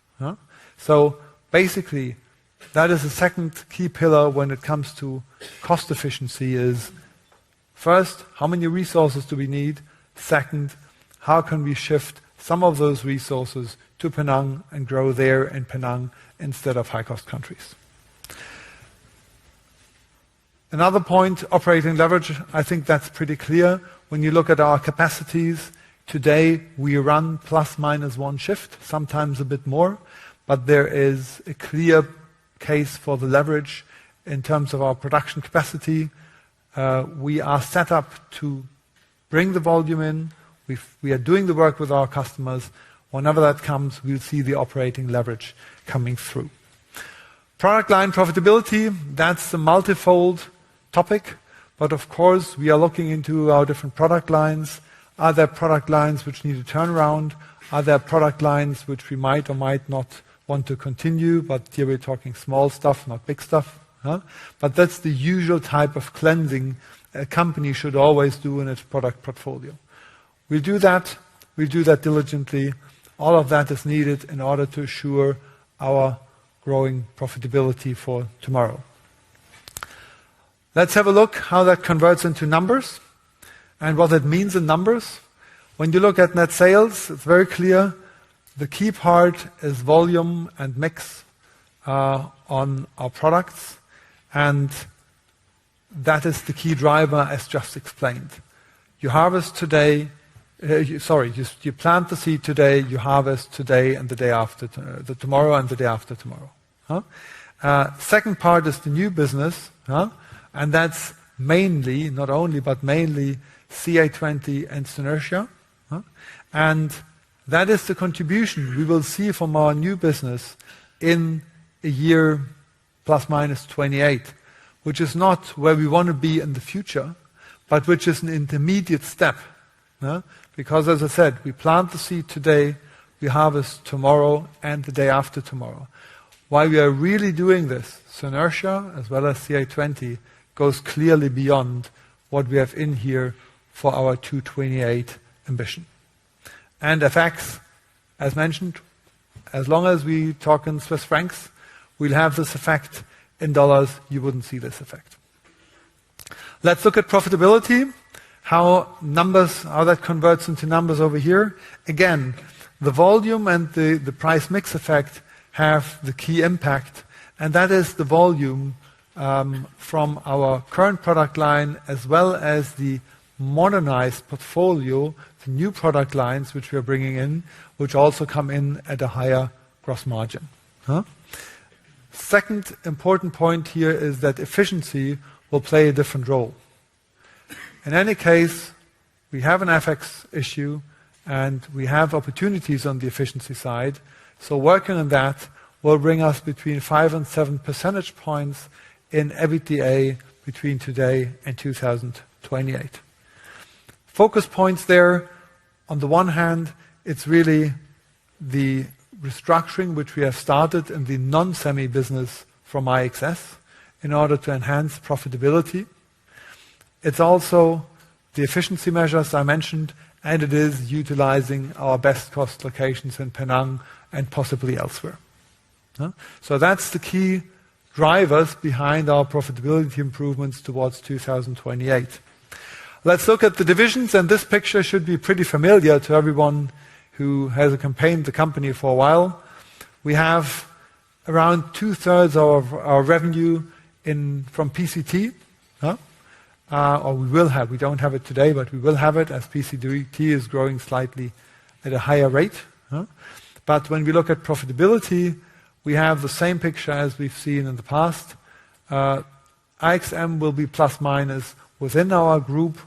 So basically, that is the second key pillar when it comes to cost efficiency is, first, how many resources do we need? Second, how can we shift some of those resources to Penang and grow there in Penang instead of high-cost countries? Another point, operating leverage, I think that's pretty clear. When you look at our capacities, today we run plus minus one shift, sometimes a bit more, but there is a clear case for the leverage in terms of our production capacity. We are set up to bring the volume in. We are doing the work with our customers. Whenever that comes, we'll see the operating leverage coming through. Product line profitability, that's a multifold topic, but of course we are looking into our different product lines. Are there product lines which need a turnaround? Are there product lines which we might or might not want to continue, but here we're talking small stuff, not big stuff. But that's the usual type of cleansing a company should always do in its product portfolio. We'll do that diligently. All of that is needed in order to assure our growing profitability for tomorrow. Let's have a look how that converts into numbers and what it means in numbers. When you look at net sales, it's very clear. The key part is volume and mix on our products. And that is the key driver as just explained. You harvest today, you plant the seed today, you harvest today and the day after, the tomorrow and the day after tomorrow. Second part is the new business, and that's mainly, not only, but mainly CA20 and Synertia. And that is the contribution we will see from our new business in a year plus minus 28, which is not where we want to be in the future, but which is an intermediate step. Because as I said, we plant the seed today, we harvest tomorrow and the day after tomorrow. Why we are really doing this, Synertia as well as CA20 goes clearly beyond what we have in here for our 228 ambition. And FX, as mentioned, as long as we talk in Swiss francs, we'll have this effect. In dollars, you wouldn't see this effect. Let's look at profitability, how that converts into numbers over here. Again, the volume and the price mix effect have the key impact, and that is the volume from our current product line as well as the modernized portfolio, the new product lines which we are bringing in, which also come in at a higher gross margin. Second important point here is that efficiency will play a different role. In any case, we have an FX issue and we have opportunities on the efficiency side, so working on that will bring us between 5 and 7 percentage points in EBITDA between today and 2028. Focus points there, on the one hand, it's really the restructuring which we have started in the non-semi business from IXS in order to enhance profitability. It's also the efficiency measures I mentioned, and it is utilizing our best cost locations in Penang and possibly elsewhere. So that's the key drivers behind our profitability improvements towards 2028. Let's look at the divisions, and this picture should be pretty familiar to everyone who has accompanied the company for a while. We have around 2/3 of our revenue from PCT, or we will have. We don't have it today, but we will have it as PCT is growing slightly at a higher rate. But when we look at profitability, we have the same picture as we've seen in the past. IXM will be plus minus within our group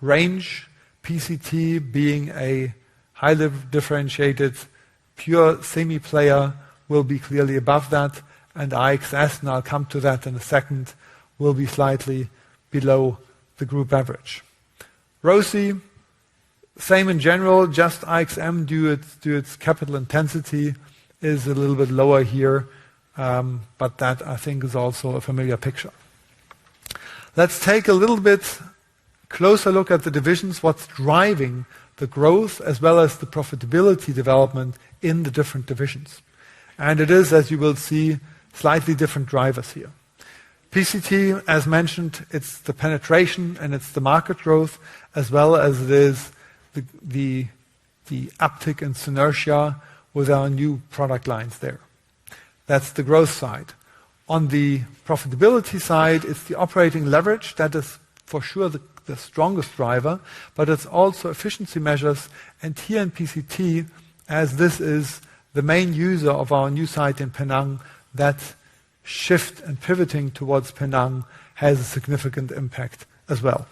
range, PCT being a highly differentiated pure semi player will be clearly above that, and IXS, and I'll come to that in a second, will be slightly below the group average. ROCE, same in general, just IXM due to its capital intensity is a little bit lower here, but that I think is also a familiar picture. Let's take a little bit closer look at the divisions, what's driving the growth as well as the profitability development in the different divisions. And it is, as you will see, slightly different drivers here. PCT, as mentioned, it's the penetration and it's the market growth, as well as it is the uptick in Synertia with our new product lines there. That's the growth side. On the profitability side, it's the operating leverage. That is for sure the strongest driver, but it's also efficiency measures. And here in PCT, as this is the main user of our new site in Penang, that shift and pivoting towards Penang has a significant impact as well.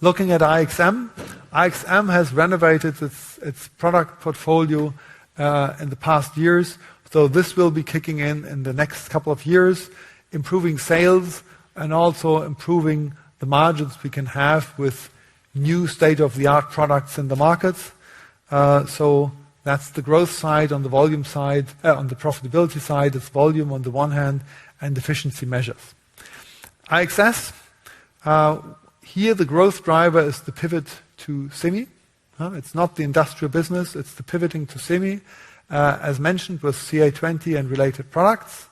Looking at IXM, IXM has renovated its product portfolio in the past years, so this will be kicking in the next couple of years, improving sales and also improving the margins we can have with new state-of-the-art products in the markets. So that's the growth side. On the volume side, on the profitability side, it's volume on the one hand and efficiency measures. IXS, here the growth driver is the pivot to semi. It's not the industrial business, it's the pivoting to semi, as mentioned with CA20 and related products.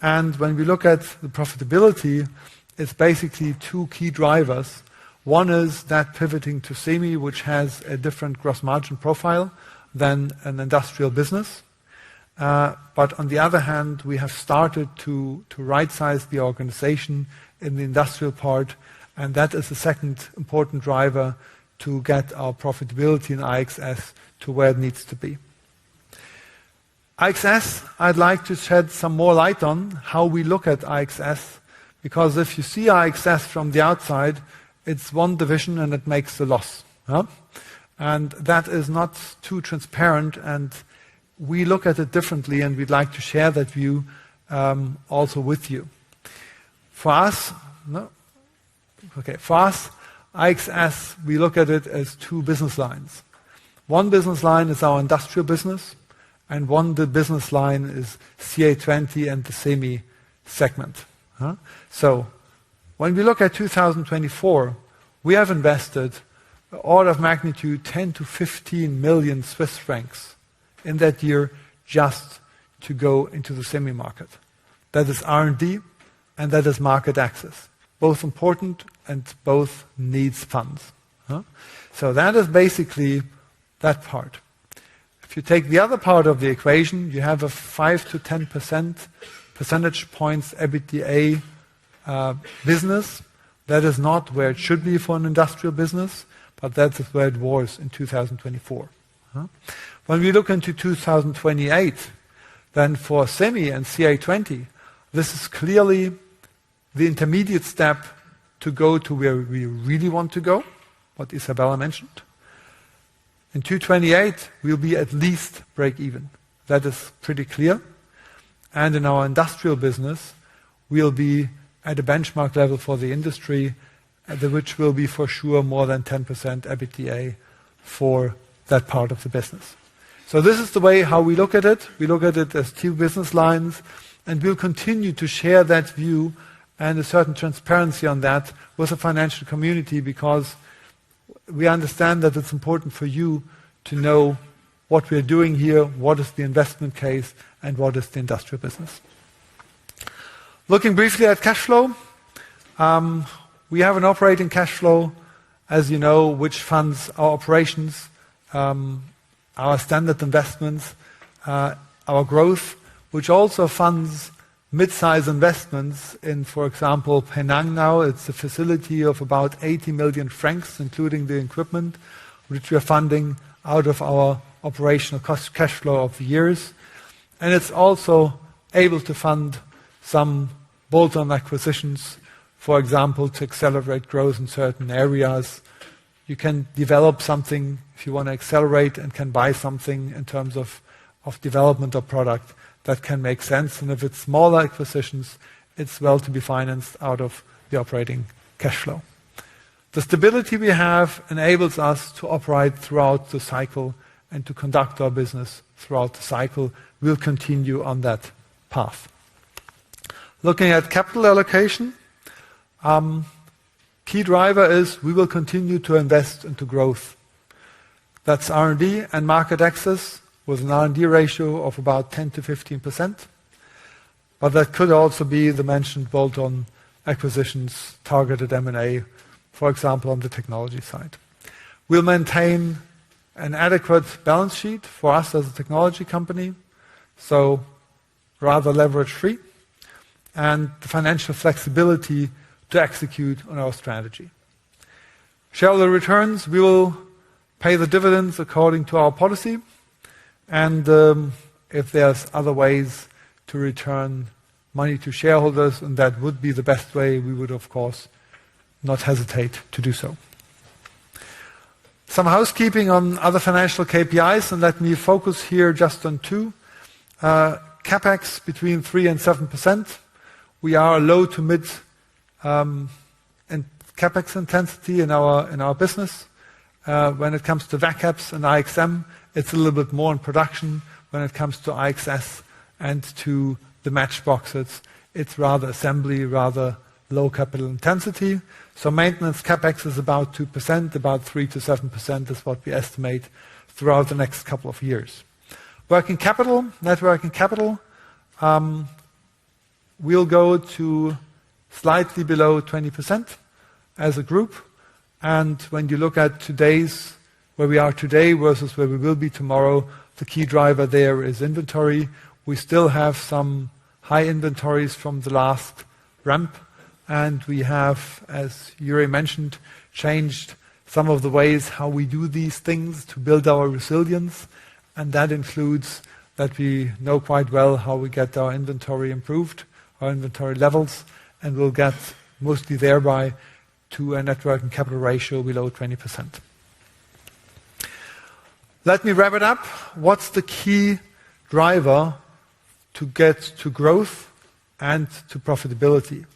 And when we look at the profitability, it's basically two key drivers. One is that pivoting to semi, which has a different gross margin profile than an industrial business. But on the other hand, we have started to right-size the organization in the industrial part, and that is the second important driver to get our profitability in IXS to where it needs to be. IXS, I'd like to shed some more light on how we look at IXS, because if you see IXS from the outside, it's one division and it makes a loss. Huh? And that is not too transparent, and we look at it differently, and we'd like to share that view also with you. For us, IXS, we look at it as two business lines. One business line is our industrial business, and the business line is CA20 and the semi segment. Huh? So when we look at 2024, we have invested order of magnitude 10 to 15 million Swiss francs in that year just to go into the semi market. That is R&D and that is market access. Both important and both needs funds. Huh? So that is basically that part. If you take the other part of the equation, you have a 5 to 10% percentage points EBITDA business. That is not where it should be for an industrial business, but that is where it was in 2024. When we look into 2028, then for semi and CA20, this is clearly the intermediate step to go to where we really want to go, what Isabella mentioned. In 2028, we'll be at least break even. That is pretty clear. And in our industrial business, we'll be at a benchmark level for the industry, which will be for sure more than 10% EBITDA for that part of the business. So this is the way how we look at it. We look at it as two business lines, and we'll continue to share that view and a certain transparency on that with the financial community, because we understand that it's important for you to know what we're doing here, what is the investment case, and what is the industrial business. Looking briefly at cash flow, we have an operating cash flow, as you know, which funds our operations, our standard investments, our growth, which also funds mid-size investments in, for example, Penang now. It's a facility of about 80 million francs, including the equipment, which we are funding out of our operational cash flow of the years. And it's also able to fund some bolt-on acquisitions, for example, to accelerate growth in certain areas. You can develop something if you want to accelerate and can buy something in terms of development of product that can make sense. And if it's smaller acquisitions, it's well to be financed out of the operating cash flow. The stability we have enables us to operate throughout the cycle and to conduct our business throughout the cycle. We'll continue on that path. Looking at capital allocation, key driver is we will continue to invest into growth. That's R&D and market access with an R&D ratio of about 10 to 15%. But that could also be the mentioned bolt-on acquisitions, targeted M&A, for example, on the technology side. We'll maintain an adequate balance sheet for us as a technology company, so rather leverage-free, and the financial flexibility to execute on our strategy. Shareholder returns, we will pay the dividends according to our policy, and if there's other ways to return money to shareholders, and that would be the best way, we would, of course, not hesitate to do so. Some housekeeping on other financial KPIs, and let me focus here just on two. CapEx between 3 and 7%. We are low to mid CapEx intensity in our business. When it comes to VACAPS and IXM, it's a little bit more in production. When it comes to IXS and to the matchboxes, it's rather assembly, rather low capital intensity. So maintenance CapEx is about 2%, about 3 to 7% is what we estimate throughout the next couple of years. Working capital, net working capital, we'll go to slightly below 20% as a group. And when you look at where we are today versus where we will be tomorrow, the key driver there is inventory. We still have some high inventories from the last ramp, and we have, as Yuri mentioned, changed some of the ways how we do these things to build our resilience, and that includes that we know quite well how we get our inventory improved, our inventory levels, and we'll get mostly thereby to a net working capital ratio below 20%. Let me wrap it up. What's the key driver to get to growth and to profitability?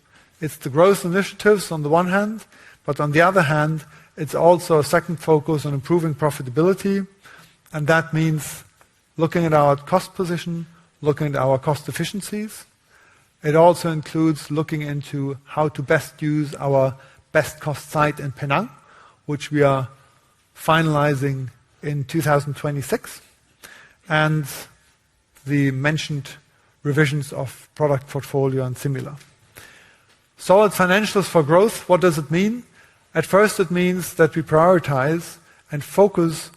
It's the growth initiatives on the one hand, but on the other hand, it's also a second focus on improving profitability, and that means looking at our cost position, looking at our cost efficiencies. It also includes looking into how to best use our best cost site in Penang, which we are finalizing in 2026, and the mentioned revisions of product portfolio and similar. Solid financials for growth, what does it mean? At first it means that we prioritize and focus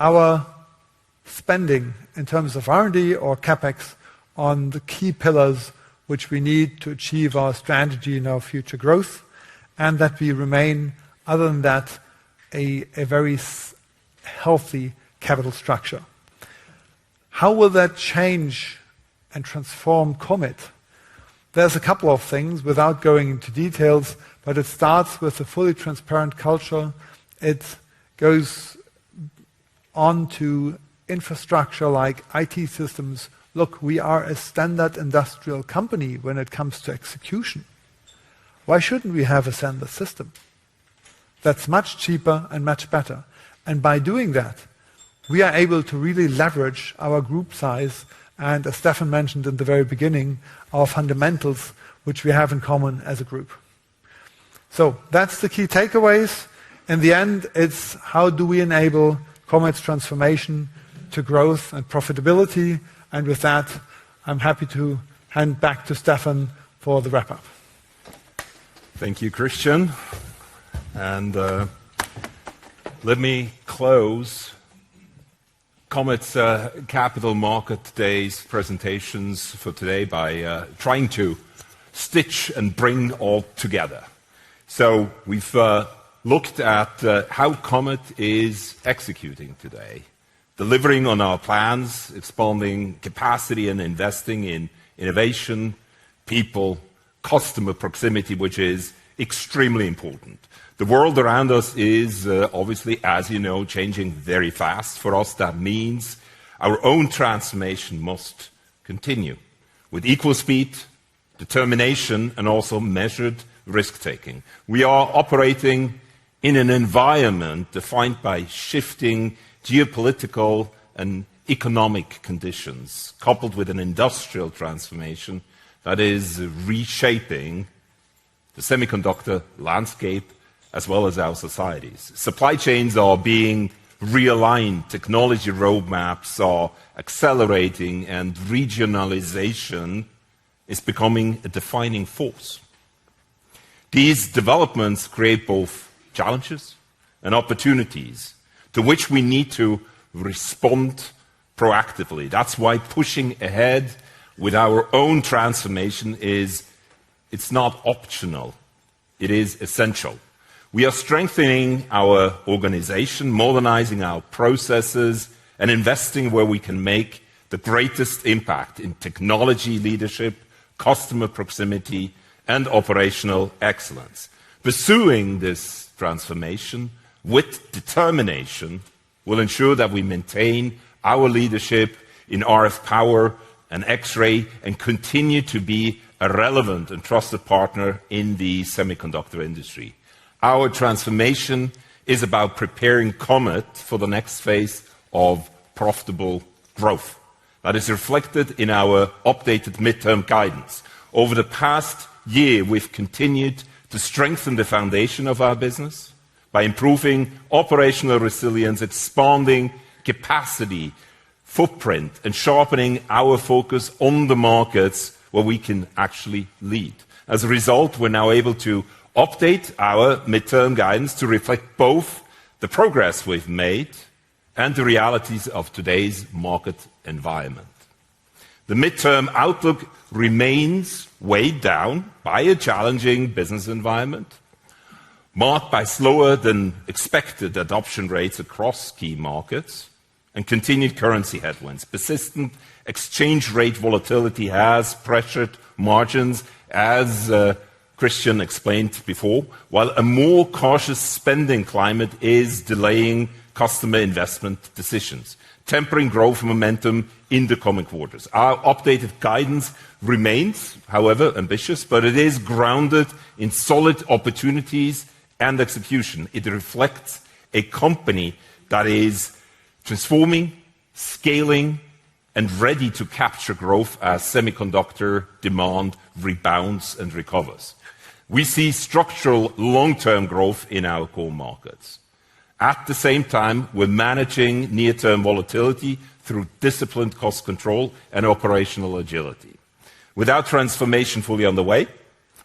our spending in terms of R&D or CapEx on the key pillars which we need to achieve our strategy and our future growth, and that we remain, other than that, a very healthy capital structure. How will that change and transform Comet? There's a couple of things without going into details, but it starts with a fully transparent culture. It goes on to infrastructure like IT systems. Look, we are a standard industrial company when it comes to execution. Why shouldn't we have a standard system? That's much cheaper and much better. And by doing that, we are able to really leverage our group size and, as Stefan mentioned in the very beginning, our fundamentals, which we have in common as a group. So that's the key takeaways. In the end, it's how do we enable Comet's transformation to growth and profitability. And with that, I'm happy to hand back to Stefan for the wrap-up. Thank you, Christian. And let me close Comet's Capital Market Day's presentations for today by trying to stitch and bring all together. So we've looked at how Comet is executing today, delivering on our plans, expanding capacity and investing in innovation, people, customer proximity, which is extremely important. The world around us is obviously, as you know, changing very fast. For us, that means our own transformation must continue with equal speed, determination, and also measured risk-taking. We are operating in an environment defined by shifting geopolitical and economic conditions, coupled with an industrial transformation that is reshaping the semiconductor landscape as well as our societies. Supply chains are being realigned, technology roadmaps are accelerating, and regionalization is becoming a defining force. These developments create both challenges and opportunities to which we need to respond proactively. That's why pushing ahead with our own transformation it's not optional, it is essential. We are strengthening our organization, modernizing our processes, and investing where we can make the greatest impact in technology leadership, customer proximity, and operational excellence. Pursuing this transformation with determination will ensure that we maintain our leadership in RF power and X-ray and continue to be a relevant and trusted partner in the semiconductor industry. Our transformation is about preparing Comet for the next phase of profitable growth. That is reflected in our updated midterm guidance. Over the past year, we've continued to strengthen the foundation of our business by improving operational resilience, expanding capacity, footprint, and sharpening our focus on the markets where we can actually lead. As a result, we're now able to update our midterm guidance to reflect both the progress we've made and the realities of today's market environment. The midterm outlook remains weighed down by a challenging business environment, marked by slower than expected adoption rates across key markets and continued currency headwinds. Persistent exchange rate volatility has pressured margins, as Christian explained before, while a more cautious spending climate is delaying customer investment decisions, tempering growth momentum in the coming quarters. Our updated guidance remains, however, ambitious, but it is grounded in solid opportunities and execution. It reflects a company that is transforming, scaling, and ready to capture growth as semiconductor demand rebounds and recovers. We see structural long-term growth in our core markets. At the same time, we're managing near-term volatility through disciplined cost control and operational agility. With our transformation fully underway,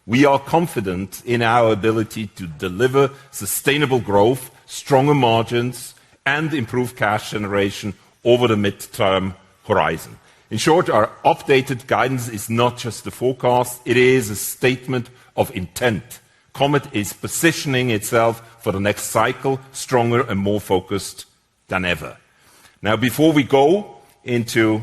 we are confident in our ability to deliver sustainable growth, stronger margins, and improved cash generation over the midterm horizon. In short, our updated guidance is not just a forecast, it is a statement of intent. Comet is positioning itself for the next cycle stronger and more focused than ever. Now, before we go into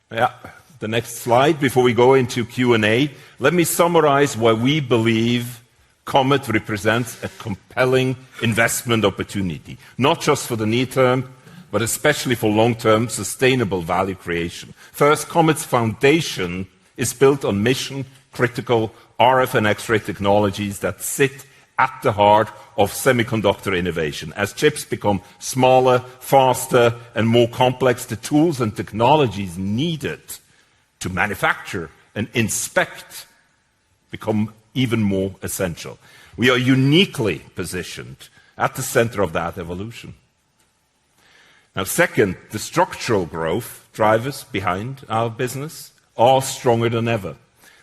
the next slide, before we go into Q&A, let me summarize why we believe Comet represents a compelling investment opportunity, not just for the near term, but especially for long-term sustainable value creation. First, Comet's foundation is built on mission-critical RF and X-ray technologies that sit at the heart of semiconductor innovation. As chips become smaller, faster, and more complex, the tools and technologies needed to manufacture and inspect become even more essential. We are uniquely positioned at the center of that evolution. Now, second, the structural growth drivers behind our business are stronger than ever.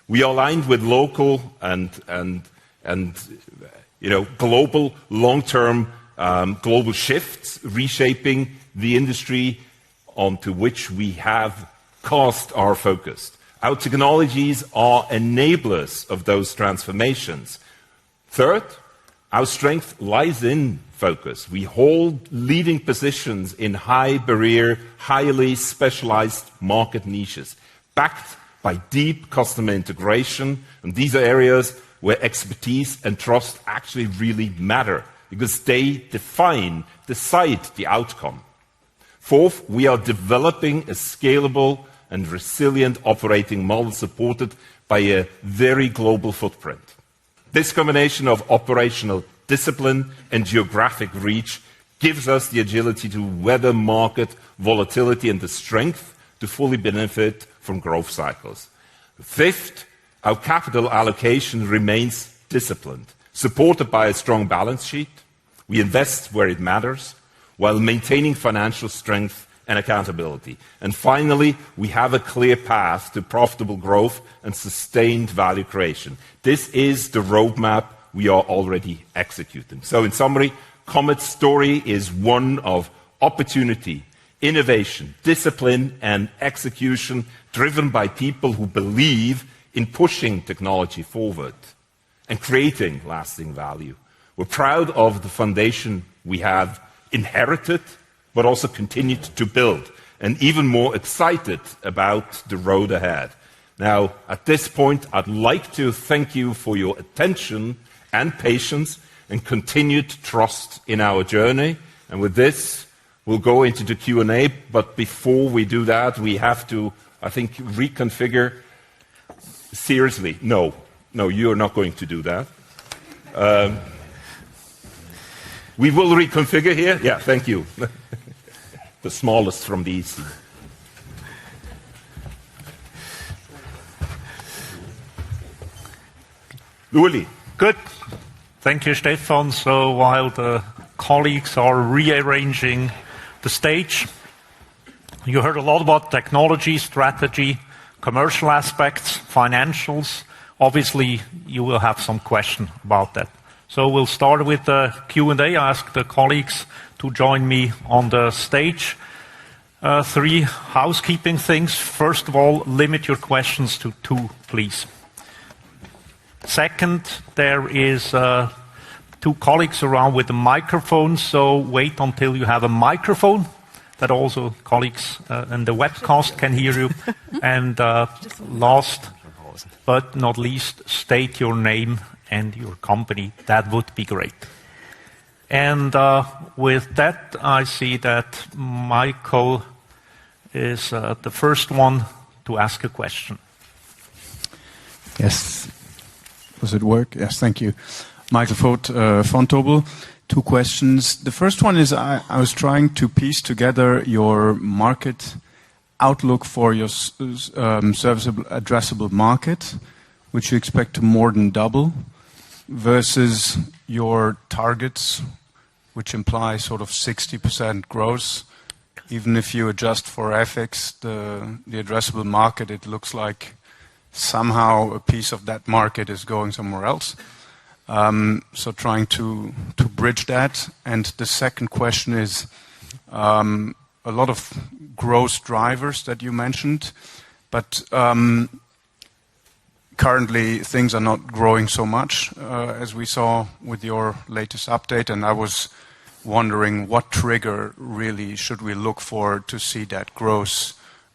We are aligned with local and global long-term global shifts, reshaping the industry onto which we have cast our focus. Our technologies are enablers of those transformations. Third, our strength lies in focus. We hold leading positions in high barrier, highly specialized market niches, backed by deep customer integration. And these are areas where expertise and trust actually really matter because they decide the outcome. Fourth, we are developing a scalable and resilient operating model supported by a very global footprint. This combination of operational discipline and geographic reach gives us the agility to weather market volatility and the strength to fully benefit from growth cycles. Fifth, our capital allocation remains disciplined, supported by a strong balance sheet. We invest where it matters while maintaining financial strength and accountability. And finally, we have a clear path to profitable growth and sustained value creation. This is the roadmap we are already executing. So in summary, Comet's story is one of opportunity, innovation, discipline, and execution driven by people who believe in pushing technology forward and creating lasting value. We're proud of the foundation we have inherited, but also continued to build, and even more excited about the road ahead. Now, at this point, I'd like to thank you for your attention and patience and continued trust in our journey. And with this, we'll go into the Q&A, but before we do that, we have to, I think, reconfigure. Seriously, no, you're not going to do that. We will reconfigure here. Yeah, thank you. The smallest from these. Uli. Good. Thank you, Stefan. So while the colleagues are rearranging the stage, you heard a lot about technology, strategy, commercial aspects, financials. Obviously, you will have some question about that. So we'll start with the Q&A. I ask the colleagues to join me on the stage. Three housekeeping things. First of all, limit your questions to 2, please. Second, there is 2 colleagues around with a microphone, so wait until you have a microphone that also colleagues in the webcast can hear you. And last but not least, state your name and your company. That would be great. And with that, I see that Michael is the first one to ask a question. Yes. Does it work? Yes, thank you. Michael Vogt, Vontobel. 2 questions. The first one is I was trying to piece together your market outlook for your serviceable addressable market, which you expect to more than double, versus your targets, which imply sort of 60% growth. Even if you adjust for FX, the addressable market, it looks like somehow a piece of that market is going somewhere else. So trying to bridge that. And the second question is a lot of growth drivers that you mentioned, but currently things are not growing so much as we saw with your latest update. And I was wondering what trigger really should we look for to see that growth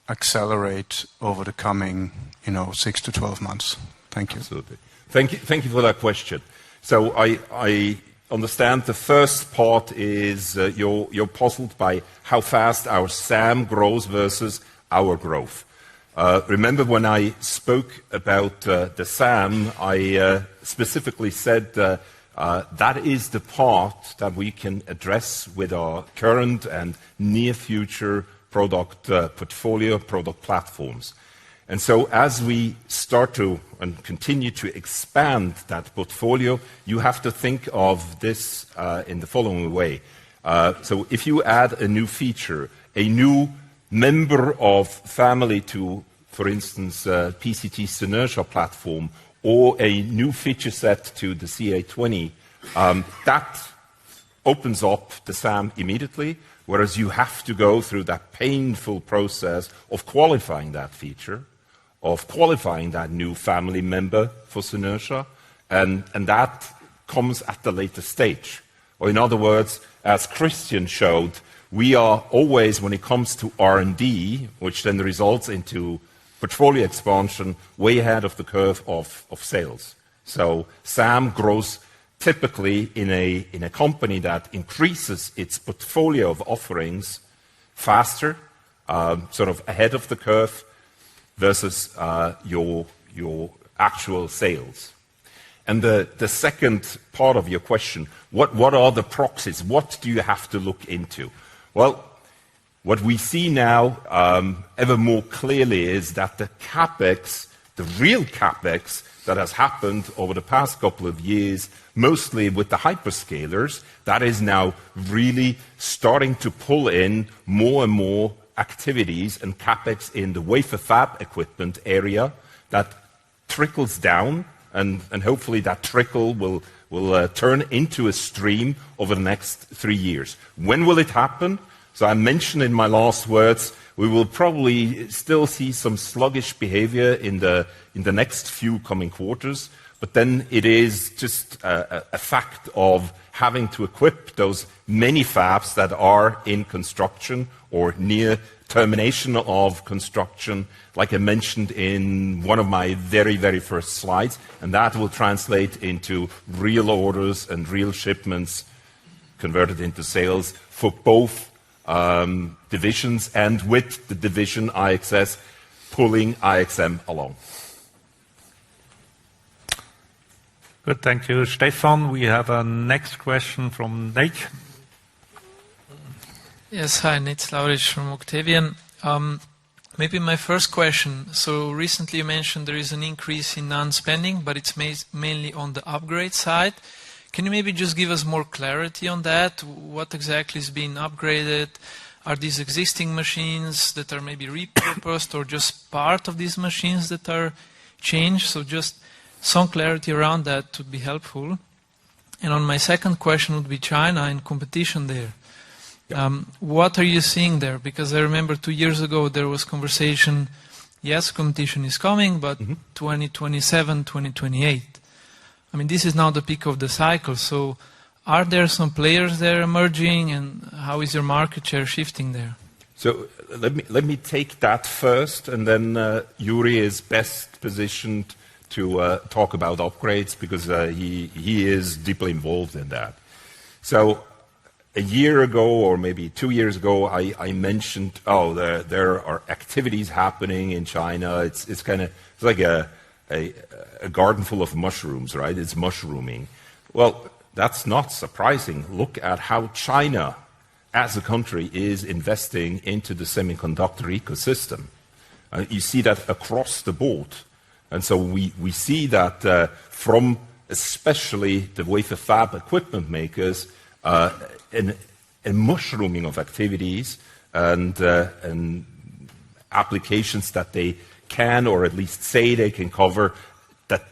accelerate over the coming 6 to 12 months. Thank you. Absolutely. Thank you for that question. So I understand the first part is you're puzzled by how fast our SAM grows versus our growth. Remember when I spoke about the SAM, I specifically said that is the part that we can address with our current and near future product portfolio, product platforms. And so as we start to and continue to expand that portfolio, you have to think of this in the following way. So if you add a new feature, a new member of family to, for instance, PCT Synertia platform, or a new feature set to the CA20, that opens up the SAM immediately, whereas you have to go through that painful process of qualifying that feature, of qualifying that new family member for Synertia, and that comes at the later stage. Or in other words, as Christian showed, we are always, when it comes to R&D, which then results into portfolio expansion, way ahead of the curve of sales. So SAM grows typically in a company that increases its portfolio of offerings faster, sort of ahead of the curve, versus your actual sales. And the second part of your question, what are the proxies? What do you have to look into? Well, what we see now ever more clearly is that the CapEx, the real CapEx that has happened over the past couple of years, mostly with the hyperscalers, that is now really starting to pull in more and more activities and CapEx in the wafer fab equipment area that trickles down, and hopefully that trickle will turn into a stream over the next 3 years. When will it happen? So I mentioned in my last words, we will probably still see some sluggish behavior in the next few coming quarters, but then it is just a fact of having to equip those many fabs that are in construction or near termination of construction, like I mentioned in one of my very, very first slides, and that will translate into real orders and real shipments converted into sales for both divisions, and with the division IXS pulling IXM along. Good, thank you, Stefan. We have a next question from Nate. Yes, hi, Nate Slaurisch from Octavian. Maybe my first question. So recently you mentioned there is an increase in non-spending, but it's mainly on the upgrade side. Can you maybe just give us more clarity on that? What exactly is being upgraded? Are these existing machines that are maybe repurposed, or just part of these machines that are changed? So just some clarity around that would be helpful. And on my second question would be China and competition there. What are you seeing there? Because I remember 2 years ago there was conversation, yes, competition is coming, but 2027, 2028. I mean, this is now the peak of the cycle, so are there some players there emerging, and how is your market share shifting there? So let me take that first, and then Yuri is best positioned to talk about upgrades because he is deeply involved in that. So a year ago, or maybe 2 years ago, I mentioned, there are activities happening in China. It's like a garden full of mushrooms, right? It's mushrooming. Well, that's not surprising. Look at how China, as a country, is investing into the semiconductor ecosystem. You see that across the board. And so we see that from especially the wafer fab equipment makers, in mushrooming of activities and applications that they can, or at least say they can cover, that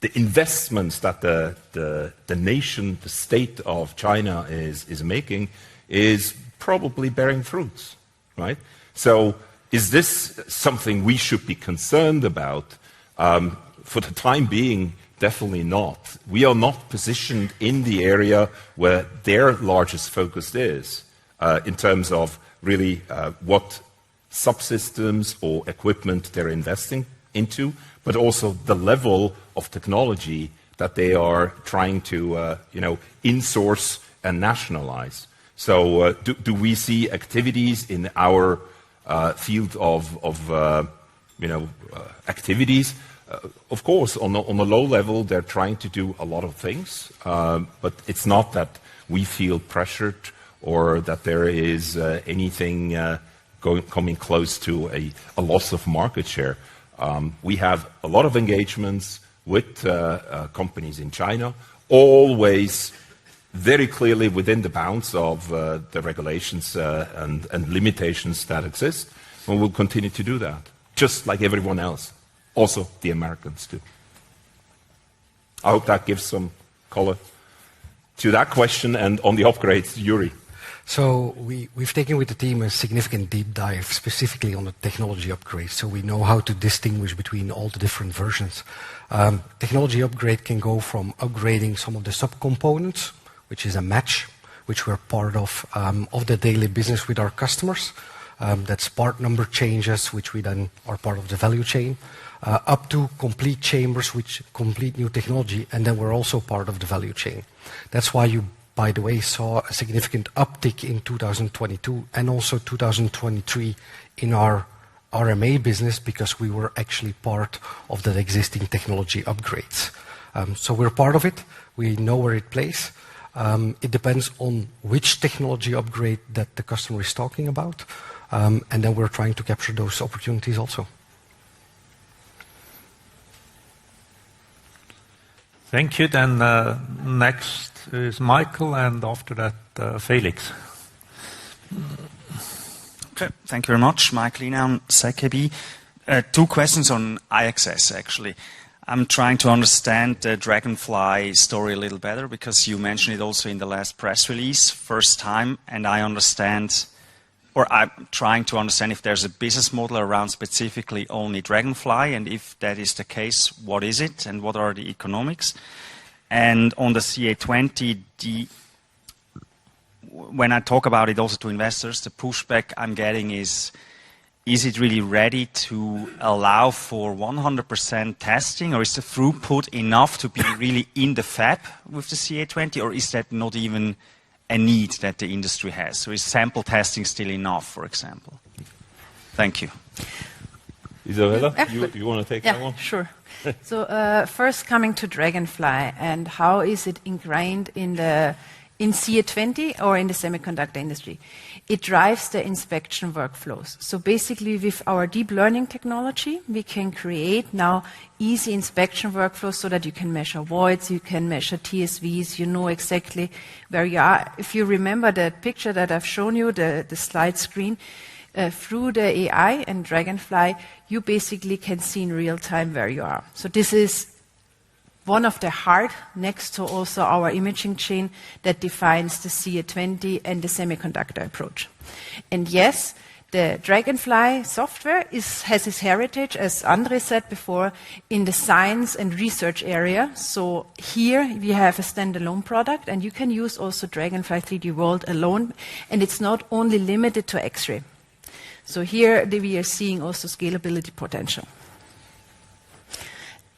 the investments that the nation, the state of China is making is probably bearing fruits, right? So is this something we should be concerned about? For the time being, definitely not. We are not positioned in the area where their largest focus is, in terms of really what subsystems or equipment they're investing into, but also the level of technology that they are trying to insource and nationalize. So do we see activities in our field of activities? Of course, on a low level, they're trying to do a lot of things, but it's not that we feel pressured or that there is anything coming close to a loss of market share. We have a lot of engagements with companies in China, always very clearly within the bounds of the regulations and limitations that exist, and we'll continue to do that, just like everyone else. Also, the Americans too. I hope that gives some color to that question. And on the upgrades, Yuri. So we've taken with the team a significant deep dive specifically on the technology upgrade, so we know how to distinguish between all the different versions. Technology upgrade can go from upgrading some of the subcomponents, which is a match, which we're part of the daily business with our customers. That's part number changes, which we then are part of the value chain, up to complete chambers, which complete new technology, and then we're also part of the value chain. That's why you, by the way, saw a significant uptick in 2022 and also 2023 in our RMA business, because we were actually part of that existing technology upgrades. So we're part of it. We know where it plays. It depends on which technology upgrade that the customer is talking about. And then we're trying to capture those opportunities also. Thank you. Then next is Michael, and after that, Felix. Okay, thank you very much. Michael Inam, ZKB. 2 questions on IXS, actually. I'm trying to understand the Dragonfly story a little better, because you mentioned it also in the last press release, first time, and I'm trying to understand if there's a business model around specifically only Dragonfly, and if that is the case, what is it, and what are the economics? And on the CA20, when I talk about it also to investors, the pushback I'm getting is it really ready to allow for 100% testing, or is the throughput enough to be really in the fab with the CA20, or is that not even a need that the industry has? So is sample testing still enough, for example? Thank you. Isabella, you want to take that one? Yeah, sure. So first coming to Dragonfly, and how is it ingrained in CA20 or in the semiconductor industry? It drives the inspection workflows. So basically with our deep learning technology, we can create now easy inspection workflows so that you can measure voids, you can measure TSVs, you know exactly where you are. If you remember the picture that I've shown you, the slide screen, through the AI and Dragonfly, you basically can see in real time where you are. So this is one of the heart next to also our imaging chain that defines the CA20 and the semiconductor approach. And yes, the Dragonfly software has its heritage, as Andre said before, in the science and research area. So here we have a standalone product, and you can use also Dragonfly 3D World alone, and it's not only limited to X-ray. So here we are seeing also scalability potential.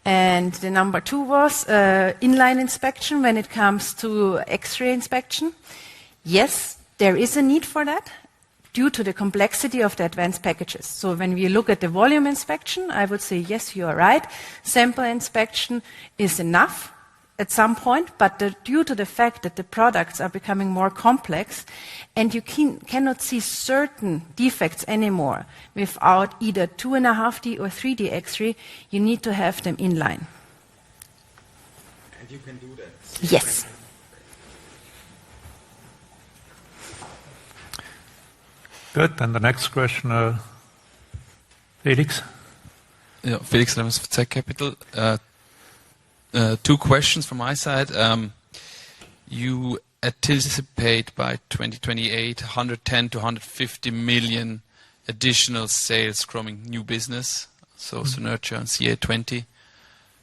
And the number 2 was inline inspection when it comes to X-ray inspection. Yes, there is a need for that due to the complexity of the advanced packages. So when we look at the volume inspection, I would say, yes, you are right. Sample inspection is enough at some point, but due to the fact that the products are becoming more complex and you cannot see certain defects anymore without either 2.5D or 3D X-ray, you need to have them inline. And you can do that? Yes. Good. And the next question, Felix. Yeah, Felix Lemmers of Tech Capital. 2 questions from my side. You anticipate by 2028 110 to 150 million additional sales from new business, so Synertia and CA20.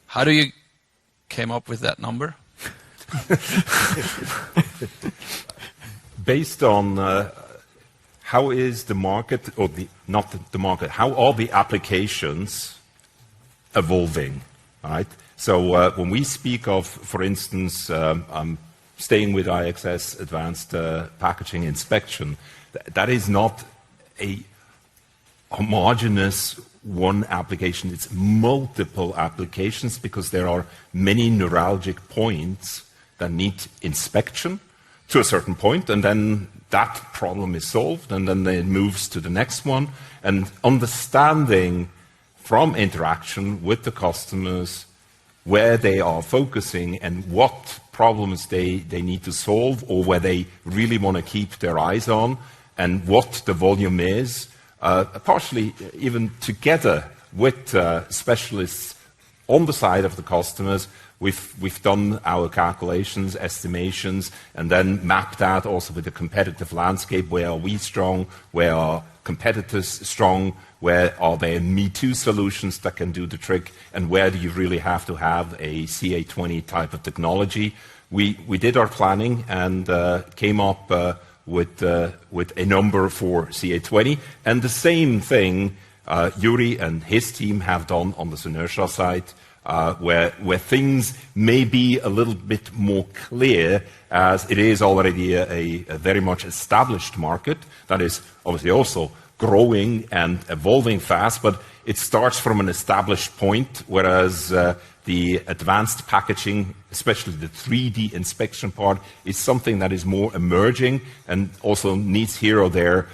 How do you came up with that number? Based on how is the market, or not the market, how are the applications evolving, right? So when we speak of, for instance, staying with IXS, advanced packaging inspection, that is not a homogeneous one application. It's multiple applications because there are many neuralgic points that need inspection to a certain point, and then that problem is solved, and then it moves to the next one. And understanding from interaction with the customers where they are focusing and what problems they need to solve, or where they really want to keep their eyes on, and what the volume is, partially even together with specialists on the side of the customers. We've done our calculations, estimations, and then mapped that also with the competitive landscape. Where are we strong? Where are competitors strong? Where are there Me Too solutions that can do the trick? And where do you really have to have a CA20 type of technology? We did our planning and came up with a number for CA20. And the same thing Yuri and his team have done on the Synertia side. Where things may be a little bit more clear, as it is already a very much established market that is obviously also growing and evolving fast, but it starts from an established point, whereas the advanced packaging, especially the 3D inspection part, is something that is more emerging and also needs here or there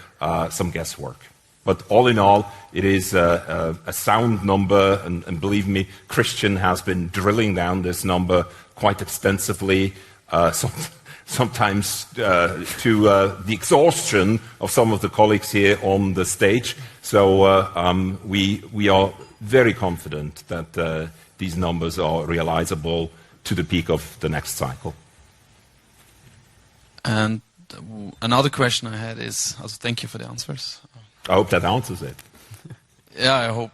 some guesswork. But all in all, it is a sound number, and believe me, Christian has been drilling down this number quite extensively, sometimes to the exhaustion of some of the colleagues here on the stage. So we are very confident that these numbers are realizable to the peak of the next cycle. And another question I had is, also thank you for the answers. I hope that answers it. Yeah, I hope.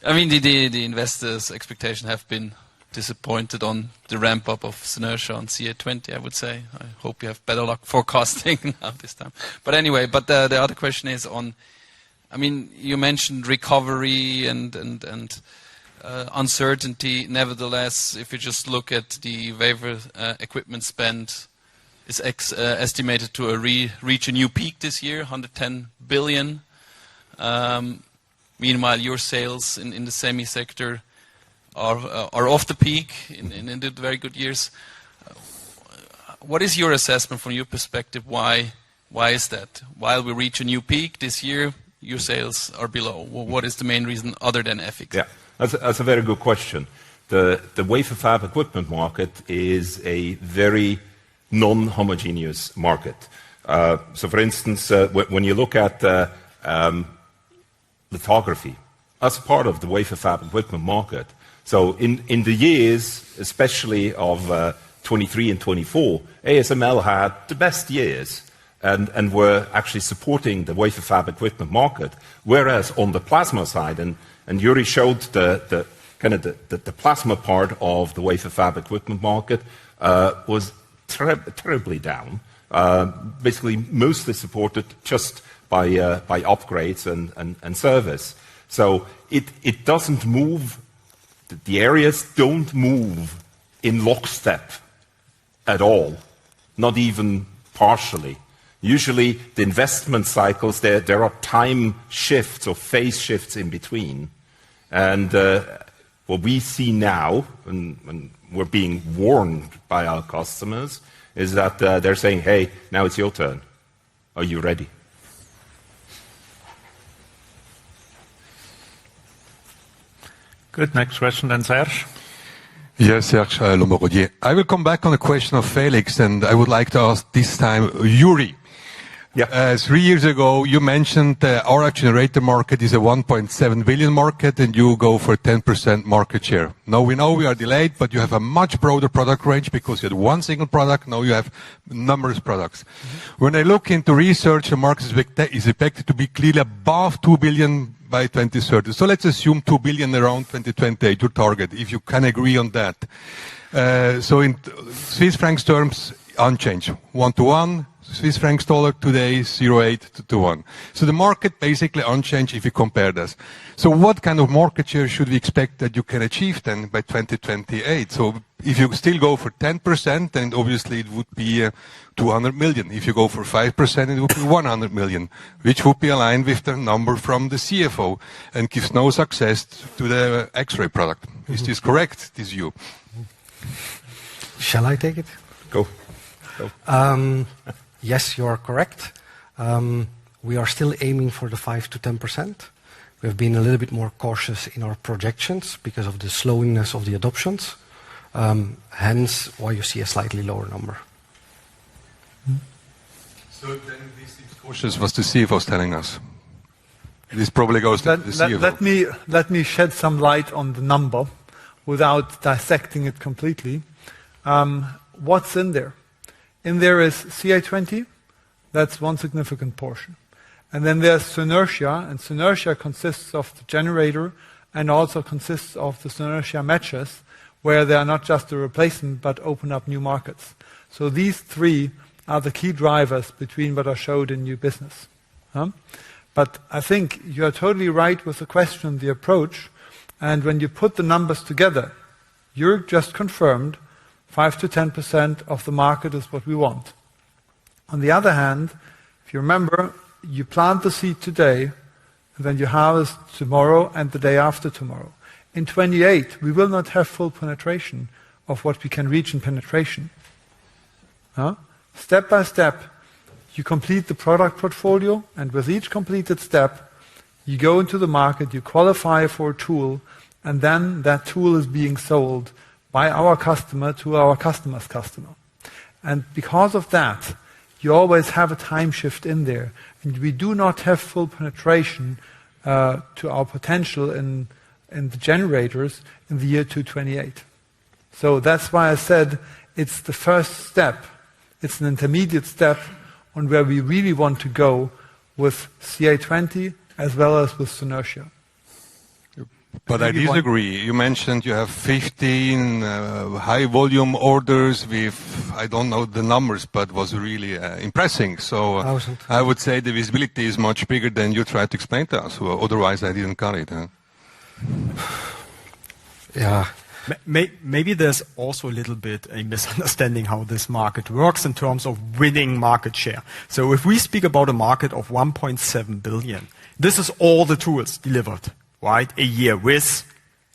I mean, the investors' expectations have been disappointed on the ramp up of Synertia on CA20, I would say. I hope you have better luck forecasting now this time. But anyway, the other question is on, I mean, you mentioned recovery and uncertainty. Nevertheless, if you just look at the wafer equipment spend, is estimated to reach a new peak this year, 110 billion. Meanwhile, your sales in the semi sector are off the peak in the very good years. What is your assessment from your perspective? Why is that? While we reach a new peak this year, your sales are below. What is the main reason other than FX? Yeah, that's a very good question. The wafer fab equipment market is a very non-homogeneous market. So for instance, when you look at lithography as part of the wafer fab equipment market, So in the years, especially of 23 and 24, ASML had the best years and were actually supporting the wafer fab equipment market. Whereas on the plasma side, and Yuri showed the plasma part of the wafer fab equipment market was terribly down. Basically, mostly supported just by upgrades and service. So it doesn't move. The areas don't move in lockstep at all, not even partially. Usually, the investment cycles, there are time shifts or phase shifts in between. And what we see now, and we're being warned by our customers, is that they're saying, hey, now it's your turn. Are you ready? Good. Next question then, Serge. Yes, Serge Lomorodier. I will come back on the question of Felix, and I would like to ask this time Yuri. Yeah. 3 years ago, you mentioned the RF generator market is a 1.7 billion market, and you go for 10% market share. Now we know we are delayed, but you have a much broader product range because you had one single product. Now you have numerous products. Mm-hmm. When I look into research, the market is expected to be clearly above 2 billion by 2030. So let's assume 2 billion around 2028, your target, if you can agree on that. So in Swiss francs terms, unchanged, 1-to-1. Swiss francs dollar today 0.8 to 1. So the market basically unchanged if you compare this. So what kind of market share should we expect that you can achieve then by 2028? So if you still go for 10%, then obviously it would be 200 million. If you go for 5%, it would be 100 million, which would be aligned with the number from the CFO and gives no success to the X-ray product. Mm-hmm. Is this correct, this view? Shall I take it? Go. Yes, you are correct. We are still aiming for the 5 to 10%. We have been a little bit more cautious in our projections because of the slowness of the adoptions. Hence, why you see a slightly lower number. So then this is cautious, what the CFO is telling us. This probably goes to the CFO. Let me shed some light on the number without dissecting it completely. What's in there? In there is CA20, that's one significant portion. And then there's Synertia, and Synertia consists of the generator and also consists of the Synertia matches, where they are not just a replacement but open up new markets. So these three are the key drivers between what I showed in new business. But I think you are totally right with the question, the approach, and when you put the numbers together, you're just confirmed 5 to 10% of the market is what we want. On the other hand, if you remember, you plant the seed today, and then you harvest tomorrow and the day after tomorrow. In 28, we will not have full penetration of what we can reach in penetration. Step by step, you complete the product portfolio, and with each completed step, you go into the market, you qualify for a tool, and then that tool is being sold by our customer to our customer's customer. And because of that, you always have a time shift in there. And we do not have full penetration to our potential in the generators in the year 2028. So that's why I said it's the first step. It's an intermediate step on where we really want to go with CA20 as well as with Synertia. But I disagree. You mentioned you have 15 high volume orders with, I don't know the numbers, but was really impressing. So I would say the visibility is much bigger than you tried to explain to us. Otherwise, I didn't got it. Yeah. Maybe there's also a little bit a misunderstanding how this market works in terms of winning market share. So if we speak about a market of 1.7 billion, this is all the tools delivered, right? A year with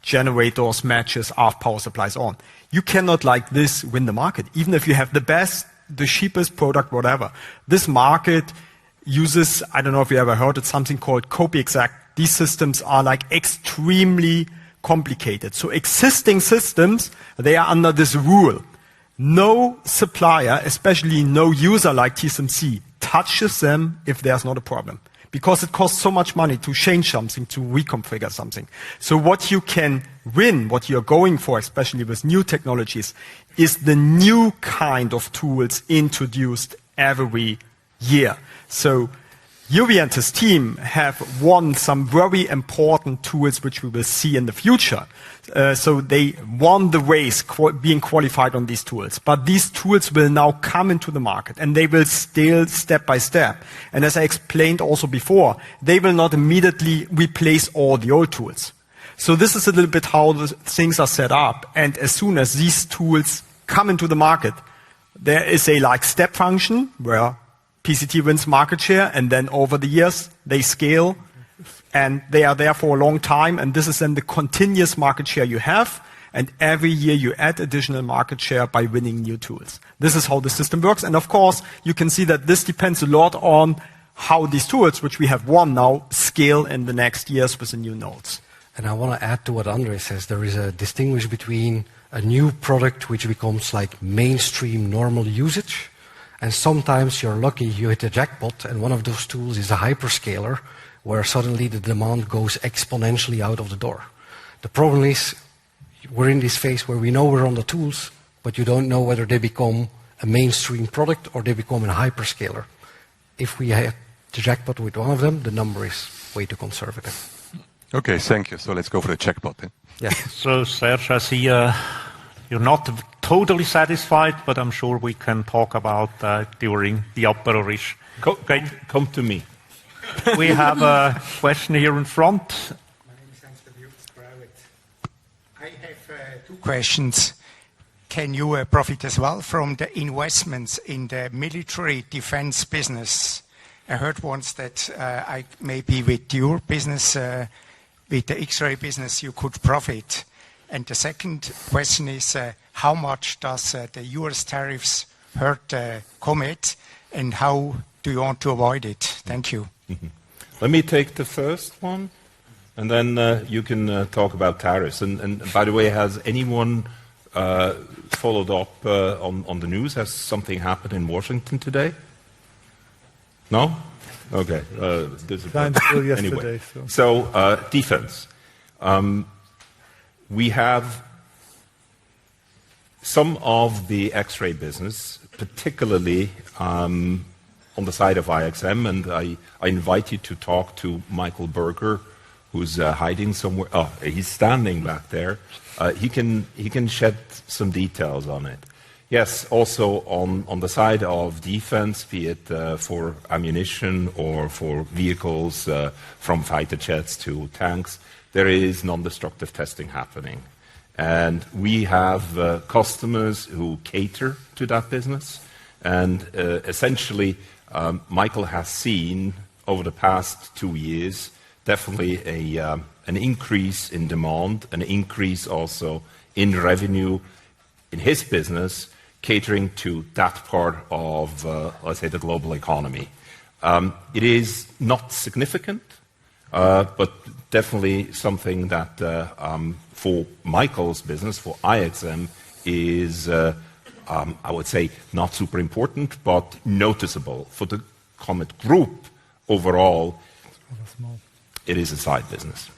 generators, matches, RF power supplies on. You cannot like this win the market, even if you have the best, the cheapest product, whatever. This market uses, I don't know if you ever heard it, something called copy exact. These systems are like extremely complicated. So existing systems, they are under this rule. No supplier, especially no user like TSMC, touches them if there's not a problem. because it costs so much money to change something, to reconfigure something. So what you can win, what you're going for, especially with new technologies, is the new kind of tools introduced every year. So Yuri and his team have won some very important tools which we will see in the future. So they won the race being qualified on these tools. But these tools will now come into the market and they will scale step by step. And as I explained also before, they will not immediately replace all the old tools. So this is a little bit how the things are set up. And as soon as these tools come into the market, there is a like step function where PCT wins market share, and then over the years, they scale, and they are there for a long time, and this is then the continuous market share you have, and every year you add additional market share by winning new tools. This is how the system works, and of course, you can see that this depends a lot on how these tools, which we have won now, scale in the next years with the new nodes. And I want to add to what Andre says. There is a distinguish between a new product which becomes like mainstream normal usage, and sometimes you're lucky, you hit a jackpot, and one of those tools is a hyperscaler, where suddenly the demand goes exponentially out of the door. The problem is, we're in this phase where we know we're on the tools, but you don't know whether they become a mainstream product or they become a hyperscaler. If we hit the jackpot with one of them, the number is way too conservative. Okay, thank you. So let's go for the jackpot then. Yeah. So Serge, I see you're not totally satisfied, but I'm sure we can talk about during the Aperol-ish. Come to me. We have a question here in front. My name is Hans Private. I have two questions. Can you profit as well from the investments in the military defense business? I heard once that maybe with your business, with the X-ray business, you could profit. And the second question is, how much does the US tariffs hurt Comet, and how do you want to avoid it? Thank you. Mm-hmm. Let me take the first one, and then you can talk about tariffs. And by the way, has anyone followed up on the news? Has something happened in Washington today? No? Okay. Yesterday. So defense. We have some of the X-ray business, particularly on the side of IXM, and I invite you to talk to Michael Berger, who's hiding somewhere. Oh, he's standing back there. He can shed some details on it. Yes, also on the side of defense, be it for ammunition or for vehicles, from fighter jets to tanks, there is non-destructive testing happening. And we have customers who cater to that business. And essentially, Michael has seen over the past 2 years definitely an increase in demand, an increase also in revenue in his business, catering to that part of, let's say, the global economy. It is not significant, but definitely something that for Michael's business, for IXM, is, I would say, not super important, but noticeable. For the Comet Group overall, it is a side business.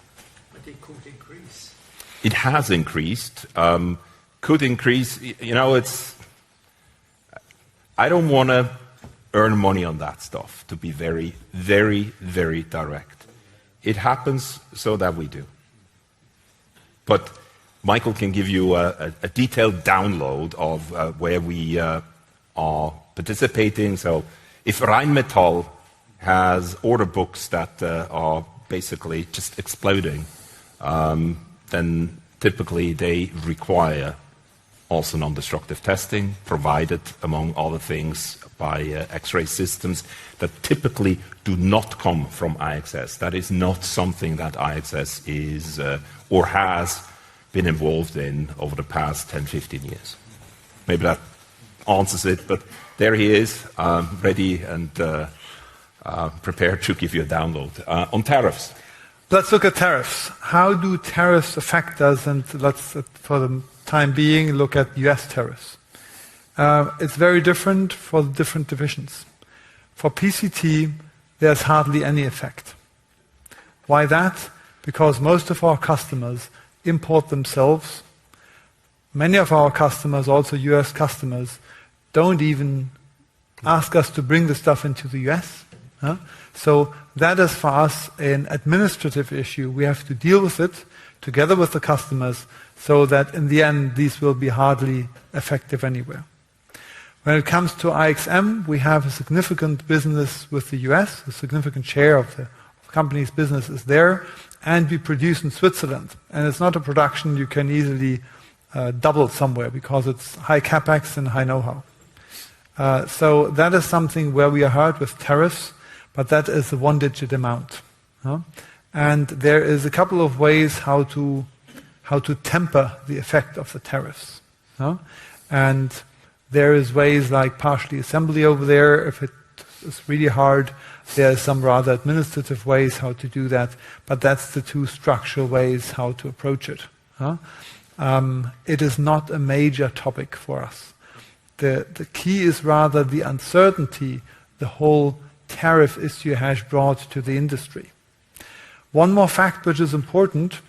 But it could increase. It has increased. Could increase. You know, it's. I don't want to earn money on that stuff, to be very, very, very direct. It happens so that we do. But Michael can give you a detailed download of where we are participating. So if Rheinmetall has order books that are basically just exploding, then typically they require also non-destructive testing, provided, among other things, by X-ray systems that typically do not come from IXS. That is not something that IXS is or has been involved in over the past 10, 15 years. Maybe that answers it, but there he is, ready and prepared to give you a download. On tariffs. Let's look at tariffs. How do tariffs affect us? And let's, for the time being, look at US tariffs. It's very different for the different divisions. For PCT, there's hardly any effect. Why that? Because most of our customers import themselves. Many of our customers, also US customers, don't even ask us to bring the stuff into the US. So that is for us an administrative issue. We have to deal with it together with the customers so that in the end these will be hardly effective anywhere. When it comes to IXM, we have a significant business with the US, a significant share of the company's business is there, and we produce in Switzerland. And it's not a production you can easily double somewhere because it's high capex and high know-how. So that is something where we are hurt with tariffs, but that is a one-digit amount. And there is a couple of ways how to temper the effect of the tariffs. And there is ways like partially assembly over there. If it is really hard, there are some rather administrative ways how to do that. But that's the two structural ways how to approach it. It is not a major topic for us. The key is rather the uncertainty the whole tariff issue has brought to the industry. One more fact which is important,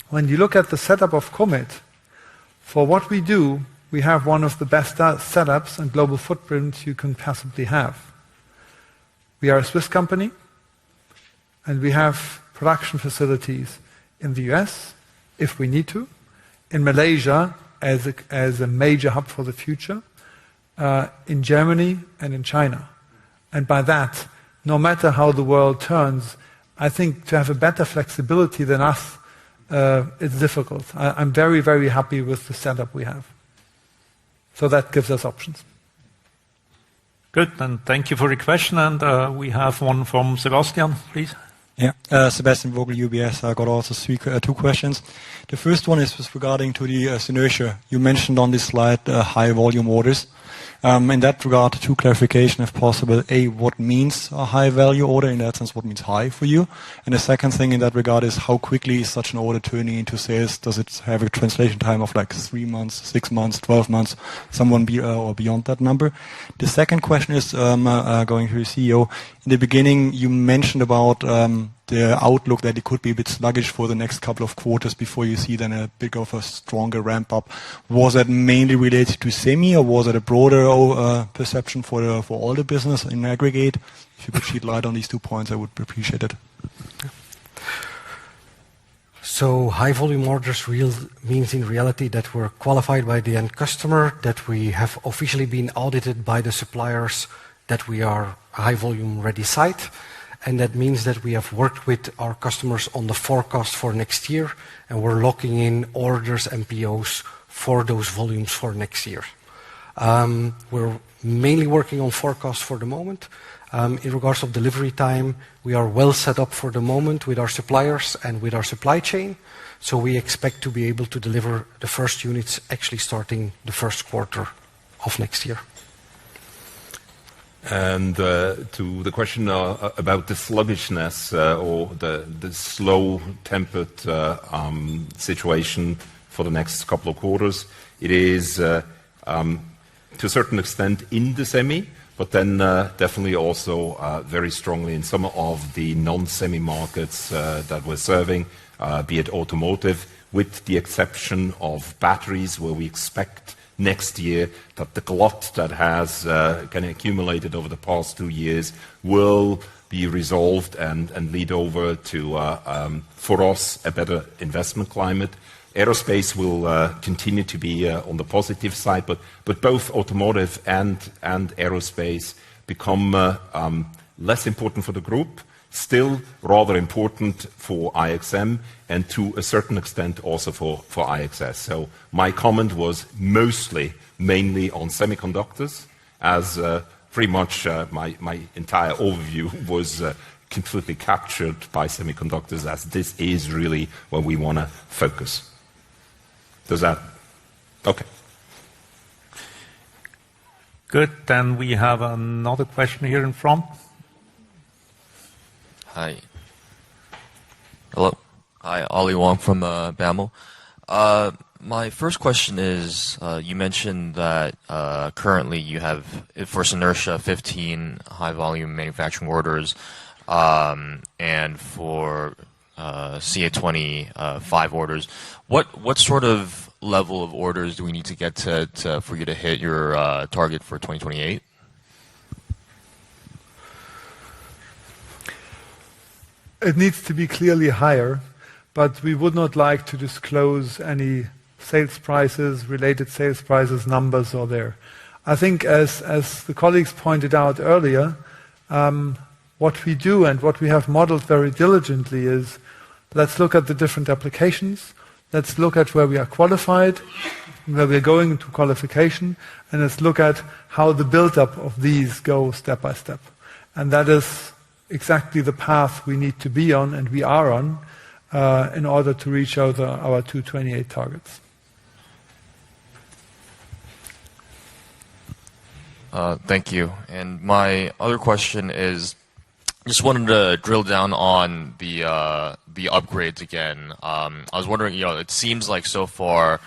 when you look at the setup of Comet, for what we do, we have one of the best setups and global footprints you can possibly have. We are a Swiss company, and we have production facilities in the US, if we need to, in Malaysia as a major hub for the future, in Germany and in China. And by that, no matter how the world turns, I think to have a better flexibility than us, it's difficult. I'm very, very happy with the setup we have. So that gives us options. Good, and thank you for your question. And we have one from Sebastian, please. Yeah, Sebastian Vogel, UBS. I got also two questions. The first one is regarding to the synertia. You mentioned on this slide high volume orders. In that regard, two clarification, if possible. A, what means a high value order? In that sense, what means high for you? And the second thing in that regard is how quickly is such an order turning into sales? Does it have a translation time of like 3 months, 6 months, 12 months, or beyond that number? The second question is going to the CEO. In the beginning, you mentioned about the outlook that it could be a bit sluggish for the next couple of quarters before you see then a bit of a stronger ramp up. Was that mainly related to semi, or was it a broader perception for all the business in aggregate? If you could shed light on these 2 points, I would appreciate it. So high volume orders means in reality that we're qualified by the end customer, that we have officially been audited by the suppliers, that we are a high volume ready site. And that means that we have worked with our customers on the forecast for next year, and we're locking in orders and POs for those volumes for next year. We're mainly working on forecasts for the moment. In regards of delivery time, we are well set up for the moment with our suppliers and with our supply chain. So we expect to be able to deliver the first units actually starting the first quarter of next year. And to the question about the sluggishness or the slow-tempered situation for the next couple of quarters, it is to a certain extent in the semi, but then definitely also very strongly in some of the non-semi markets that we're serving, be it automotive, with the exception of batteries, where we expect next year that the glut that has kind of accumulated over the past 2 years will be resolved and lead over to, for us, a better investment climate. Aerospace will continue to be on the positive side, but both automotive and aerospace become less important for the group, still rather important for IXM, and to a certain extent also for IXS. So my comment was mainly on semiconductors, as pretty much my entire overview was completely captured by semiconductors, as this is really where we want to focus. Does that? Okay. Good, then we have another question here in front. Hi. Hello. Hi, Ollie Wong from BAML. My first question is, you mentioned that currently you have, for Synertia, 15 high-volume manufacturing orders. and for CA25 orders. What sort of level of orders do we need to get to for you to hit your target for 2028? It needs to be clearly higher, but we would not like to disclose any sales prices, related sales prices, numbers are there. I think as the colleagues pointed out earlier, what we do and what we have modeled very diligently is, let's look at the different applications, let's look at where we are qualified, where we are going into qualification, and let's look at how the build-up of these go step by step. And that is exactly the path we need to be on, and we are on, in order to reach our 228 targets. Thank you. And my other question is, just wanted to drill down on the upgrades again. I was wondering, it seems like so far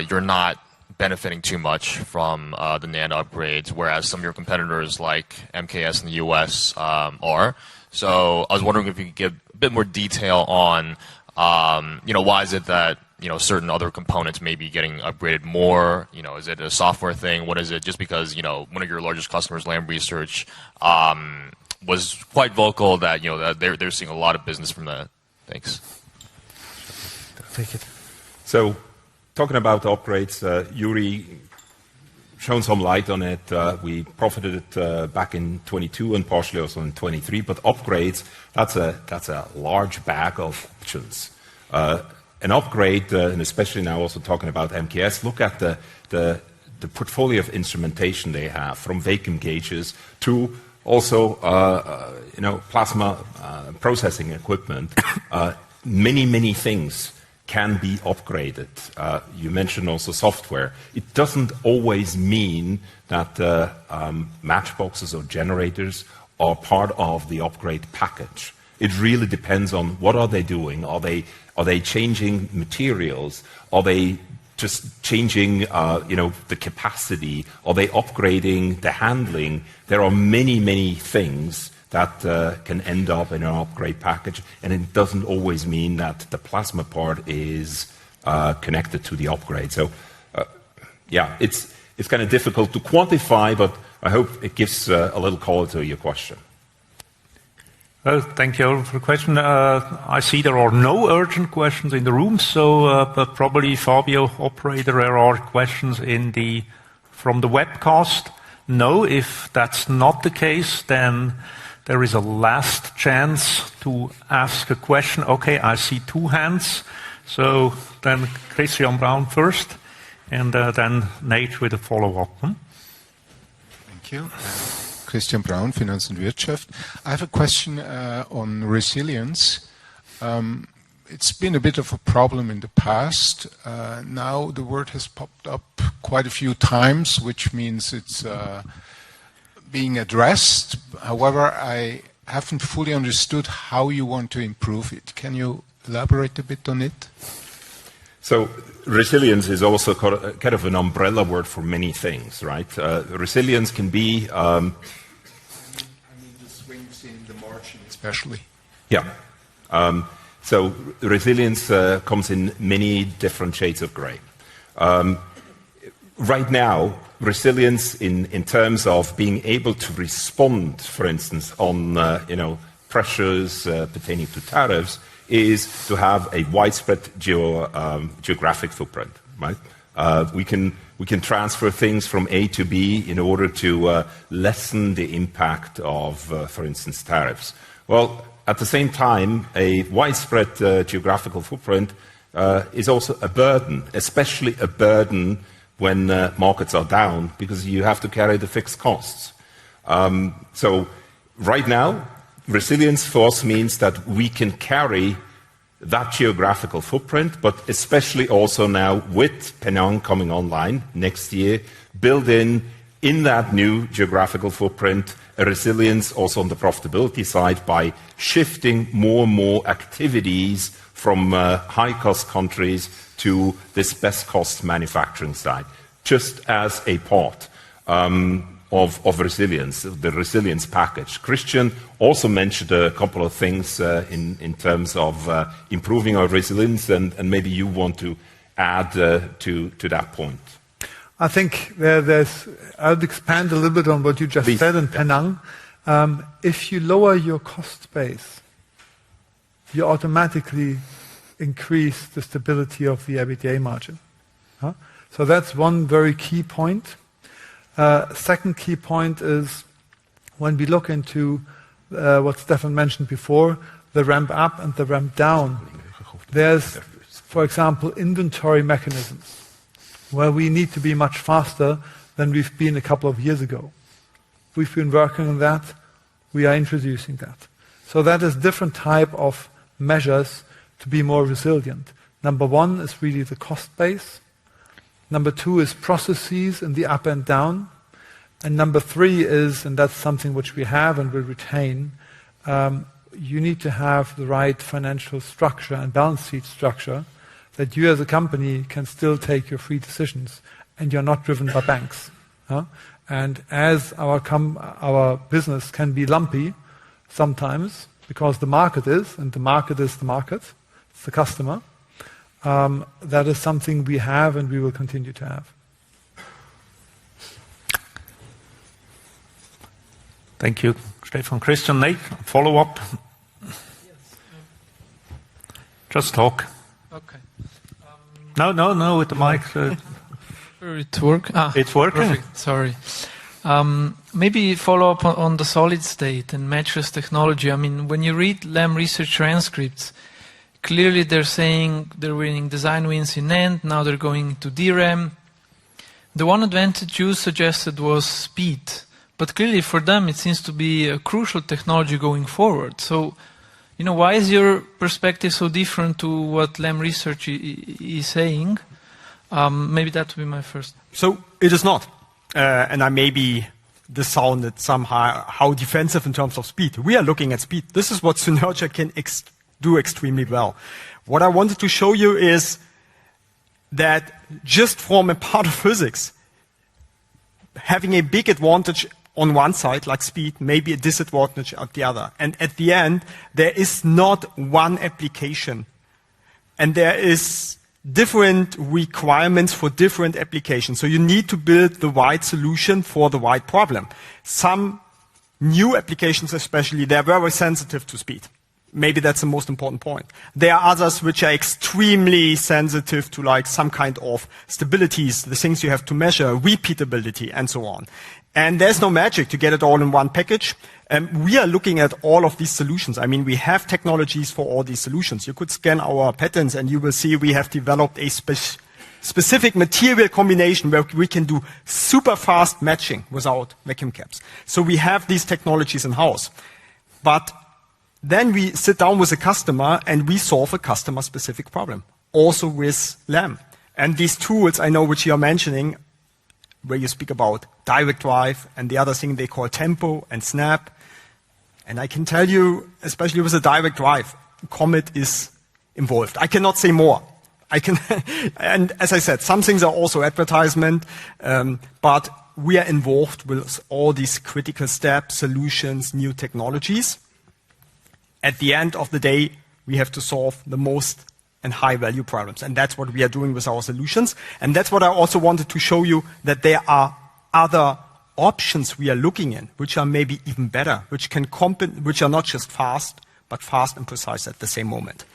you're not benefiting too much from the NAND upgrades, whereas some of your competitors like MKS in the US are. So I was wondering if you could give a bit more detail on, why is it that certain other components may be getting upgraded more? Is it a software thing? What is it? Just because, one of your largest customers, Lam Research, was quite vocal that, that they're seeing a lot of business from that. Thanks. Take it. So, talking about upgrades, Yuri shone some light on it. We profited it back in 22 and partially also in 23. But upgrades, that's a large bag of options. An upgrade, and especially now also talking about MKS, look at the portfolio of instrumentation they have, from vacuum gauges to also plasma processing equipment. Many things can be upgraded. You mentioned also software. It doesn't always mean that matchboxes or generators are part of the upgrade package. It really depends on what are they doing. Are they changing materials? Are they just changing the capacity? Are they upgrading the handling? There are many things that can end up in an upgrade package, and it doesn't always mean that the plasma part is connected to the upgrade. So, it's kind of difficult to quantify, but I hope it gives a little color to your question. Well, thank you for the question. I see there are no urgent questions in the room, so but probably Fabio, operator, there are questions from the webcast. No, if that's not the case, then there is a last chance to ask a question. Okay, I see two hands. So then Christian Braun first, and then Nate with a follow-up. Thank you. Christian Braun, Finanz und Wirtschaft. I have a question on resilience. It's been a bit of a problem in the past. Now the word has popped up quite a few times, which means it's being addressed. However, I haven't fully understood how you want to improve it. Can you elaborate a bit on it? So resilience is also kind of an umbrella word for many things, right? Resilience can be... I mean the swings in the margin especially. Yeah. So resilience comes in many different shades of gray. Right now, resilience in terms of being able to respond, for instance, on pressures pertaining to tariffs, is to have a widespread geographic footprint. Right? We can transfer things from A to B in order to lessen the impact of, for instance, tariffs. Well, at the same time, a widespread geographical footprint is also a burden, especially a burden when markets are down, because you have to carry the fixed costs. So right now, resilience for us means that we can carry that geographical footprint, but especially also now with Penang coming online next year, build in that new geographical footprint a resilience also on the profitability side by shifting more and more activities from high-cost countries to this best-cost manufacturing side, just as a part. of resilience, the resilience package. Christian also mentioned a couple of things in terms of improving our resilience, and maybe you want to add to that point. I think I'll expand a little bit on what you just said in Penang. If you lower your cost base, you automatically increase the stability of the EBITDA margin. So that's one very key point. Second key point is when we look into what Stefan mentioned before, the ramp up and the ramp down. There's, for example, inventory mechanisms where we need to be much faster than we've been a couple of years ago. We've been working on that. We are introducing that. So that is different type of measures to be more resilient. Number one is really the cost base. Number two is processes in the up and down. And number three is, and that's something which we have and will retain, you need to have the right financial structure and balance sheet structure that you as a company can still take your free decisions and you're not driven by banks. And as our business can be lumpy sometimes because the market is, and the market is the market, it's the customer, that is something we have and we will continue to have. Thank you, Stefan. Christian, Nate, follow up. Just talk. Okay. No, with the mic. It's working. It's working. Perfect. Sorry. Maybe follow up on the solid state and matchless technology. I mean, when you read Lam Research transcripts, clearly they're saying they're winning design wins in NAND, now they're going to DRAM. The one advantage you suggested was speed, but clearly for them it seems to be a crucial technology going forward. So, why is your perspective so different to what Lam Research is saying? Maybe that would be my first. So it is not. And I maybe this sounded somehow defensive in terms of speed. We are looking at speed. This is what Synertia can do extremely well. What I wanted to show you is that just from a part of physics, having a big advantage on one side, like speed, may be a disadvantage at the other. And at the end, there is not one application. And there is different requirements for different applications. So you need to build the right solution for the right problem. Some new applications especially, they're very sensitive to speed. Maybe that's the most important point. There are others which are extremely sensitive to like some kind of stabilities, the things you have to measure, repeatability, and so on. And there's no magic to get it all in one package. We are looking at all of these solutions. I mean, we have technologies for all these solutions. You could scan our patents and you will see we have developed a specific material combination where we can do super fast matching without vacuum caps. So we have these technologies in-house. But then we sit down with a customer and we solve a customer-specific problem, also with Lam. And these tools I know which you are mentioning, where you speak about direct drive and the other thing they call tempo and snap. And I can tell you, especially with a direct drive, Comet is involved. I cannot say more. And as I said, some things are also advertisement, but we are involved with all these critical steps, solutions, new technologies. At the end of the day, we have to solve the most and high value problems. And that's what we are doing with our solutions. And that's what I also wanted to show you, that there are other options we are looking in, which are maybe even better, which are not just fast, but fast and precise at the same moment.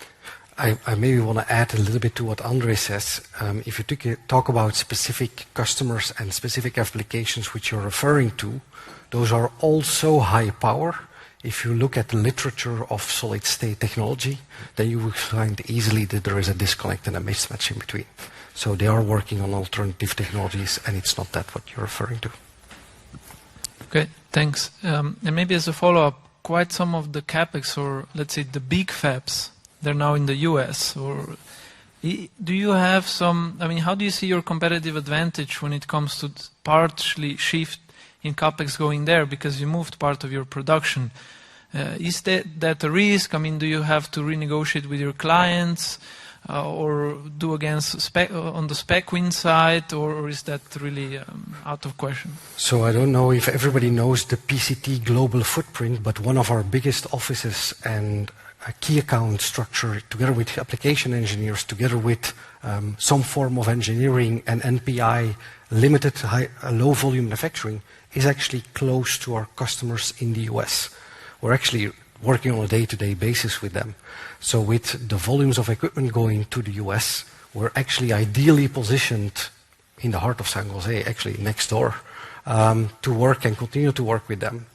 I maybe want to add a little bit to what Andre says. If you talk about specific customers and specific applications which you're referring to, those are also high power. If you look at the literature of solid-state technology, then you will find easily that there is a disconnect and a mismatch in between. So they are working on alternative technologies, and it's not that what you're referring to. Okay, thanks. And maybe as a follow-up, quite some of the CapEx, or let's say the big fabs, they're now in the US. Or do you have how do you see your competitive advantage when it comes to partially shift in CapEx going there, because you moved part of your production? Is that a risk? I mean, do you have to renegotiate with your clients? or do against on the spec win side, or is that really out of question? So I don't know if everybody knows the PCT global footprint, but one of our biggest offices and a key account structure, together with application engineers, together with some form of engineering and NPI, limited low volume manufacturing, is actually close to our customers in the US. We're actually working on a day-to-day basis with them. So with the volumes of equipment going to the US, we're actually ideally positioned in the heart of San Jose, actually next door, to work and continue to work with them.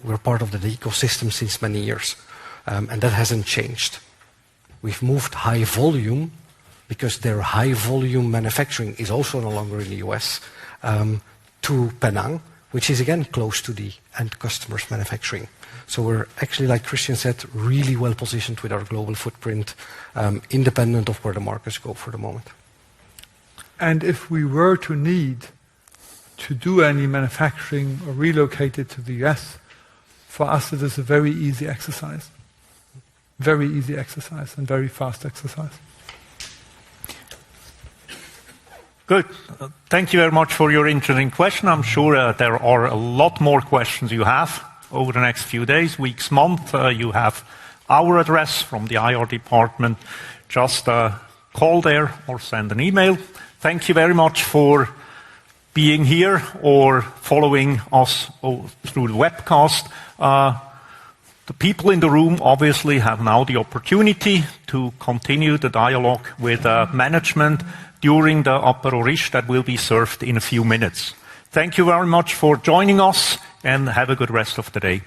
We're part of the ecosystem since many years, and that hasn't changed. We've moved high volume, because their high volume manufacturing is also no longer in the US, to Penang, which is again close to the end customers' manufacturing. So we're actually, like Christian said, really well positioned with our global footprint, independent of where the markets go for the moment. And if we were to need to do any manufacturing or relocate it to the US, for us it is a very easy exercise. Very easy exercise and very fast exercise. Good. Thank you very much for your interesting question. I'm sure there are a lot more questions you have over the next few days, weeks, months. You have our address from the IR department. Just call there or send an email. Thank you very much for being here or following us through the webcast. The people in the room obviously have now the opportunity to continue the dialogue with management during the Apéro Riche that will be served in a few minutes. Thank you very much for joining us, and have a good rest of the day.